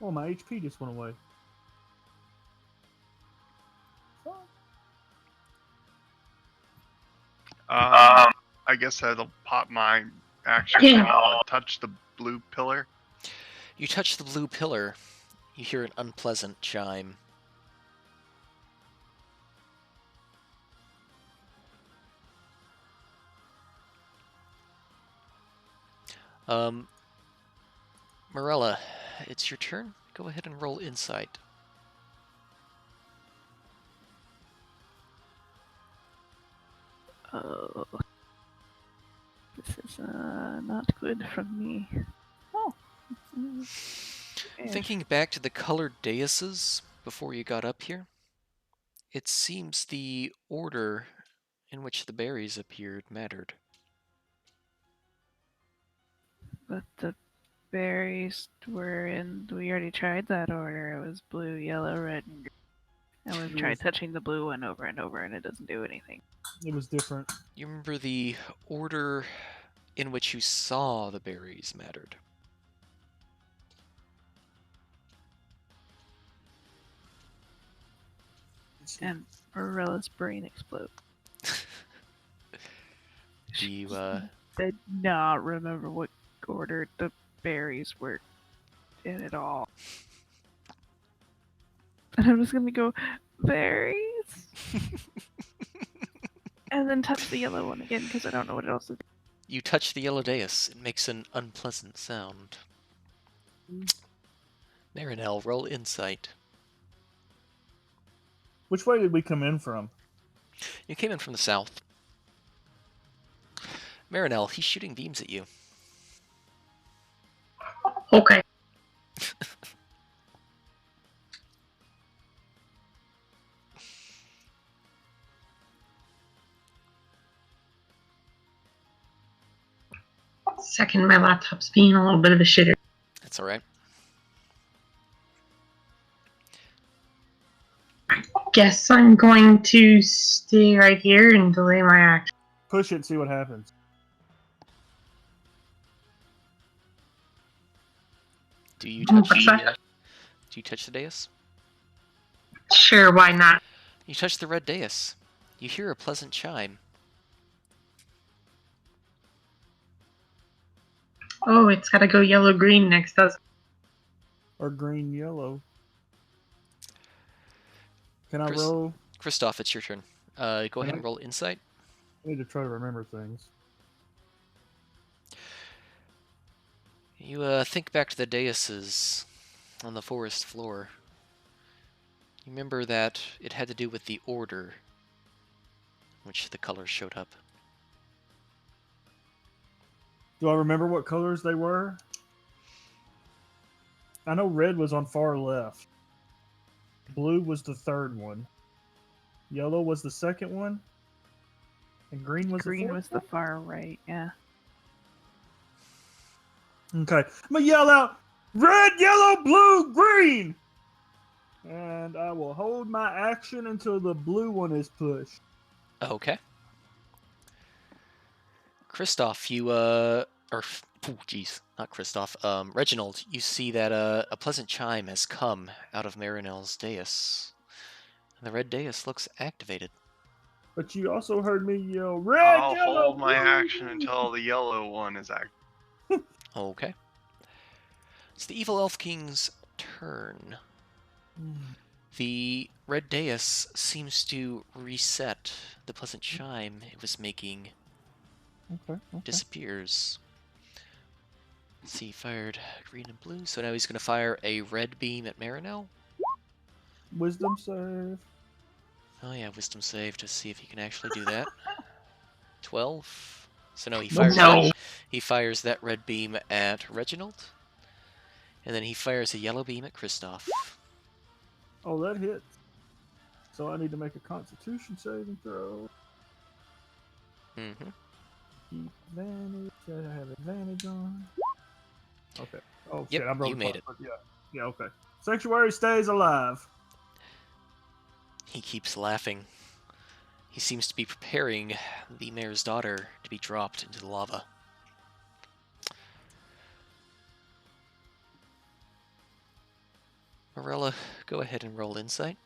Oh, my HP just went away. I guess that'll pop my action. Yeah. I'll touch the blue pillar. You touch the blue pillar. You hear an unpleasant chime. Morella, it's your turn. Go ahead and roll insight. Oh. This is not good from me. Oh. Thinking back to the colored daises before you got up here, it seems the order in which the berries appeared mattered. But the berries were in. We already tried that order. It was blue, yellow, red, and green. And we've tried touching the blue one over and over, and it doesn't do anything. It was different. You remember the order in which you saw the berries mattered. And Morella's brain explodes. Do you, Did not remember what order the berries were in at all. And I'm just gonna go, berries? And then touch the yellow one again, because I don't know what else to do. You touch the yellow dais. It makes an unpleasant sound. Marinelle, roll insight. Which way did we come in from? You came in from the south. Marinelle, he's shooting beams at you. Okay. Second, my laptop's being a little bit of a shitter. That's alright. Guess I'm going to stay right here and delay my action. Push it and see what happens. Do you touch What's that? do you touch the dais? Sure, why not? You touch the red dais. You hear a pleasant chime. Oh, it's gotta go yellow-green next, doesn't it? Or green yellow. Can I Chris- roll? Kristoff, it's your turn. Go ahead Can and roll insight. I need to try to remember things. You think back to the daises on the forest floor. You remember that it had to do with the order in which the colors showed up. Do I remember what colors they were? I know red was on far left. Blue was the third one. Yellow was the second one. And green was the Green fourth was the far right, yeah. one? Okay. I'm going to yell out, red, yellow, blue, green! And I will hold my action until the blue one is pushed. Okay. Kristoff, you, jeez, not Kristoff. Reginald, you see that a pleasant chime has come out of Marinelle's dais. And the red dais looks activated. But you also heard me yell, red, I'll yellow, hold my blue, action green! until the yellow one is active. Okay. It's the Evil Elf King's turn. The red dais seems to reset. The pleasant chime it was making Okay. disappears. Let's see, fired green and blue, so now he's going to fire a red beam at Marinelle. Wisdom save. Oh yeah, wisdom save to see if he can actually do that. 12. So no, he Nope. fires No. he fires that red beam at Reginald. And then he fires a yellow beam at Kristoff. Oh, that hits. So I need to make a constitution saving throw. Mm-hmm. Keep advantage. I have advantage on. Okay. Oh, Yep, shit. I broke you made it. Yeah, okay. Sanctuary stays alive. He keeps laughing. He seems to be preparing the mayor's daughter to be dropped into the lava. Morella, go ahead and roll insight.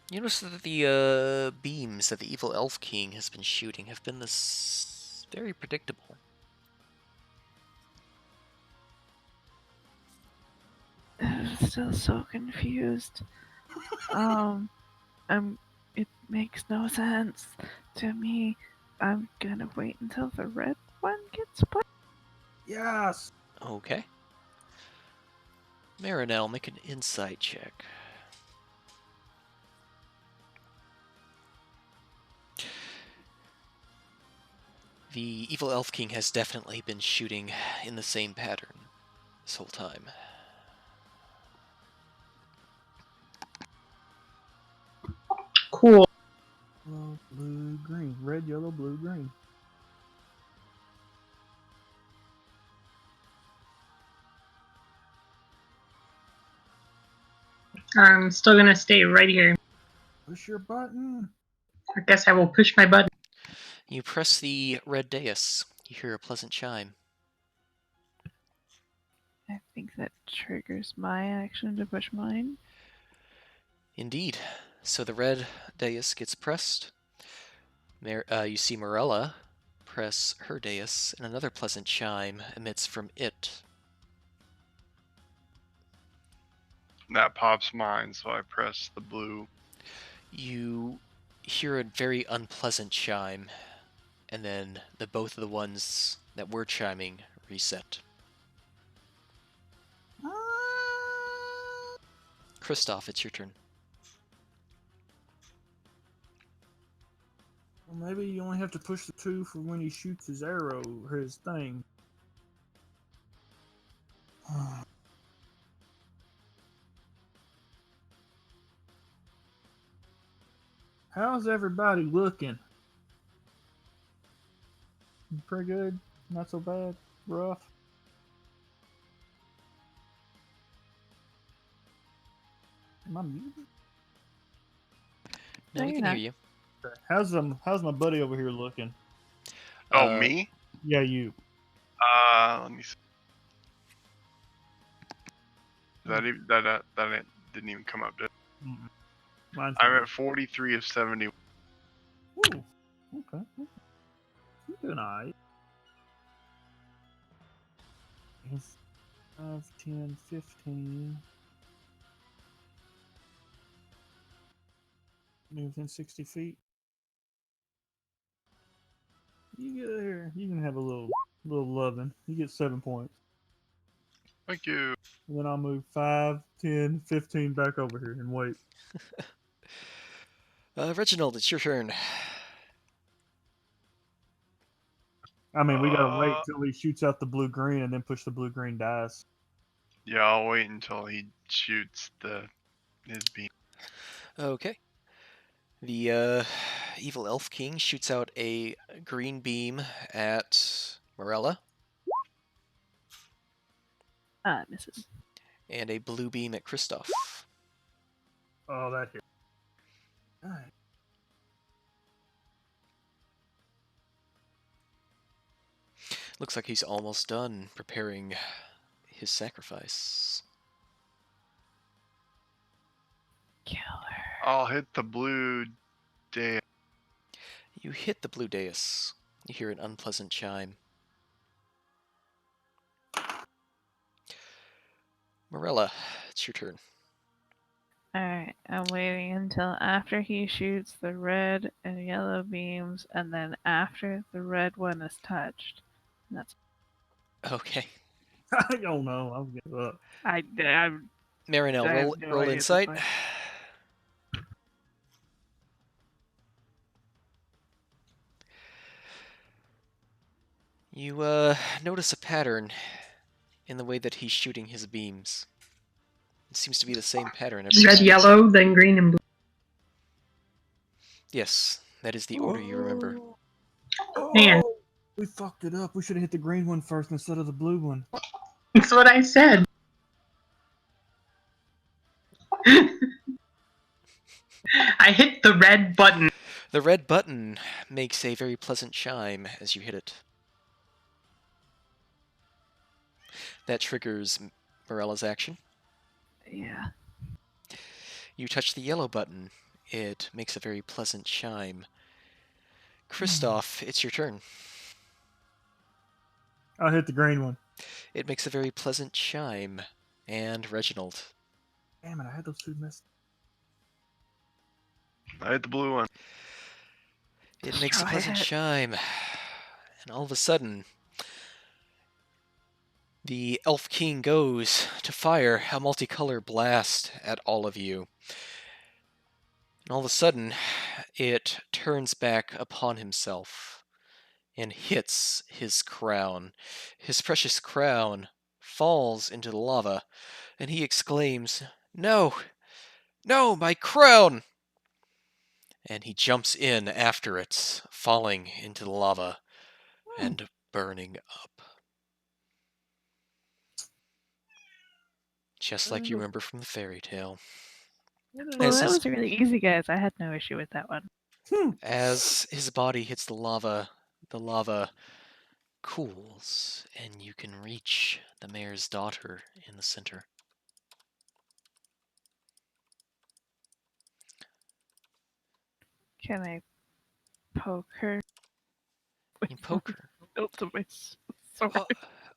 You notice that the beams that the evil elf king has been shooting have been this very predictable. I'm still so confused. It makes no sense to me. I'm gonna wait until the red one gets put. Yes. Okay. Marinelle, make an insight check. The evil elf king has definitely been shooting in the same pattern this whole time. Cool. Yellow, blue, green. Red, yellow, blue, green. I'm still gonna stay right here. Push your button. I guess I will push my button. You press the red dais. You hear a pleasant chime. I think that triggers my action to push mine. Indeed. So the red dais gets pressed. You see Morella press her dais, and another pleasant chime emits from it. That pops mine, so I press the blue. You hear a very unpleasant chime, and then both of the ones that were chiming reset. Kristoff, it's your turn. Well, maybe you only have to push the 2 for when he shoots his arrow or his thing. How's everybody looking? Pretty good? Not so bad? Rough? Am I muted? No, No, we you're can not. hear you. How's my buddy over here looking? Oh, Uh, me? Yeah, you. Let me see. That didn't even come up. Did it? Mm-mm. Mine's I'm not. at 43 of 70. Ooh. Okay. You're doing alright. It's 5, 10, 15. Be within 60 feet. You get there. You can have a little loving. You get 7 points. Thank you. And then I'll move 5, 10, 15 back over here and wait. Reginald, it's your turn. I mean, we gotta wait Uh, till he shoots out the blue green and then push the blue green dice. Yeah, I'll wait until he shoots his beam. Okay. The evil elf king shoots out a green beam at Morella Misses. and a blue beam at Kristoff. Oh, that hit. Alright. Looks like he's almost done preparing his sacrifice. Killer. I'll hit the blue day. You hit the blue dais. You hear an unpleasant chime. Morella, it's your turn. Alright, I'm waiting until after he shoots the red and yellow beams, and then after the red one is touched. And that's Okay. I don't know. I'll give up. I'm Marinelle, I roll, have no roll idea at this insight. point. You notice a pattern in the way that he's shooting his beams. It seems to be the same pattern every Red, time. yellow, then green and blue. Yes, that is the order you remember. Man. Oh, we fucked it up. We should have hit the green one first instead of the blue one. That's what I said. I hit the red button. The red button makes a very pleasant chime as you hit it. That triggers Morella's action. Yeah. You touch the yellow button. It makes a very pleasant chime. Kristoff, it's your turn. I'll hit the green one. It makes a very pleasant chime. And Reginald. Damn it, I had those two missed. I hit the blue one. It makes a Try pleasant it. chime. And all of a sudden, the Elf King goes to fire a multicolor blast at all of you. And all of a sudden, it turns back upon himself and hits his crown. His precious crown falls into the lava, and he exclaims, "No! No, my crown!" And he jumps in after it, falling into the lava and burning up. Just like you remember from the fairy tale. Well, As that his, was really easy, guys. I had no issue with that one. as his body hits the lava cools, and you can reach the mayor's daughter in the center. Can I poke her? You poke her. Built to my sword.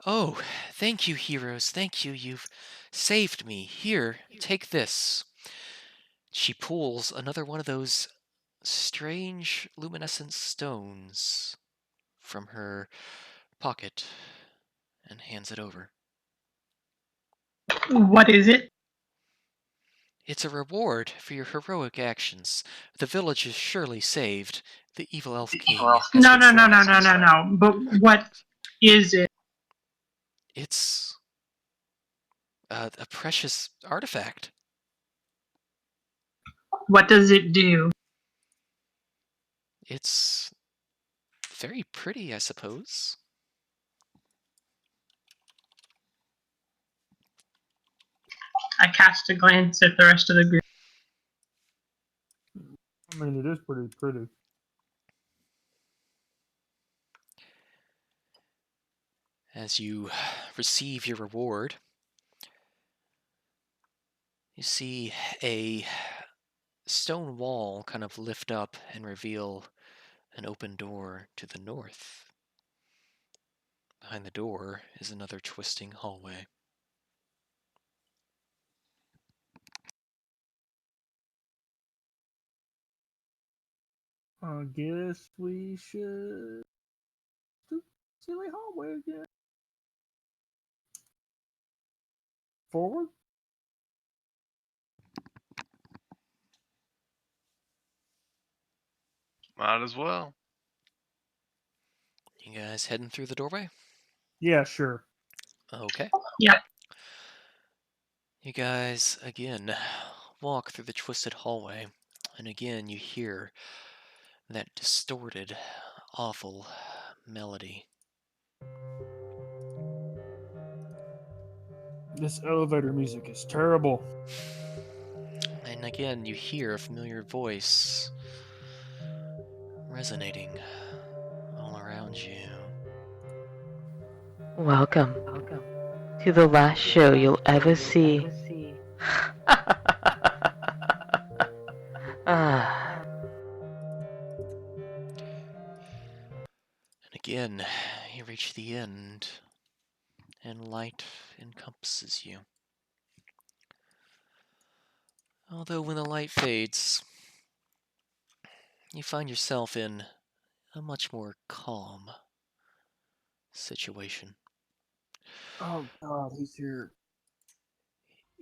Oh, thank you, heroes. Thank you. You've saved me. Here, take this. She pulls another one of those strange luminescent stones from her pocket and hands it over. What is it? It's a reward for your heroic actions. The village is surely saved. The evil elf king has No, been no. slain. But what is it? It's a precious artifact. What does it do? It's very pretty, I suppose. I cast a glance at the rest of the group. I mean, it is pretty pretty. As you receive your reward, You see a stone wall kind of lift up and reveal an open door to the north. Behind the door is another twisting hallway. I guess we should do silly hallway again. Forward? Might as well. You guys heading through the doorway? Yeah, sure. Okay. Yep. You guys, again, walk through the twisted hallway, and again you hear that distorted, awful melody. This elevator music is terrible. And again you hear a familiar voice resonating all around you. Welcome to the last show you'll ever see. Ah, And again, you reach the end, and light encompasses you. Although when the light fades, you find yourself in a much more calm situation. Oh God, he's here.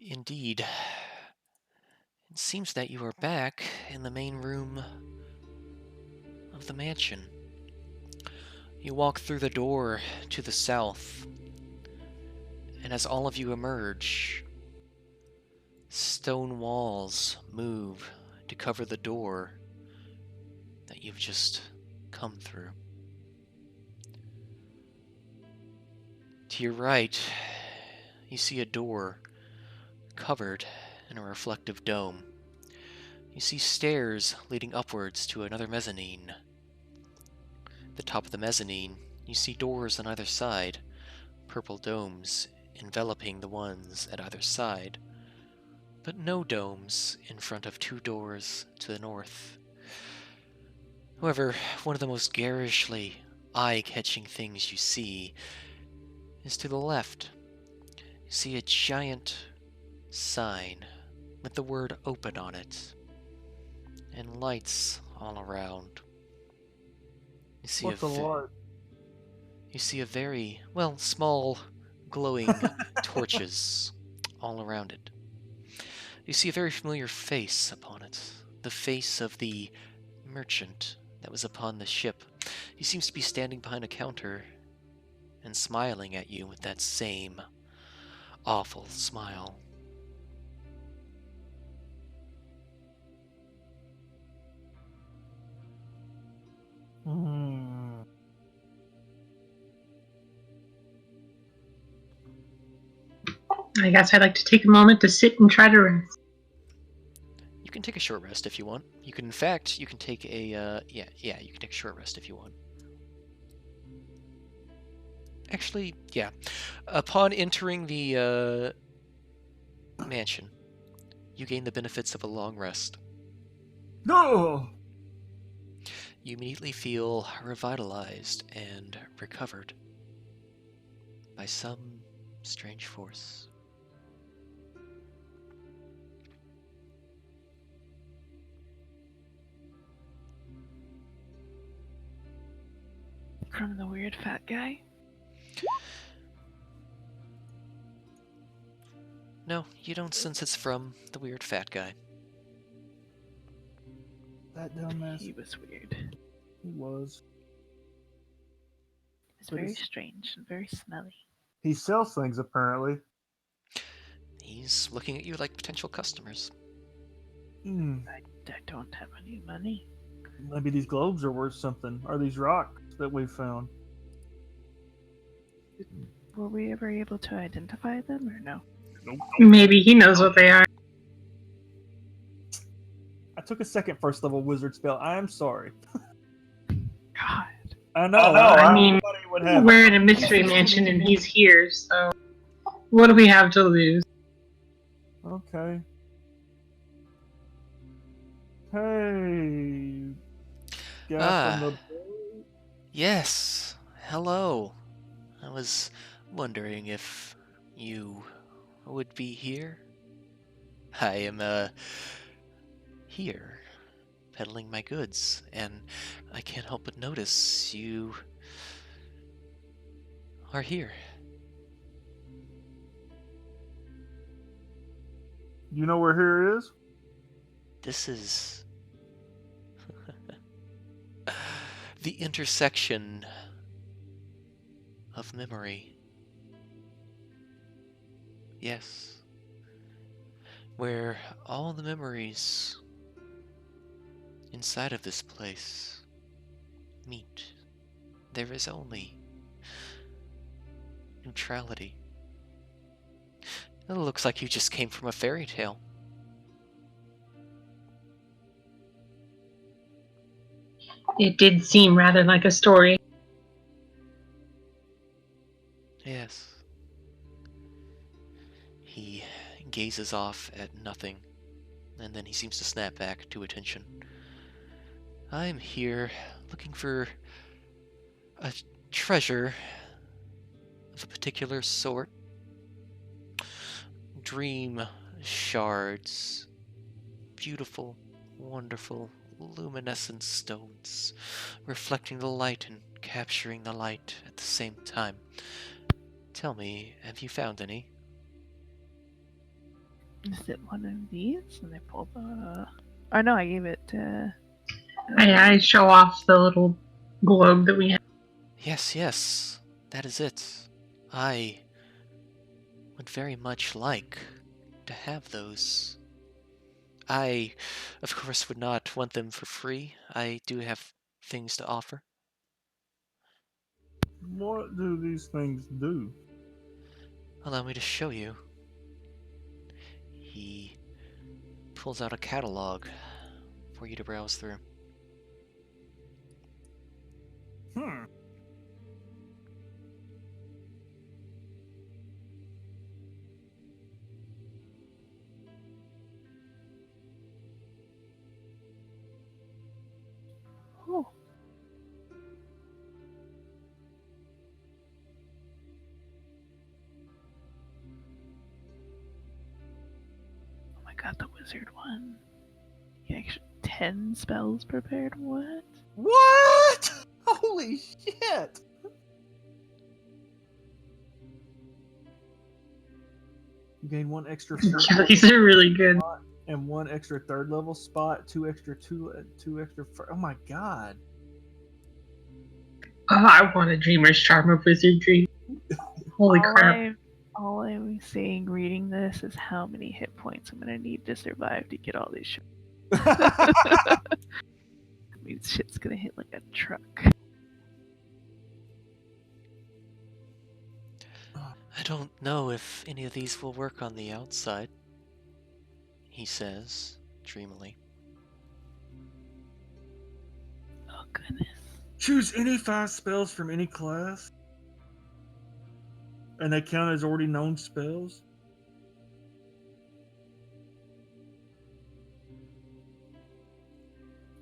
Indeed, it seems that you are back in the main room of the mansion. You walk through the door to the south, and as all of you emerge, stone walls move to cover the door that you've just come through. To your right, you see a door covered in a reflective dome. You see stairs leading upwards to another mezzanine. At the top of the mezzanine, you see doors on either side, purple domes enveloping the ones at either side, but no domes in front of two doors to the north. However, one of the most garishly eye-catching things you see is to the left. You see a giant sign with the word open on it, and lights all around. You see What's a light? You see a very, well, small, glowing torches all around it. You see a very familiar face upon it, the face of the merchant that was upon the ship. He seems to be standing behind a counter and smiling at you with that same awful smile. Hmm. I guess I'd like to take a moment to sit and try to rest. You can take a short rest if you want. You can, in fact, you can take a, you can take a short rest if you want. Actually, yeah. Upon entering the mansion, you gain the benefits of a long rest. No! You immediately feel revitalized and recovered by some strange force. From the weird fat guy? No, you don't sense it's from the weird fat guy. That dumbass. He was weird. He was. He was But very it's- strange and very smelly. He sells things, apparently. He's looking at you like potential customers. Hmm. I don't have any money. Maybe these globes are worth something. Or these rocks that we found. Were we ever able to identify them or no? Maybe he knows what they are. I took a second first level wizard spell. I am sorry. God. I know. I mean, Nobody would have. we're in a mystery mansion and he's here, so what do we have to lose? Okay. Hey, guy from the. Yes. Hello. I was wondering if you would be here. I am, here, peddling my goods, and I can't help but notice you are here. You know where here is? This is the intersection of memory. Yes. Where all the memories inside of this place meet. There is only neutrality. It looks like you just came from a fairy tale. It did seem rather like a story. Yes. He gazes off at nothing, and then he seems to snap back to attention. I'm here looking for a treasure of a particular sort. Dream shards. Beautiful, wonderful, luminescent stones, reflecting the light and capturing the light at the same time. Tell me, have you found any? Is it one of these? And I pull the. Oh no, I gave it to. I show off the little globe that we have. Yes, yes, that is it. I would very much like to have those. I, of course, would not want them for free. I do have things to offer. What do these things do? Allow me to show you. He pulls out a catalog for you to browse through. Hmm. Oh. Oh my god, the wizard one. You actually 10 spells prepared? What? What? Holy shit! You gain one extra Yeah, these are really good. and one extra third level spot, two extra. Oh my god! Oh, I want a dreamer's charm of wizardry. Holy crap. All I'm saying reading this is how many hit points I'm gonna need to survive to get all these shit. I mean, shit's gonna hit like a truck. I don't know if any of these will work on the outside, he says, dreamily. Oh goodness. Choose any 5 spells from any class, and they count as already known spells.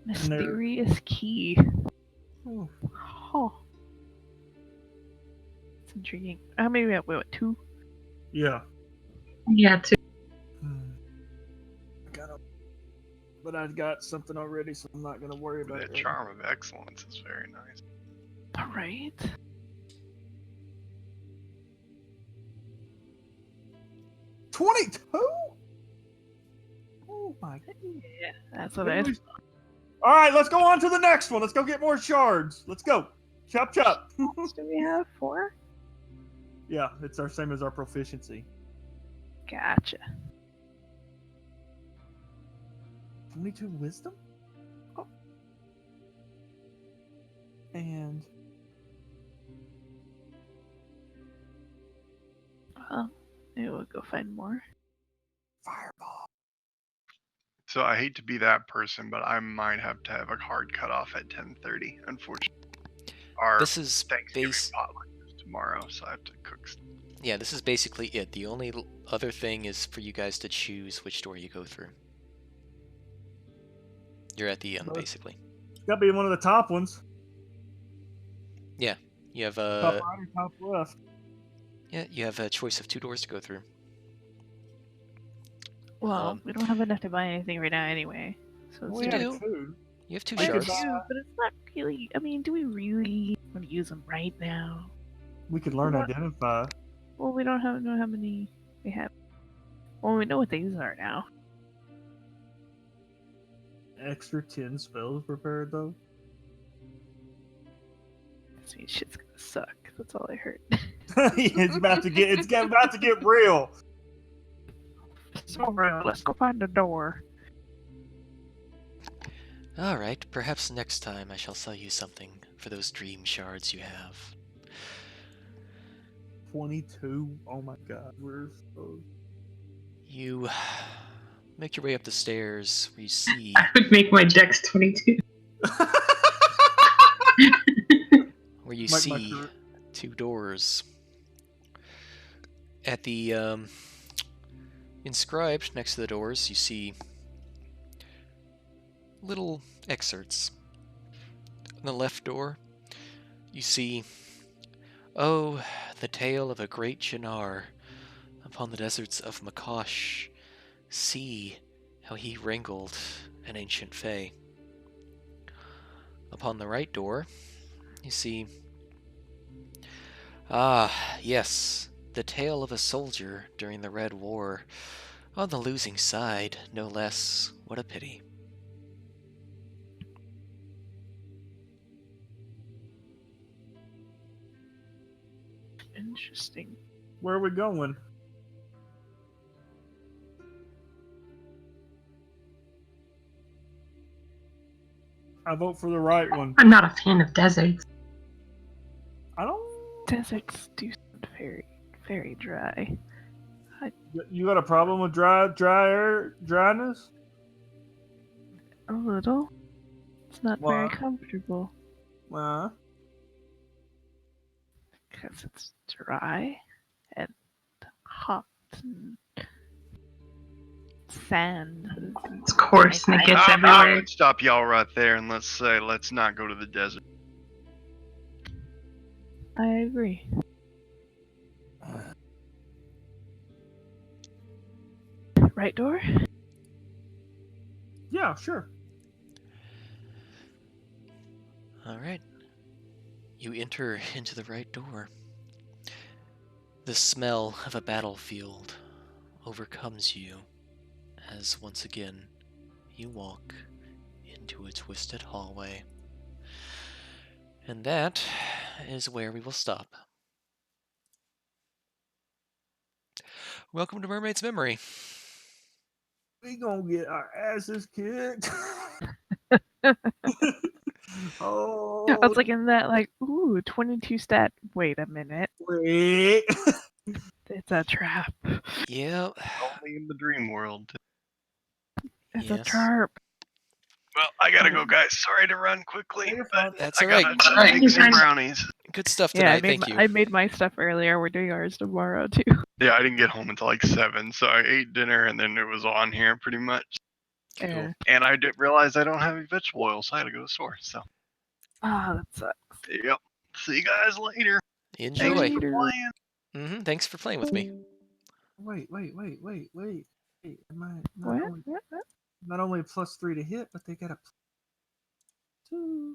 Mysterious key. Oh. Oh. It's intriguing. How many we have? Wait, what, 2? Yeah. Yeah, too. But I've got something already, so I'm not gonna worry about That it. charm of excellence is very nice. Alright. $22? Oh my god. Yeah, that's what I was. Alright, let's go on to the next one. Let's go get more shards. Let's go. Chop chop. Do we have 4? Yeah, it's our same as our proficiency. Gotcha. 22 wisdom? Oh. And Well, maybe we'll go find more. fireball. So I hate to be that person, but I might have to have a hard cutoff at 10:30. Unfortunately, our This is Thanksgiving potluck is tomorrow, so I have to cook. Yeah, this is basically it. The only other thing is for you guys to choose which door you go through. You're at the end, But- basically. It's got to be one of the top ones. You have Top right or top left. you have a choice of 2 doors to go through. Well, we don't have enough to buy anything right now anyway. So We You have do. two. You have 2 We could shards. buy- but it's not really. I mean, do we really want to use them right now? We could learn What? identify. Well, we don't know how many we have. Well, we know what these are now. Extra 10 spells prepared though. I mean, shit's gonna suck. That's all I heard. It's about to get real. So, let's go find a door. Alright, perhaps next time I shall sell you something for those dream shards you have. 22. Oh my god, we're so. You make your way up the stairs where you see I would make my dex 22. where you Like my see current- 2 doors. At the inscribed next to the doors, you see little excerpts. On the left door, you see, "Oh, the tale of a great Jannar upon the deserts of Makosh. See how he wrangled an ancient fae." Upon the right door, you see, "Ah, yes, the tale of a soldier during the Red War. On the losing side, no less. What a pity." Interesting. Where are we going? I vote for the right one. I'm not a fan of deserts. I don't. Deserts do sound very dry. You got a problem with dryness? A little. It's not very Why? comfortable Well, because it's dry and hot and sand. It's coarse and it gets I everywhere. would stop y'all right there and let's not go to the desert. I agree. Right door? yeah, sure. Alright. You enter into the right door. The smell of a battlefield overcomes you as once again you walk into a twisted hallway. And that is where we will stop. Welcome to Mermaid's Memory. We gonna get our asses kicked. Oh, I was like in that ooh, 22 stat. Wait a minute. wait. It's a trap. Yeah. Only in the dream world. It's a Yes. trap. Well, I gotta go, guys. Sorry to run quickly, You're but fine. That's I alright. gotta make some brownies. Good stuff Yeah, tonight. Thank you. I made my stuff earlier. We're doing ours tomorrow too. Yeah, I didn't get home until like 7, so I ate dinner and then it was on here pretty much. Yeah. And I did realize I don't have any vegetable oil, so I had to go to the store. So, Ah, that sucks. yep. See you guys later. Enjoy. Thanks for Later. playing. Thanks for playing with me. Wait. Am I What? not only +3 to hit, but they got a +2.